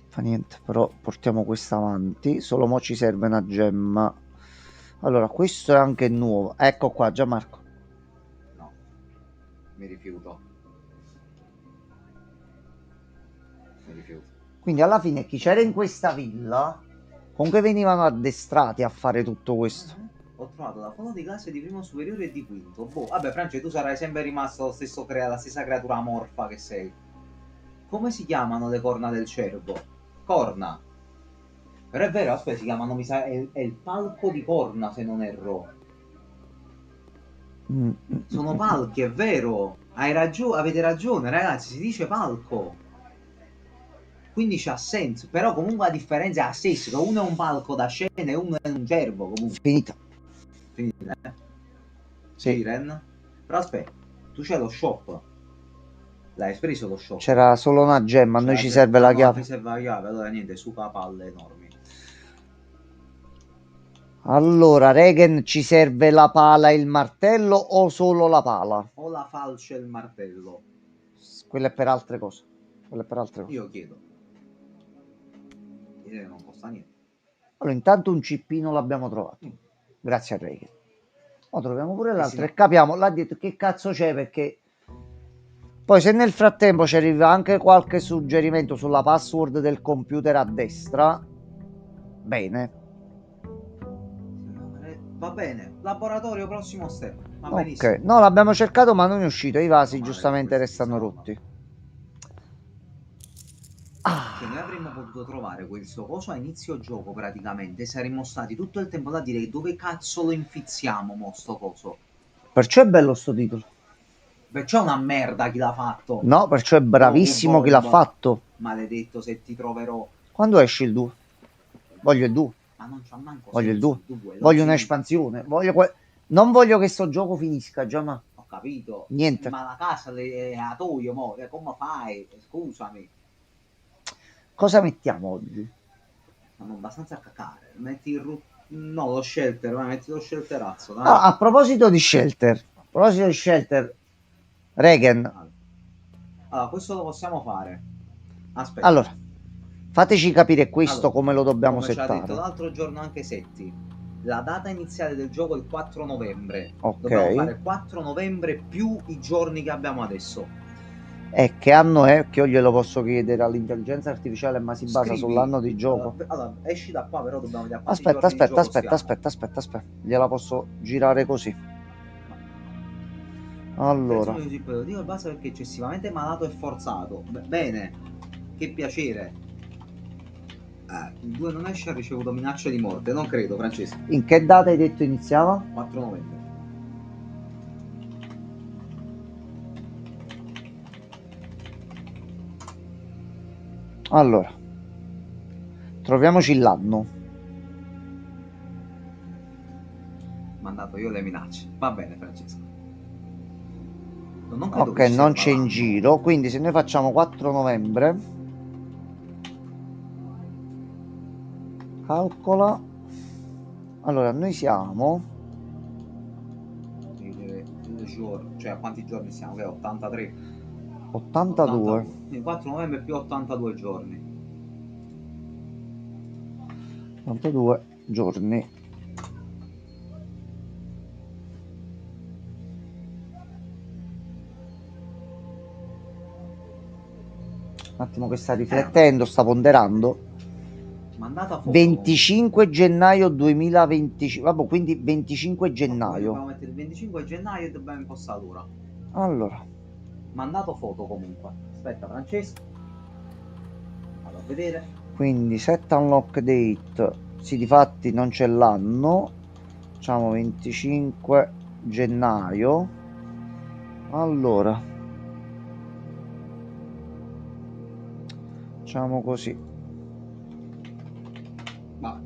S1: Fa niente, però portiamo questa avanti. Solo mo ci serve una gemma. Allora, questo è anche nuovo. Ecco qua, Gianmarco.
S6: No, mi rifiuto. Mi rifiuto.
S1: Quindi alla fine chi c'era in questa villa, comunque venivano addestrati a fare tutto questo.
S6: Ho trovato la foto di classe di primo superiore e di quinto. Boh, vabbè, Franci, tu sarai sempre rimasto lo stesso la stessa creatura amorfa che sei. Come si chiamano le corna del cervo? Corna. Però è vero, aspetta, si chiamano, mi sa, è il palco di corna, se non erro. Sono palchi, è vero. Avete ragione, ragazzi, si dice palco. Quindi c'ha senso. Però comunque la differenza è la stessa, che uno è un palco da scena e uno è un cervo, comunque.
S1: Finita.
S6: Finita,
S1: Sì.
S6: Siren? Però aspetta, tu c'hai lo shop. L'hai preso lo shop?
S1: C'era solo una gemma, a noi ci serve la
S6: No,
S1: chiave.
S6: mi serve la chiave, allora niente, suca palle enormi.
S1: Allora, Regen, ci serve la pala e il martello o solo la pala?
S6: O la falce e il martello.
S1: Quella è per altre cose. Quella è per altre cose.
S6: Io chiedo. Direi che non costa niente.
S1: Allora, intanto un cippino l'abbiamo trovato. Grazie a Regen. Ora troviamo pure l'altro
S6: sì,
S1: e capiamo là dietro che cazzo c'è, perché poi se nel frattempo ci arriva anche qualche suggerimento sulla password del computer a destra, bene.
S6: Va bene, laboratorio prossimo step. Va
S1: Ok,
S6: benissimo.
S1: no, l'abbiamo cercato ma non è uscito. I vasi
S6: No,
S1: giustamente
S6: questo
S1: restano
S6: stava.
S1: rotti.
S6: Che noi avremmo potuto trovare questo coso a inizio gioco praticamente. Saremmo stati tutto il tempo da dire dove cazzo lo infizziamo, mo sto coso.
S1: Perciò è bello sto titolo.
S6: Perciò è una merda chi l'ha fatto.
S1: No, perciò è bravissimo chi l'ha fatto.
S6: Maledetto se ti troverò.
S1: Quando esce il 2? Voglio il 2.
S6: Ma non c'ha manco
S1: Voglio il
S6: senso
S1: 2. Voglio un'espansione. Non voglio che sto gioco finisca, già ma.
S6: Ho capito.
S1: Niente.
S6: Ma la casa è a toio, mo. Come fai? Scusami.
S1: Cosa mettiamo oggi?
S6: Siamo abbastanza a cacare. Metti il no, lo shelter, vai, metti lo shelterazzo. Dai.
S1: Ah, a proposito di Shelter. Regen.
S6: Allora, questo lo possiamo fare. Aspetta.
S1: Allora, fateci capire questo
S6: Allora,
S1: come lo dobbiamo
S6: come ci ha
S1: settare.
S6: detto l'altro giorno anche Setti, la data iniziale del gioco è il 4 novembre.
S1: Ok.
S6: Dobbiamo fare 4 novembre più i giorni che abbiamo adesso.
S1: E che anno è? Che io glielo posso chiedere all'intelligenza artificiale, ma si basa
S6: Scrivi,
S1: sull'anno di gioco.
S6: Allora, esci da qua, però dobbiamo vedere a quanti
S1: Aspetta,
S6: giorni di gioco stiamo.
S1: aspetta. Gliela posso girare così. Allora,
S6: Dico il basta perché è eccessivamente malato e forzato. Bene, che piacere. Il 2 non esce, ha ricevuto minacce di morte. Non credo, Francesco.
S1: in che data hai detto iniziava?
S6: 4 novembre.
S1: Allora, troviamoci l'anno.
S6: Mandato io le minacce. Va bene, Francesco. Non credo
S1: Ok,
S6: che ci
S1: non
S6: serva
S1: c'è in
S6: l'anno.
S1: giro. Quindi se noi facciamo 4 novembre, calcola. Allora, noi siamo
S6: Cioè, a quanti giorni siamo? Che 83.
S1: 82.
S6: Quindi 4 novembre più 82 giorni.
S1: 82 giorni. Un attimo che sta riflettendo, sta ponderando.
S6: Mandata foto.
S1: 25 gennaio 2025. Vabbè, quindi 25 gennaio.
S6: Dobbiamo mettere il 25 gennaio e dobbiamo impostare l'ora.
S1: Allora,
S6: Mandato foto comunque. Aspetta, Francesco. Vado a vedere.
S1: quindi set unlock date. Sì, difatti non c'è l'anno. Facciamo 25 gennaio. Allora, facciamo così.
S6: Vabbè.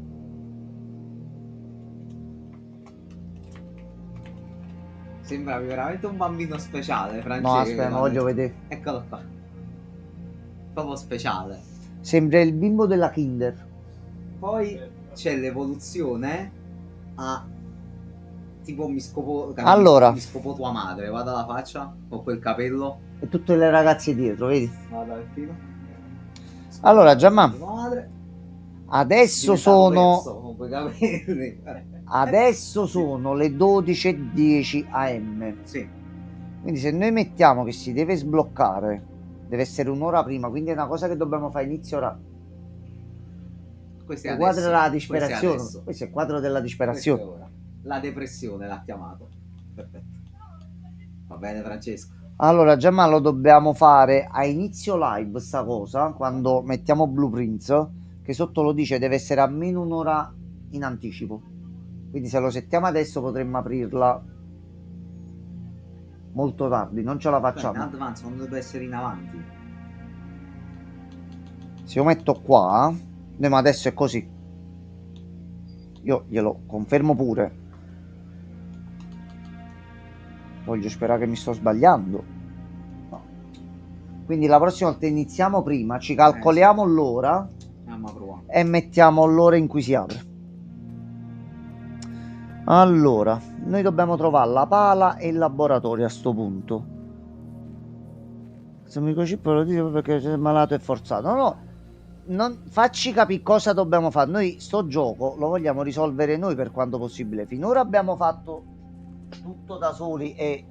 S6: Sembravi veramente un bambino speciale,
S1: No,
S6: Francesco.
S1: aspetta, ma voglio vedere.
S6: Eccolo qua. Proprio speciale.
S1: Sembra il bimbo della Kinder.
S6: Poi c'è l'evoluzione a tipo mi scopo
S1: Allora.
S6: mi scopo tua madre, guarda la faccia con quel capello.
S1: E tutte le ragazze dietro, vedi?
S6: Guarda il filo.
S1: Allora, Giamma,
S6: Tua madre.
S1: adesso
S6: Diventato
S1: sono
S6: perso con quei capelli.
S1: adesso sono le 12:10 am.
S6: Sì.
S1: Quindi se noi mettiamo che si deve sbloccare, deve essere un'ora prima, quindi è una cosa che dobbiamo fare inizio ora.
S6: Questo è
S1: Il quadro
S6: adesso.
S1: della
S6: Questo è
S1: disperazione.
S6: adesso.
S1: Questo è il quadro della disperazione.
S6: Questo è ora. La depressione l'ha chiamato. Perfetto. Va bene, Francesco.
S1: Allora, Giamma, lo dobbiamo fare a inizio live sta cosa, quando mettiamo Blueprints, che sotto lo dice deve essere almeno un'ora in anticipo. Quindi se lo settiamo adesso potremmo aprirla molto tardi, non ce la
S6: In
S1: facciamo.
S6: advance non dovrebbe essere in avanti.
S1: Se io metto qua, ma adesso è così. Io glielo confermo pure. Voglio sperare che mi sto sbagliando. No. Quindi la prossima volta iniziamo prima, ci calcoliamo l'ora e mettiamo l'ora in cui si apre. Allora, noi dobbiamo trovare la pala e il laboratorio a sto punto. Se mi microchip lo dico perché sei malato e forzato. No, non facci capire cosa dobbiamo fare. Noi sto gioco lo vogliamo risolvere noi per quanto possibile. Finora abbiamo fatto tutto da soli e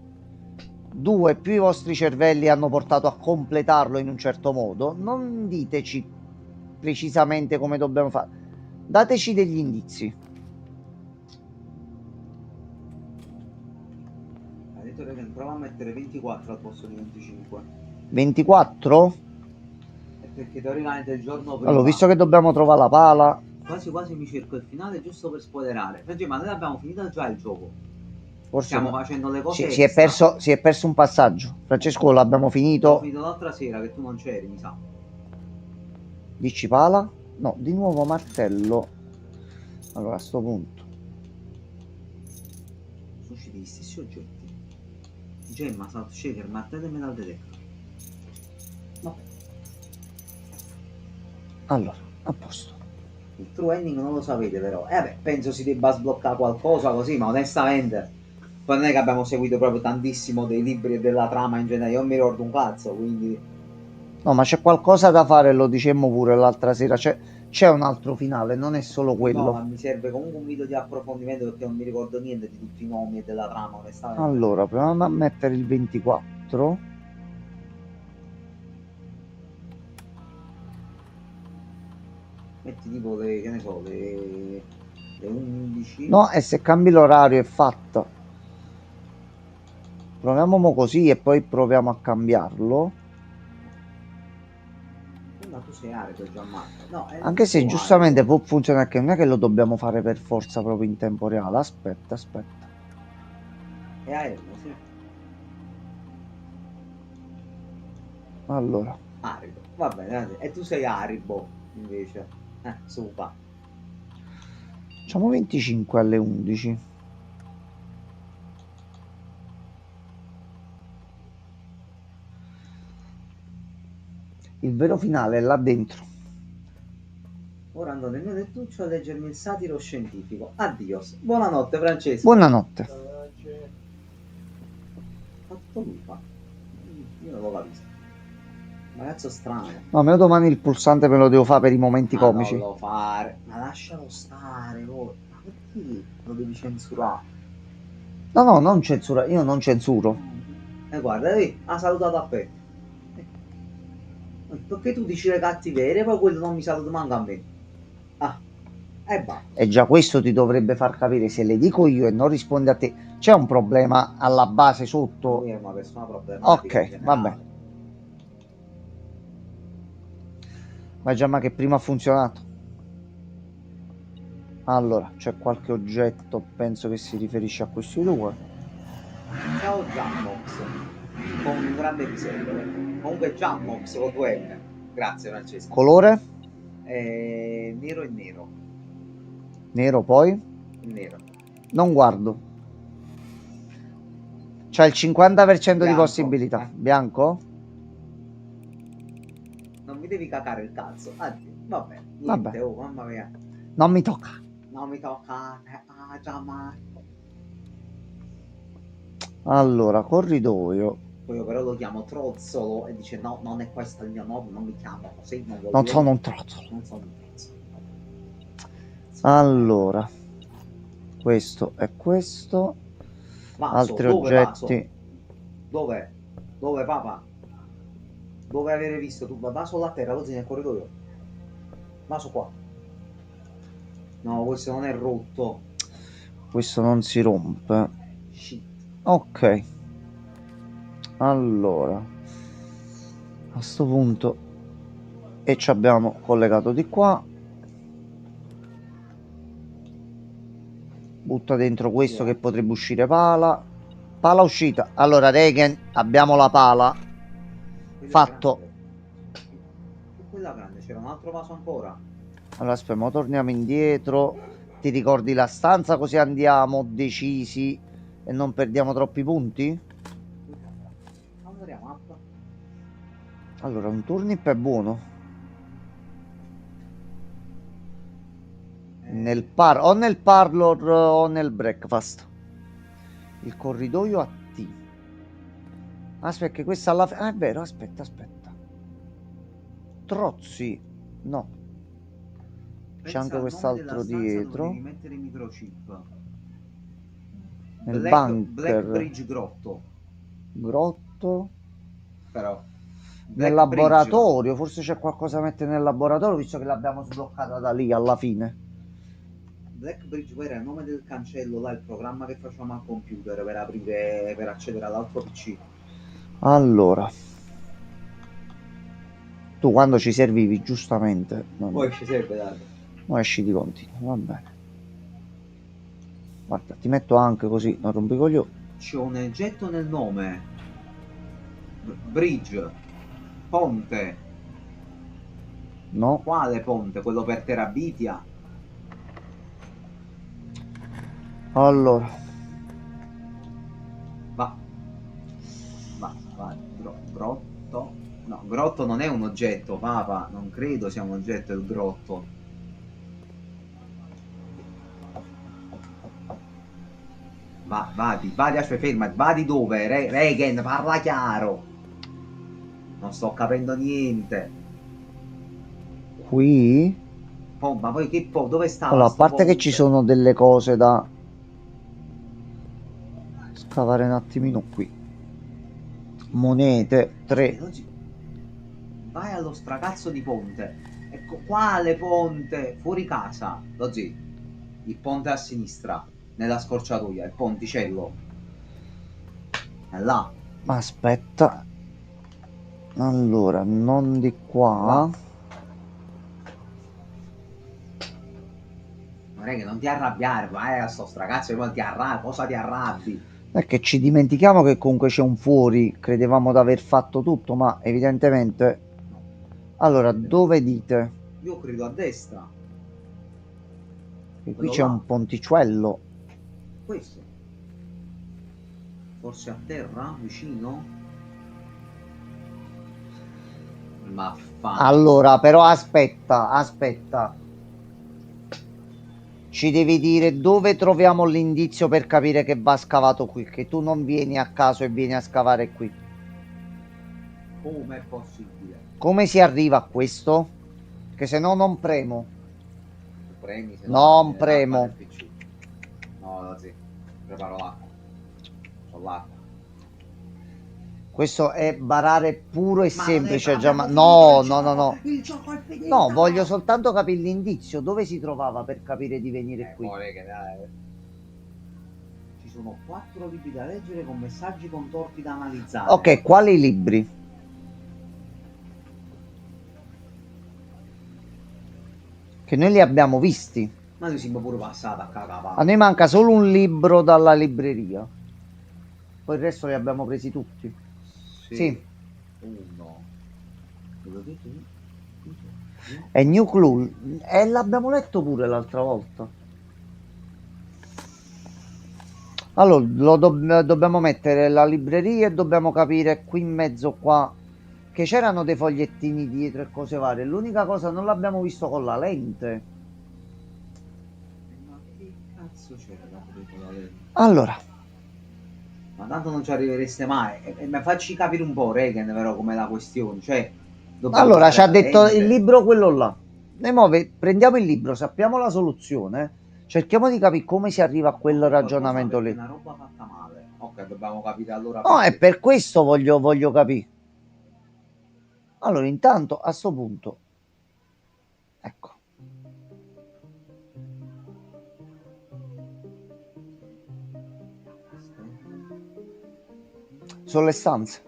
S1: 2 più i vostri cervelli hanno portato a completarlo in un certo modo. Non diteci precisamente come dobbiamo fare, dateci degli indizi.
S6: Ha detto che prova a mettere 24 al posto di 25.
S1: 24?
S6: Perché teoricamente il giorno prima.
S1: Allora, visto che dobbiamo trovare la pala,
S6: Quasi quasi mi cerco il finale giusto per spoilerare. Francesco, ma noi abbiamo finito già il gioco.
S1: forse
S6: Stiamo facendo le cose
S1: si è perso un passaggio. Francesco, l'abbiamo finito.
S6: L'ho finito l'altra sera che tu non c'eri, mi sa.
S1: Dici pala? No, di nuovo martello. Allora, a sto punto
S6: Sono usciti gli stessi oggetti. Gemma, Salt Shaker, martello e metal detector. No.
S1: allora, a posto.
S6: Il true ending non lo sapete però. Vabbè, penso si debba sbloccare qualcosa così, ma onestamente poi non è che abbiamo seguito proprio tantissimo dei libri e della trama in generale. Io non mi ricordo un cazzo, quindi.
S1: No, ma c'è qualcosa da fare, lo dicemmo pure l'altra sera. C'è un altro finale, non è solo quello.
S6: No, ma mi serve comunque un video di approfondimento perché non mi ricordo niente di tutti i nomi e della trama, onestamente.
S1: Allora, proviamo a mettere il 24.
S6: Metti tipo le, che ne so, le 11.
S1: No, e se cambi l'orario è fatta. Proviamo mo così e poi proviamo a cambiarlo.
S6: Ma tu sei arido, Gianmarco. No,
S1: Anche se giustamente può funzionare, che non è che lo dobbiamo fare per forza proprio in tempo reale. Aspetta.
S6: È aereo, sì.
S1: Allora,
S6: Arido, va bene. E tu sei Aribo, invece. Super.
S1: facciamo 25 alle 11. Il vero finale è là dentro.
S6: Ora andò nel mio lettuccio a leggermi il satiro scientifico. Addios. Buonanotte, Francesco.
S1: Buonanotte.
S6: Fatto lui fa. Io non l'ho capito. Ragazzo strano.
S1: No, me lo domani il pulsante me lo devo fare per i momenti comici.
S6: Non lo fare. Ma lascialo stare, oh. Ma perché lo devi censurare?
S1: No, non censura. Io non censuro.
S6: Guarda, ha salutato a te. Perché tu dici le cattiverie, poi quello non mi saluta manco a me. Va.
S1: E già questo ti dovrebbe far capire, se le dico io e non risponde a te, c'è un problema alla base sotto.
S6: Lui è una persona problematica.
S1: Ok, va bene. Ma già, ma che prima ha funzionato. Allora, c'è qualche oggetto, penso che si riferisce a questi due.
S6: Ciao Jammox, con un grande pisello. Comunque Jammox con 2 M. Grazie Francesco.
S1: Colore?
S6: Nero e nero.
S1: Nero poi?
S6: Nero.
S1: Non guardo. C'ha il 50% di
S6: Bianco.
S1: possibilità. Bianco?
S6: Non mi devi cacare il cazzo. Addio. Vabbè. Niente,
S1: Vabbè.
S6: oh, mamma mia.
S1: Non mi tocca.
S6: Non mi tocca. Già mai.
S1: Allora, corridoio.
S6: Poi io però lo chiamo Trozzolo e dice no, non è questo il mio nome, non mi chiamo così, non voglio.
S1: Non sono un trotto.
S6: Non sono un trozzo.
S1: Allora, questo è questo.
S6: Vaso,
S1: Altri
S6: dove
S1: oggetti.
S6: vaso? Dove? Dove papà? Dove avere visto tu? Vaso là a terra, così nel corridoio. Vaso qua. No, questo non è rotto.
S1: Questo non si rompe.
S6: Shit.
S1: Ok. Allora, a sto punto, e ci abbiamo collegato di qua. Butta dentro questo che potrebbe uscire pala. Pala uscita. Allora, Regen, abbiamo la pala.
S6: Quella
S1: Fatto.
S6: grande. Quella grande, c'era un altro vaso ancora.
S1: Allora, aspetta, ma torniamo indietro. Ti ricordi la stanza così andiamo decisi e non perdiamo troppi punti?
S6: Andrea mappa.
S1: Allora, un turnip è buono. O nel parlor o nel breakfast. Il corridoio a T. Aspetta, che questa alla fine. Ah, è vero, aspetta. Trozzi. No. C'è anche quest'altro dietro.
S6: Devi mettere i microchip.
S1: Nel bunker.
S6: Blackbridge grotto.
S1: Grotto.
S6: Però.
S1: Nel laboratorio. Forse c'è qualcosa da mettere nel laboratorio, visto che l'abbiamo sbloccata da lì alla fine.
S6: Blackbridge era il nome del cancello, là il programma che facciamo al computer per aprire, per accedere all'altro PC.
S1: Allora, tu quando ci servivi, giustamente,
S6: Poi ci serve, dai.
S1: non esci di continuo, va bene. Guarda, ti metto anche così, non rompi i coglioni.
S6: C'è un oggetto nel nome. Bridge. Ponte.
S1: No,
S6: Quale ponte? Quello per Terabitia?
S1: allora,
S6: Va. Grotto. No, grotto non è un oggetto, papa. Non credo sia un oggetto il grotto. Vadi, aspetta, ferma. Vadi dove? Regen, parla chiaro. Non sto capendo niente.
S1: qui.
S6: Ma poi che dove sta?
S1: Allora, a parte che ci sono delle cose da scavare un attimino qui. Monete, 3.
S6: Vai allo stracazzo di ponte. Ecco, quale ponte? Fuori casa. Lozzi, il ponte a sinistra, nella scorciatoia, il ponticello. È là.
S1: Aspetta. Allora, non di qua.
S6: Non è che non ti arrabbiare, vai a sto stracazzo e poi ti arrabbi. Cosa ti arrabbi?
S1: È che ci dimentichiamo che comunque c'è un fuori. Credevamo di aver fatto tutto, ma evidentemente. Allora, dove dite?
S6: Io credo a destra.
S1: Che qui
S6: Quello
S1: c'è
S6: là.
S1: un ponticello.
S6: Questo. Forse a terra, vicino? Ma fa.
S1: Allora, però aspetta. Ci devi dire dove troviamo l'indizio per capire che va scavato qui, che tu non vieni a caso e vieni a scavare qui.
S6: Come è possibile?
S1: Come si arriva a questo? Che se no non premo.
S6: Premi, se
S1: Non
S6: no,
S1: premo.
S6: l'acqua nel PC. No, sì. Preparo l'acqua. C'ho l'acqua.
S1: Questo è barare puro e semplice.
S6: non è-
S1: Già,
S6: abbiamo
S1: no,
S6: finito il
S1: no.
S6: gioco. Il gioco è finito.
S1: No, voglio soltanto capire l'indizio. Dove si trovava per capire di venire qui?
S6: Muore che dai. Ci sono 4 libri da leggere con messaggi contorti da analizzare.
S1: Ok, quali libri? Che noi li abbiamo visti.
S6: Ma noi siamo pure passati a cagava.
S1: A noi manca solo un libro dalla libreria. Poi il resto li abbiamo presi tutti. Sì.
S6: Uno. Ve l'ho detto io?
S1: È New Clue. E l'abbiamo letto pure l'altra volta. Allora, dobbiamo mettere la libreria e dobbiamo capire qui in mezzo qua che c'erano dei fogliettini dietro e cose varie. L'unica cosa non l'abbiamo visto con la lente.
S6: Ma che cazzo c'era da la lente?
S1: Allora,
S6: Ma tanto non ci arrivereste mai. E mi facci capire un po', Regan, però, com'è la questione. Cioè, dobbiamo
S1: allora ci ha
S6: usare la
S1: detto
S6: lente.
S1: il libro quello là. Noi prendiamo il libro, sappiamo la soluzione, cerchiamo di capire come si arriva a quel
S6: Qualcosa,
S1: ragionamento
S6: perché
S1: lì.
S6: è una roba fatta male. Ok, dobbiamo capire allora
S1: No, è
S6: perché.
S1: per questo voglio capire. Allora, intanto, a sto punto, ecco. Sono le stanze.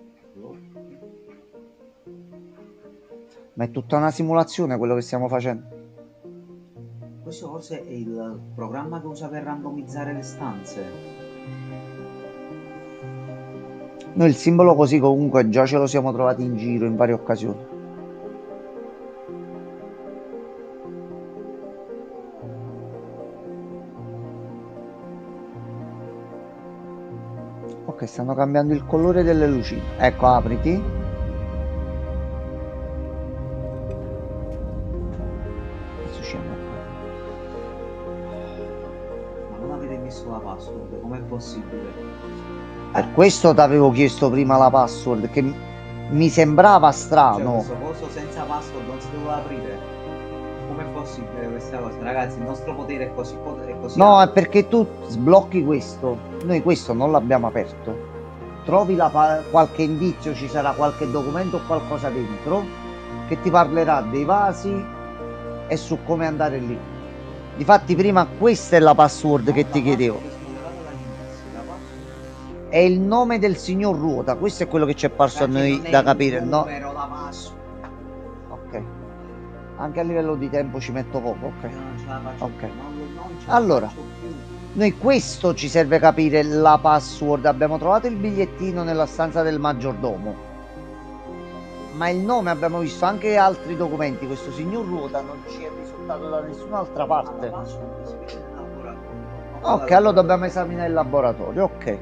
S1: Ma è tutta una simulazione quello che stiamo facendo.
S6: Questo forse è il programma che usa per randomizzare le stanze.
S1: Noi il simbolo così comunque già ce lo siamo trovati in giro in varie occasioni. Ok, stanno cambiando il colore delle lucine. Ecco, apriti. Adesso scendiamo qua.
S6: Ma non avete messo la password, com'è possibile?
S1: Per questo ti avevo chiesto prima la password, che mi sembrava
S6: Cioè,
S1: strano.
S6: questo coso senza password non si doveva aprire. Com'è possibile questa cosa? Ragazzi, il nostro potere è così, è così
S1: No, è
S6: alto.
S1: perché tu sblocchi questo. Noi questo non l'abbiamo aperto. Trovi qualche indizio, ci sarà qualche documento o qualcosa dentro che ti parlerà dei vasi e su come andare lì. Difatti prima questa è la password che ti chiedevo. È il nome del signor Ruota, questo è quello che ci è parso a noi da capire, no?
S6: Numero, la password.
S1: Ok. Anche a livello di tempo ci metto poco, ok.
S6: Io non ce la faccio
S1: Ok.
S6: più, non ce la
S1: Allora.
S6: faccio più.
S1: Noi questo ci serve capire la password. Abbiamo trovato il bigliettino nella stanza del maggiordomo. Ma il nome abbiamo visto anche altri documenti. Questo signor Ruota non ci è risultato da nessun'altra parte.
S6: La password si vede nel laboratorio.
S1: Ok, allora dobbiamo esaminare il laboratorio. Ok.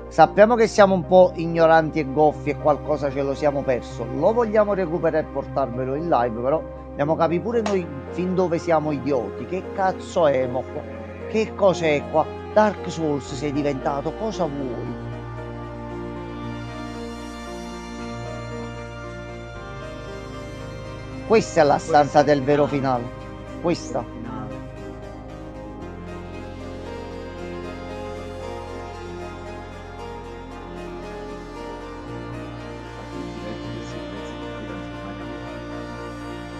S1: Sappiamo che siamo un po' ignoranti e goffi e qualcosa ce lo siamo perso. Lo vogliamo recuperare e portarvelo in live, però dobbiamo capire pure noi fin dove siamo idioti. Che cazzo è mo qua? Che cos'è qua? Dark Souls sei diventato? Cosa vuoi? Questa è la stanza del vero finale. Questa.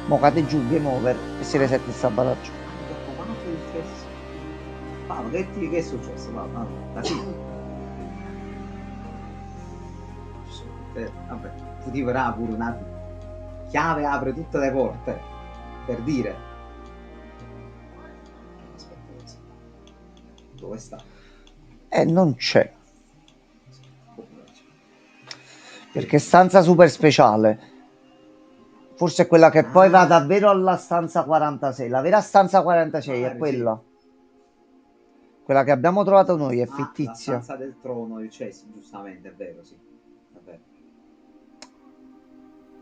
S1: Mo cade giù, game over e si resetta il sabotaggio.
S6: Paolo, che è successo? Paolo, vabbè, tu ti verrà pure un attimo. Chiave apre tutte le porte, per dire. Aspetta, dove sta?
S1: Non c'è. Perché stanza super speciale. Forse è quella che poi va davvero alla stanza 46. La vera stanza 46 è quella. Sì. Quella che abbiamo trovato noi è fittizia.
S6: La stanza del trono, cioè, sì, giustamente, è vero, sì. È vero.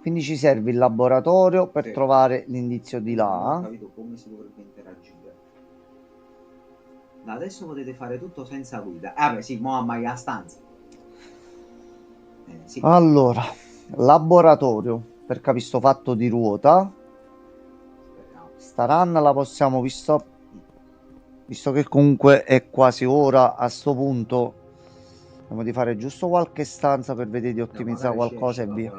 S1: Quindi ci serve il laboratorio per trovare l'indizio di là.
S6: Non ho capito come si dovrebbe interagire. Da adesso potete fare tutto senza guida. Vabbè, sì, mo' ammai la stanza. Sì.
S1: Allora, laboratorio. Per capire sto fatto di ruota. Sta run la possiamo, visto che comunque è quasi ora, a sto punto dobbiamo di fare giusto qualche stanza per vedere di ottimizzare qualcosa e via.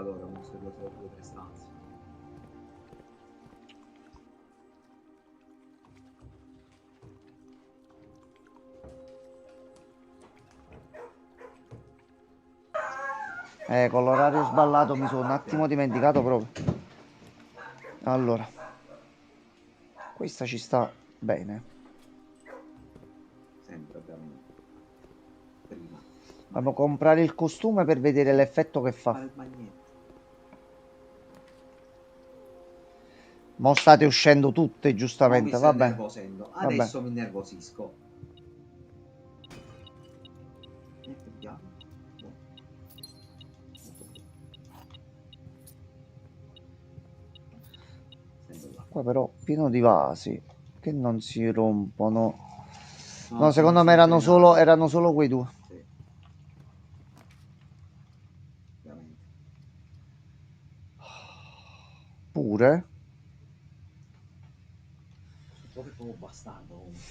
S1: Con l'orario sballato mi sono un attimo dimenticato proprio. Allora, questa ci sta bene.
S6: Sempre prima.
S1: Dobbiamo comprare il costume per vedere l'effetto che fa. Mo state uscendo tutte, giustamente, va bene.
S6: Adesso mi innervosisco.
S1: Qua però pieno di vasi che non si rompono.
S6: No,
S1: No, secondo me erano
S6: sempre
S1: solo quei due.
S6: Sì. Ovviamente.
S1: Pure?
S6: Sono proprio bastardo comunque.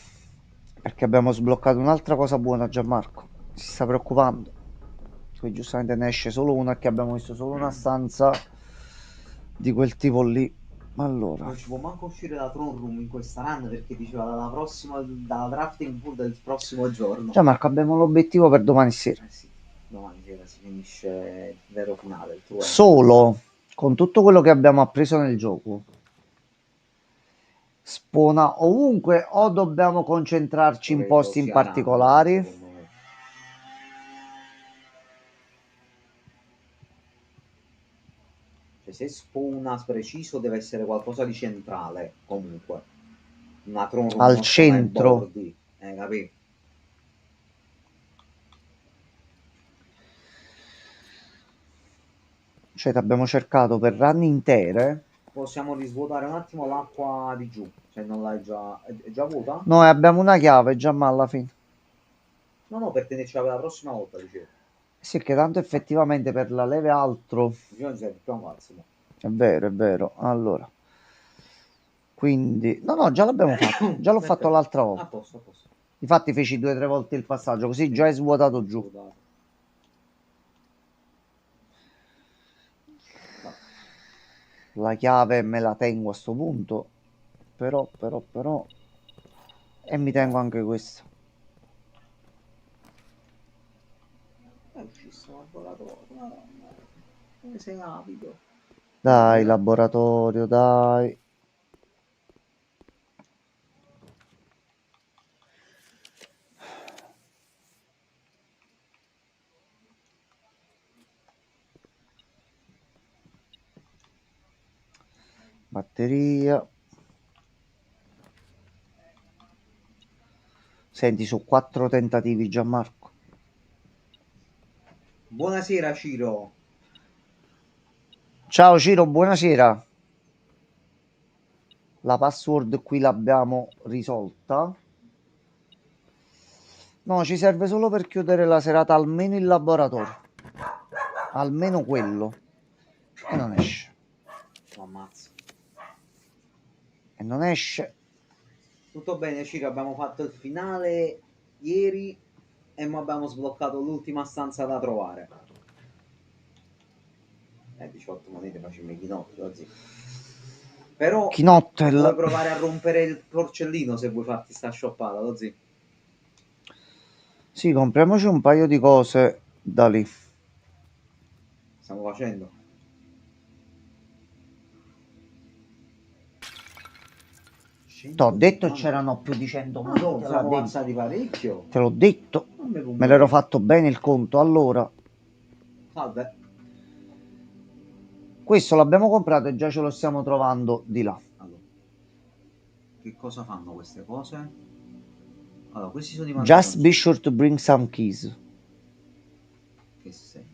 S1: Perché abbiamo sbloccato un'altra cosa buona, Gianmarco. Si sta preoccupando. Qui giustamente ne esce solo una, che abbiamo visto solo una stanza di quel tipo lì. Allora,
S6: Non ci può manco uscire da Throne Room in questa run perché diceva dalla drafting pool del prossimo giorno.
S1: Gianmarco, abbiamo l'obiettivo per domani sera.
S6: Eh sì, domani sera si finisce il vero finale, il true end.
S1: Solo con tutto quello che abbiamo appreso nel gioco, spona ovunque o dobbiamo concentrarci in
S6: Pure
S1: posti in
S6: sia random,
S1: particolari?
S6: secondo me. Cioè, se spawna preciso deve essere qualcosa di centrale, comunque. Una Throne Room
S1: Al
S6: non spawna ai
S1: centro.
S6: bordi, capì?
S1: Cioè, abbiamo cercato per run intere.
S6: Possiamo risvuotare un attimo l'acqua di giù, se non l'hai già... È già vuota?
S1: Noi abbiamo una chiave già, ma alla fine.
S6: No, no, per tenercela per la prossima volta, dicevo.
S1: Sì, che tanto effettivamente per la leve altro.
S6: Bisogna serve più a massimo.
S1: È vero, è vero. Allora. Quindi... No, no, già l'abbiamo fatto. Già l'ho fatto l'altra
S6: A
S1: volta.
S6: posto, a posto.
S1: Infatti feci 2 o 3 volte il passaggio, così già è svuotato giù. La chiave me la tengo a sto punto. Però. E mi tengo anche questo.
S6: È uscito il laboratorio, madonna. Come sei avido?
S1: Dai, laboratorio, dai. Batteria. Senti, su 4 tentativi, Gianmarco.
S6: Buonasera, Ciro.
S1: Ciao Ciro, buonasera. La password qui l'abbiamo risolta. No, ci serve solo per chiudere la serata, almeno il laboratorio. Almeno quello. E non esce.
S6: Lo ammazzo.
S1: E non esce.
S6: Tutto bene, Ciro, abbiamo fatto il finale ieri e mo abbiamo sbloccato l'ultima stanza da trovare. 18 monete facciamo i chinocchi, così. Però
S1: Kinottel.
S6: vuoi provare a rompere il porcellino se vuoi farti sta scioppata, così.
S1: Sì, compriamoci un paio di cose da lì.
S6: Stiamo facendo.
S1: T'ho detto c'erano più di 100 monete là
S6: Siamo
S1: dentro.
S6: avanzati parecchio.
S1: Te l'ho detto. Me l'ero fatto bene il conto. Allora,
S6: Salve.
S1: questo l'abbiamo comprato e già ce lo stiamo trovando di là.
S6: Allora, che cosa fanno queste cose? Allora, questi sono i
S1: Just
S6: manteloni.
S1: be sure to bring some keys.
S6: Che senso?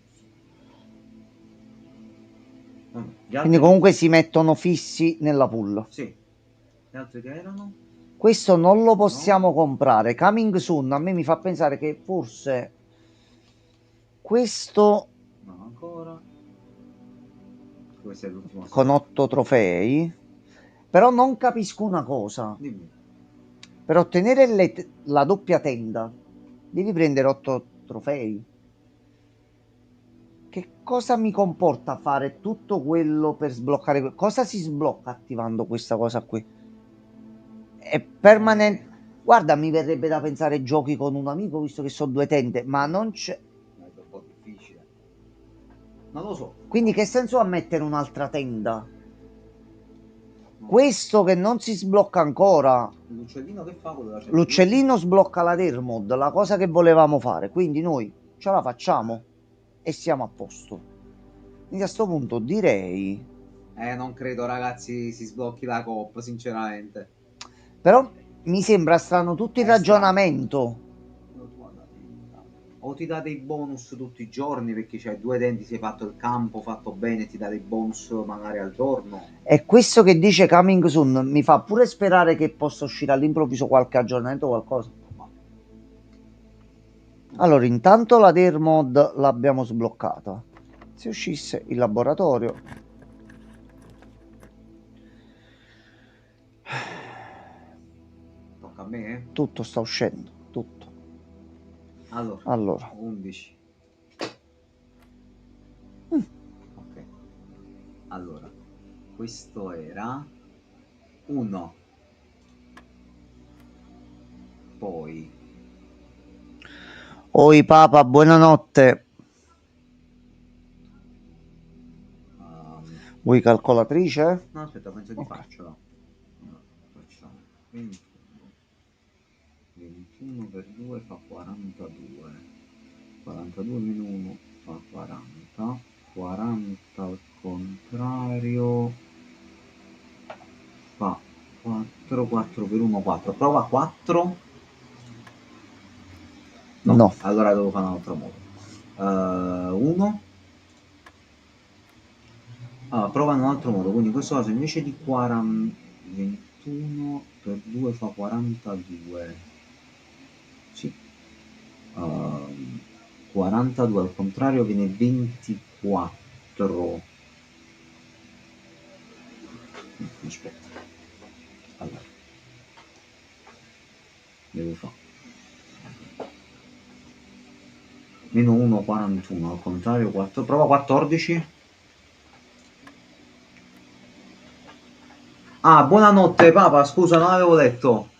S6: Gli
S1: Quindi
S6: altri...
S1: comunque si mettono fissi nella pool.
S6: Sì. Gli altri che erano?
S1: Questo non lo possiamo comprare. Coming soon a me mi fa pensare che forse questo
S6: No, ancora. Questo è l'ultimo.
S1: con 8 trofei. Però non capisco una cosa.
S6: Dimmi.
S1: Per ottenere la doppia tenda devi prendere 8 trofei. Che cosa mi comporta fare tutto quello per sbloccare? Cosa si sblocca attivando questa cosa qui? È permanente. Guarda, mi verrebbe da pensare giochi con un amico, visto che sono 2 tende, ma non c'è.
S6: È un po' difficile. Non lo so.
S1: Quindi che senso ha mettere un'altra tenda? Questo che non si sblocca ancora.
S6: L'uccellino che fa?
S1: L'uccellino sblocca la Dermod, la cosa che volevamo fare. Quindi noi ce la facciamo e siamo a posto. Quindi a sto punto direi...
S6: Non credo, ragazzi, si sblocchi la coop, sinceramente.
S1: Però mi sembra strano tutto il ragionamento.
S6: O ti dà dei bonus tutti i giorni perché c'hai 2 denti, sei fatto il campo fatto bene, ti dà dei bonus magari al giorno.
S1: E questo che dice coming soon mi fa pure sperare che possa uscire all'improvviso qualche aggiornamento o qualcosa. Allora, intanto la Dare mod l'abbiamo sbloccata. Se uscisse il laboratorio.
S6: Tocca a me, eh?
S1: Tutto sta uscendo, tutto.
S6: Allora. 11. Ok. Allora, questo era 1. Poi
S1: Oi papa, buonanotte. Vuoi calcolatrice?
S6: no, aspetta, penso di
S1: Ok.
S6: farcela. No, facciamo 21. 21 per 2 fa 42. 42 meno 1 fa 40. 40 al contrario fa 4. 4 per 1 4. Prova 4.
S1: No.
S6: Allora devo fare un altro modo. 1. Prova in un altro modo, quindi in questo caso invece di 40, 21 per 2 fa 42. Sì. 42 al contrario viene 24. Aspetta. Allora. Devo fare. Meno 1, 41 al contrario 4. Prova 14. Ah, buonanotte papa, scusa, non avevo letto.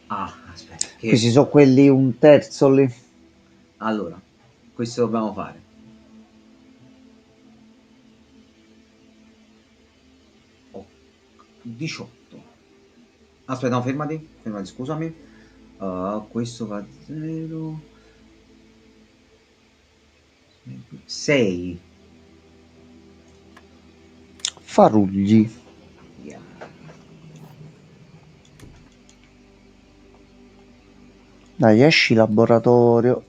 S6: Aspetta.
S1: Questi sono quelli un terzo lì.
S6: Allora, questo dobbiamo fare. Oh, 18. Aspetta, no, fermati, scusami. Questo fa 0. 6.
S1: Farugli.
S6: Yeah.
S1: Dai, esci laboratorio.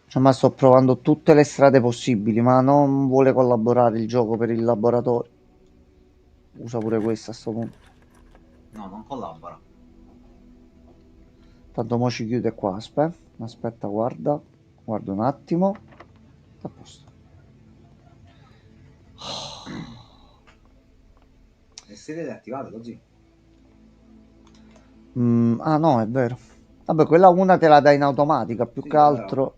S1: Cioè, ma sto provando tutte le strade possibili, ma non vuole collaborare il gioco per il laboratorio. Usa pure questa a sto punto.
S6: No, non collabora.
S1: Tanto mo ci chiude qua. Aspetta, guarda un attimo. A posto.
S6: Le stelle deattivate così.
S1: Ah no, è vero. Vabbè, quella una te la dai in automatica, più
S6: Sì,
S1: che altro.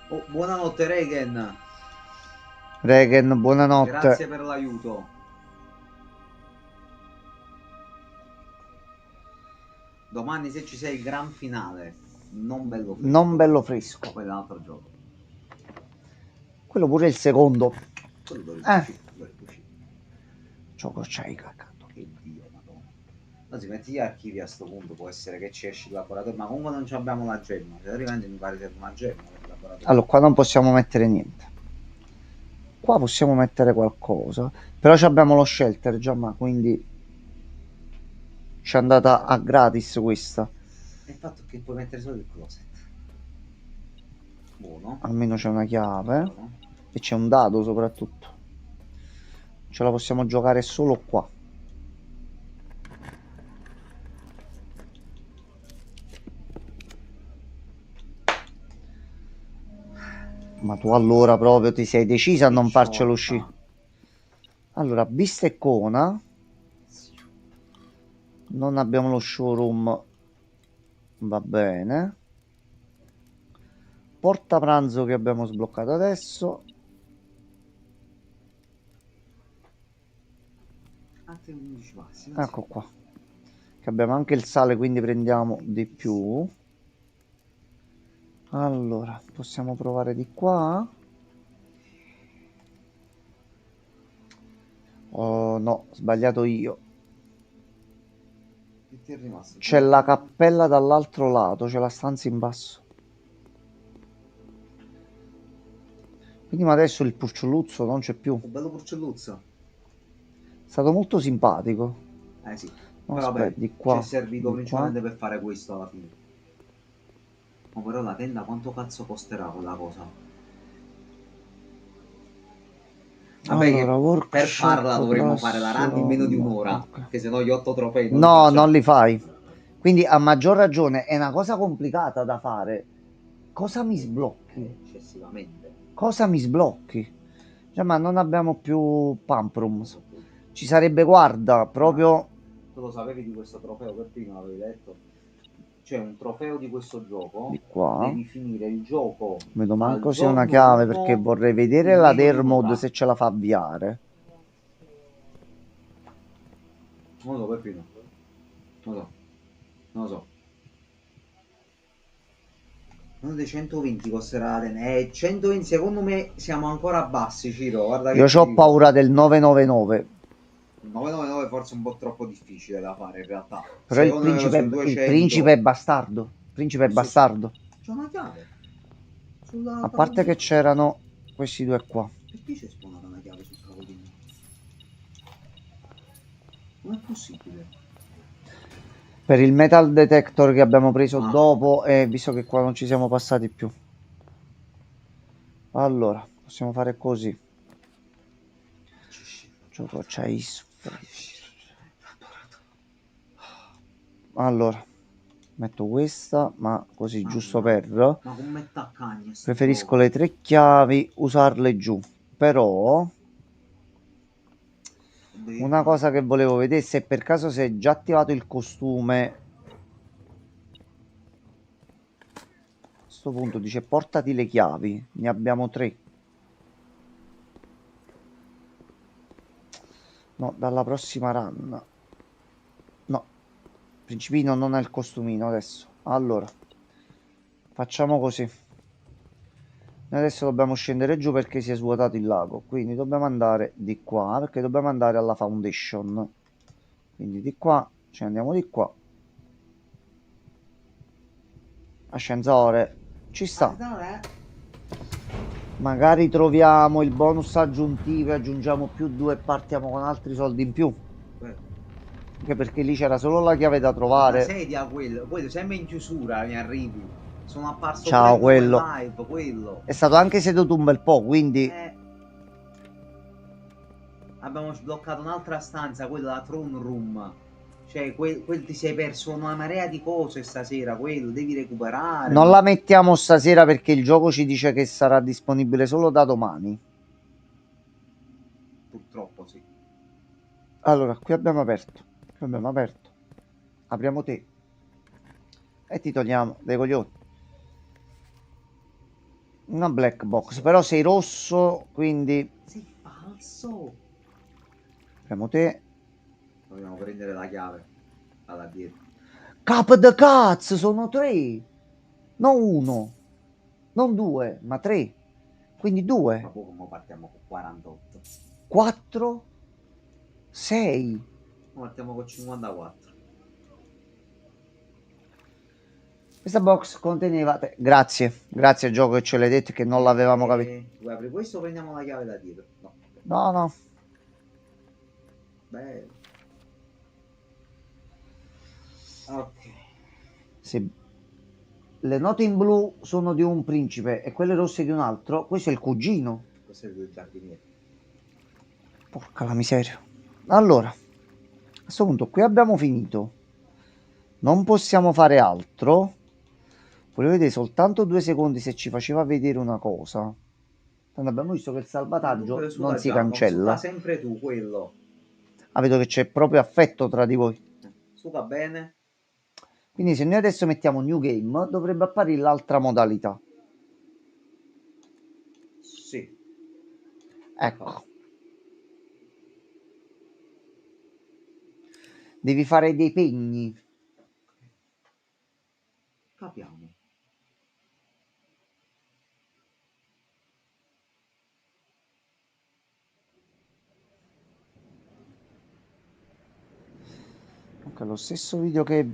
S6: Oh, buonanotte Regen.
S1: Regen, buonanotte.
S6: Grazie per l'aiuto. Domani se ci sei il gran finale. Non bello fresco.
S1: Non bello fresco.
S6: Quello è un altro gioco.
S1: Quello pure il secondo.
S6: Quello dovrebbe uscire.
S1: Gioco c'hai cagato.
S6: Che dio, madonna. No, si metti gli archivi a sto punto, può essere che ci esci il laboratorio, ma comunque non abbiamo la gemma. Se arrivando mi pare serve una gemma per il laboratorio.
S1: Allora, qua non possiamo mettere niente. Qua possiamo mettere qualcosa. Però abbiamo lo shelter già, ma quindi ci è andata a gratis questa.
S6: E il fatto è che puoi mettere solo il closet. Buono.
S1: Almeno c'è una chiave.
S6: Buono.
S1: E c'è un dado soprattutto. Ce la possiamo giocare solo qua. Ma tu allora proprio ti sei decisa a non farcelo uscire? Allora, bisteccona. Non abbiamo lo showroom. Va bene. Porta pranzo che abbiamo sbloccato adesso. Ecco qua. Che abbiamo anche il sale, quindi prendiamo di più. Allora, possiamo provare di qua? Oh no, sbagliato io. C'è la cappella dall'altro lato, c'è la stanza in basso. Quindi ma adesso il purciulluzzo non c'è più.
S6: Un bello purciulluzzo.
S1: stato molto simpatico.
S6: Sì.
S1: No,
S6: Però vabbè,
S1: aspetta, di qua,
S6: ci è servito
S1: di
S6: principalmente
S1: qua.
S6: per fare questo alla fine. Ma però la tenda quanto cazzo costerà quella cosa? Vabbè che
S1: Allora,
S6: per farla
S1: workshop
S6: dovremmo fare la run in meno di
S1: classroom.
S6: un'ora,
S1: Ok.
S6: che se no gli 8 trofei non li
S1: No, non
S6: facciamo.
S1: li fai. Quindi a maggior ragione è una cosa complicata da fare. Cosa mi sblocchi?
S6: Eccessivamente.
S1: Cosa mi sblocchi? Cioè, ma non abbiamo più pump rooms. Ci sarebbe, guarda, proprio...
S6: Tu lo sapevi di questo trofeo che prima l'avevi detto? C'è un trofeo di questo gioco,
S1: Di qua.
S6: devi finire il gioco
S1: Vedo
S6: al
S1: manco se è una
S6: giorno
S1: chiave
S6: 1
S1: perché vorrei vedere
S6: in
S1: la
S6: meno di
S1: Dermod
S6: un'ora.
S1: se ce la fa avviare.
S6: Non lo so, Peppino. Non lo so. Non lo so. Uno dei 120 costerà la tenda. 120 secondo me siamo ancora bassi, Ciro. Guarda che
S1: Io
S6: ti
S1: ho
S6: dico.
S1: paura del 999.
S6: Il 999 forse è un po' troppo difficile da fare in realtà.
S1: Però
S6: Secondo me sul
S1: il
S6: 200.
S1: principe è bastardo. Il principe è
S6: Sì, sì.
S1: bastardo.
S6: C'è una chiave. Sulla
S1: A parte che
S6: tavolino.
S1: c'erano questi due qua.
S6: Perché c'è spawnata una chiave sul tavolino? Non è possibile.
S1: Per il metal detector che abbiamo preso
S6: Ah.
S1: dopo, e visto che qua non ci siamo passati più. Allora, possiamo fare così. Gioco c'hai. Allora, metto questa, ma così giusto per.
S6: Ma come taccagna sto
S1: Preferisco
S6: gioco?
S1: le 3 chiavi, usarle giù. Però, una cosa che volevo vedere se per caso si è già attivato il costume. A questo punto dice portati le chiavi, ne abbiamo 3. No, dalla prossima run. No, Principino non ha il costumino adesso. Allora, facciamo così. Noi adesso dobbiamo scendere giù perché si è svuotato il lago. Quindi dobbiamo andare di qua perché dobbiamo andare alla foundation. Quindi di qua, ci andiamo di qua. Ascensore, ci sta. Magari troviamo il bonus aggiuntivo e aggiungiamo più 2 e partiamo con altri soldi in più. Anche perché lì c'era solo la chiave da
S6: Una
S1: trovare.
S6: sedia quello, sempre in chiusura mi arrivi. Sono apparso
S1: Ciao,
S6: pure in
S1: quello.
S6: live, quello.
S1: È stato anche seduto un bel po', quindi
S6: Abbiamo sbloccato un'altra stanza, quella la throne room. Cioè, ti sei perso una marea di cose stasera, quello devi recuperare.
S1: non la mettiamo stasera perché il gioco ci dice che sarà disponibile solo da domani.
S6: Purtroppo sì.
S1: Allora, qui abbiamo aperto. Qui abbiamo aperto. Apriamo te. E ti togliamo dei coglioni. Una black box, però sei rosso, quindi
S6: Sei falso.
S1: apriamo te.
S6: Dobbiamo prendere la chiave. Alla dietro.
S1: Cap the cazzo, sono 3. Non 1. Non 2, ma 3. Quindi
S6: Ma
S1: 2,
S6: poi come partiamo con 48?
S1: 4, 6.
S6: Partiamo con 54.
S1: Questa box conteneva... Grazie, grazie gioco che ce l'hai detto che non l'avevamo capito.
S6: Vuoi aprire questo o prendiamo la chiave da dietro? No.
S1: No, no.
S6: Beh. Ok.
S1: Se le note in blu sono di un principe e quelle rosse di un altro, questo è il cugino.
S6: Questo è il giardiniere.
S1: Porca la miseria. Allora, a questo punto qui abbiamo finito. Non possiamo fare altro. Volevo vedere soltanto 2 secondi se ci faceva vedere una cosa. Tanto abbiamo visto che il salvataggio non si
S6: Suga
S1: cancella.
S6: sempre tu quello.
S1: Ah, vedo che c'è proprio affetto tra di voi.
S6: Suga bene.
S1: Quindi se noi adesso mettiamo New Game, dovrebbe apparire l'altra modalità.
S6: Sì.
S1: Ecco. Devi fare dei pegni.
S6: Capiamo.
S1: Ok, lo stesso video che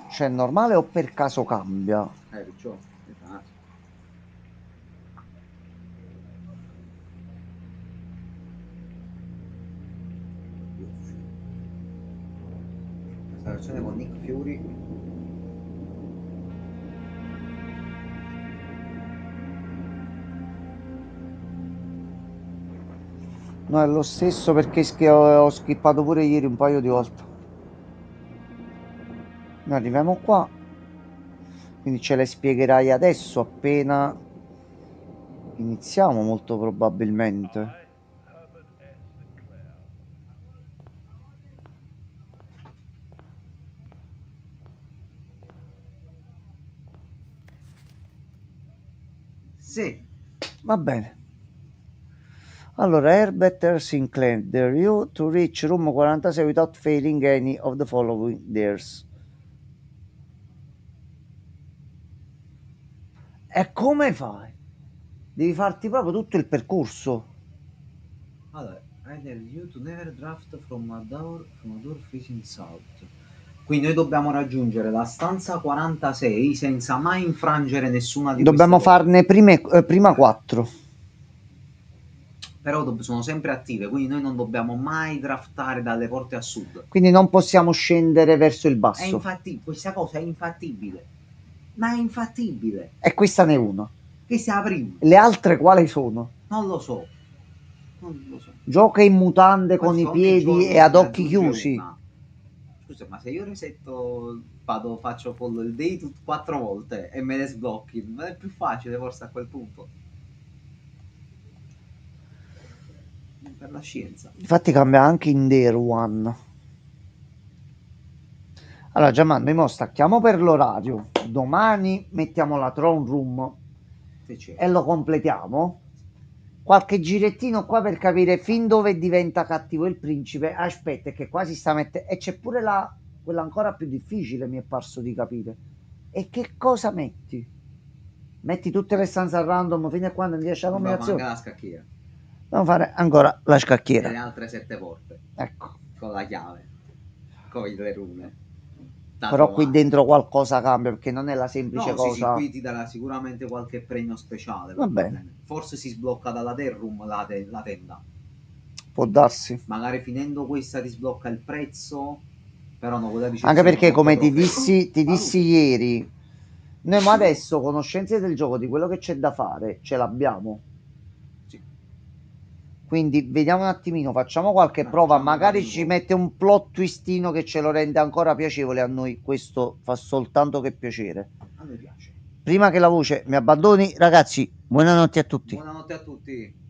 S1: c'è normale o per caso cambia?
S6: Ricciò. Esatto. La versione con Nick Fury.
S1: No, è lo stesso perché ho skippato pure ieri un paio di volte. Noi arriviamo qua. Quindi ce le spiegherai adesso appena iniziamo, molto probabilmente.
S6: Sì.
S1: Va bene. Allora, Herbert Sinclair, dare you to reach room 46 without failing any of the following dares. E come fai? Devi farti proprio tutto il percorso.
S6: Allora, either you to never draft from a door facing south. Quindi noi dobbiamo raggiungere la stanza 46 senza mai infrangere nessuna di
S1: Dobbiamo
S6: queste cose.
S1: farne prima 4.
S6: Però sono sempre attive, quindi noi non dobbiamo mai draftare dalle porte a sud.
S1: Quindi non possiamo scendere verso il
S6: È
S1: basso.
S6: infatti, questa cosa è infattibile. Ma è infattibile.
S1: E questa n'è una.
S6: Questa è la prima.
S1: Le altre quali sono?
S6: Non lo so. Non lo so.
S1: Gioca in mutande con i
S6: Questo ogni
S1: piedi
S6: giorno
S1: e ad
S6: ne
S1: occhi
S6: aggiunge
S1: chiusi.
S6: una. Scusa, ma se io resetto, faccio follow il day 4 volte e me ne sblocchi, non è più facile forse a quel punto? Per la scienza.
S1: Infatti cambia anche in Dare One. Allora Gianmando, noi mo stacchiamo per l'orario. Domani mettiamo la Throne Room
S6: Se c'è.
S1: e lo completiamo. Qualche girettino qua per capire fin dove diventa cattivo il principe. Aspetta, che qua si sta mettendo. E c'è pure quella ancora più difficile, mi è parso di capire. E che cosa metti? Metti tutte le stanze a random fino a quando non riesci a
S6: Dobbiamo
S1: combinazione.
S6: manca la scacchiera.
S1: Dobbiamo fare ancora la
S6: E le
S1: scacchiera.
S6: altre 7 porte.
S1: Ecco.
S6: Con la chiave. Con le rune.
S1: Però qui
S6: Tatuate.
S1: dentro qualcosa cambia perché non è la semplice
S6: No, sì,
S1: cosa.
S6: qui ti darà sicuramente qualche premio speciale.
S1: Va bene.
S6: Forse si sblocca dalla Dead Room la tenda.
S1: Può darsi.
S6: Magari finendo questa ti sblocca il prezzo. Però no, quella
S1: Anche perché come ti
S6: dissi
S1: dissi ieri, noi ma adesso conoscenze del gioco di quello che c'è da fare ce l'abbiamo.
S6: Sì.
S1: Quindi vediamo un attimino, facciamo qualche prova, magari ci mette un plot twistino che ce lo rende ancora piacevole a noi. Questo fa soltanto che piacere.
S6: A me piace.
S1: Prima che la voce mi abbandoni, ragazzi, buonanotte a tutti.
S6: Buonanotte a tutti.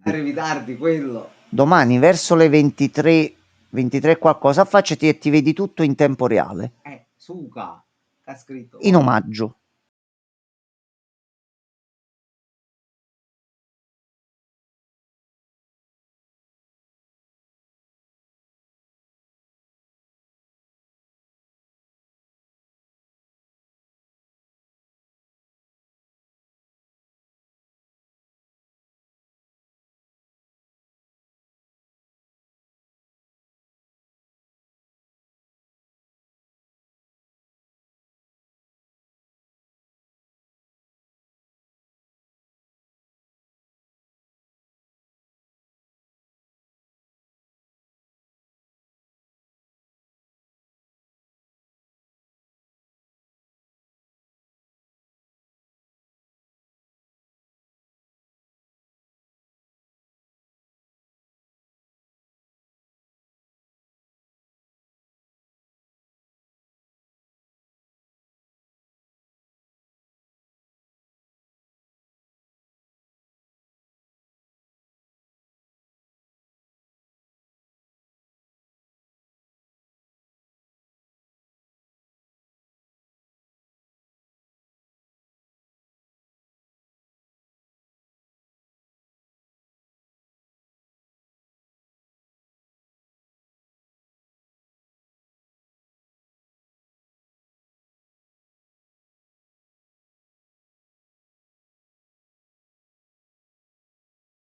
S6: Arrivi tardi quello.
S1: Domani verso le 23 qualcosa, affacciati e ti vedi tutto in tempo reale.
S6: Suca. Che ha scritto.
S1: In omaggio.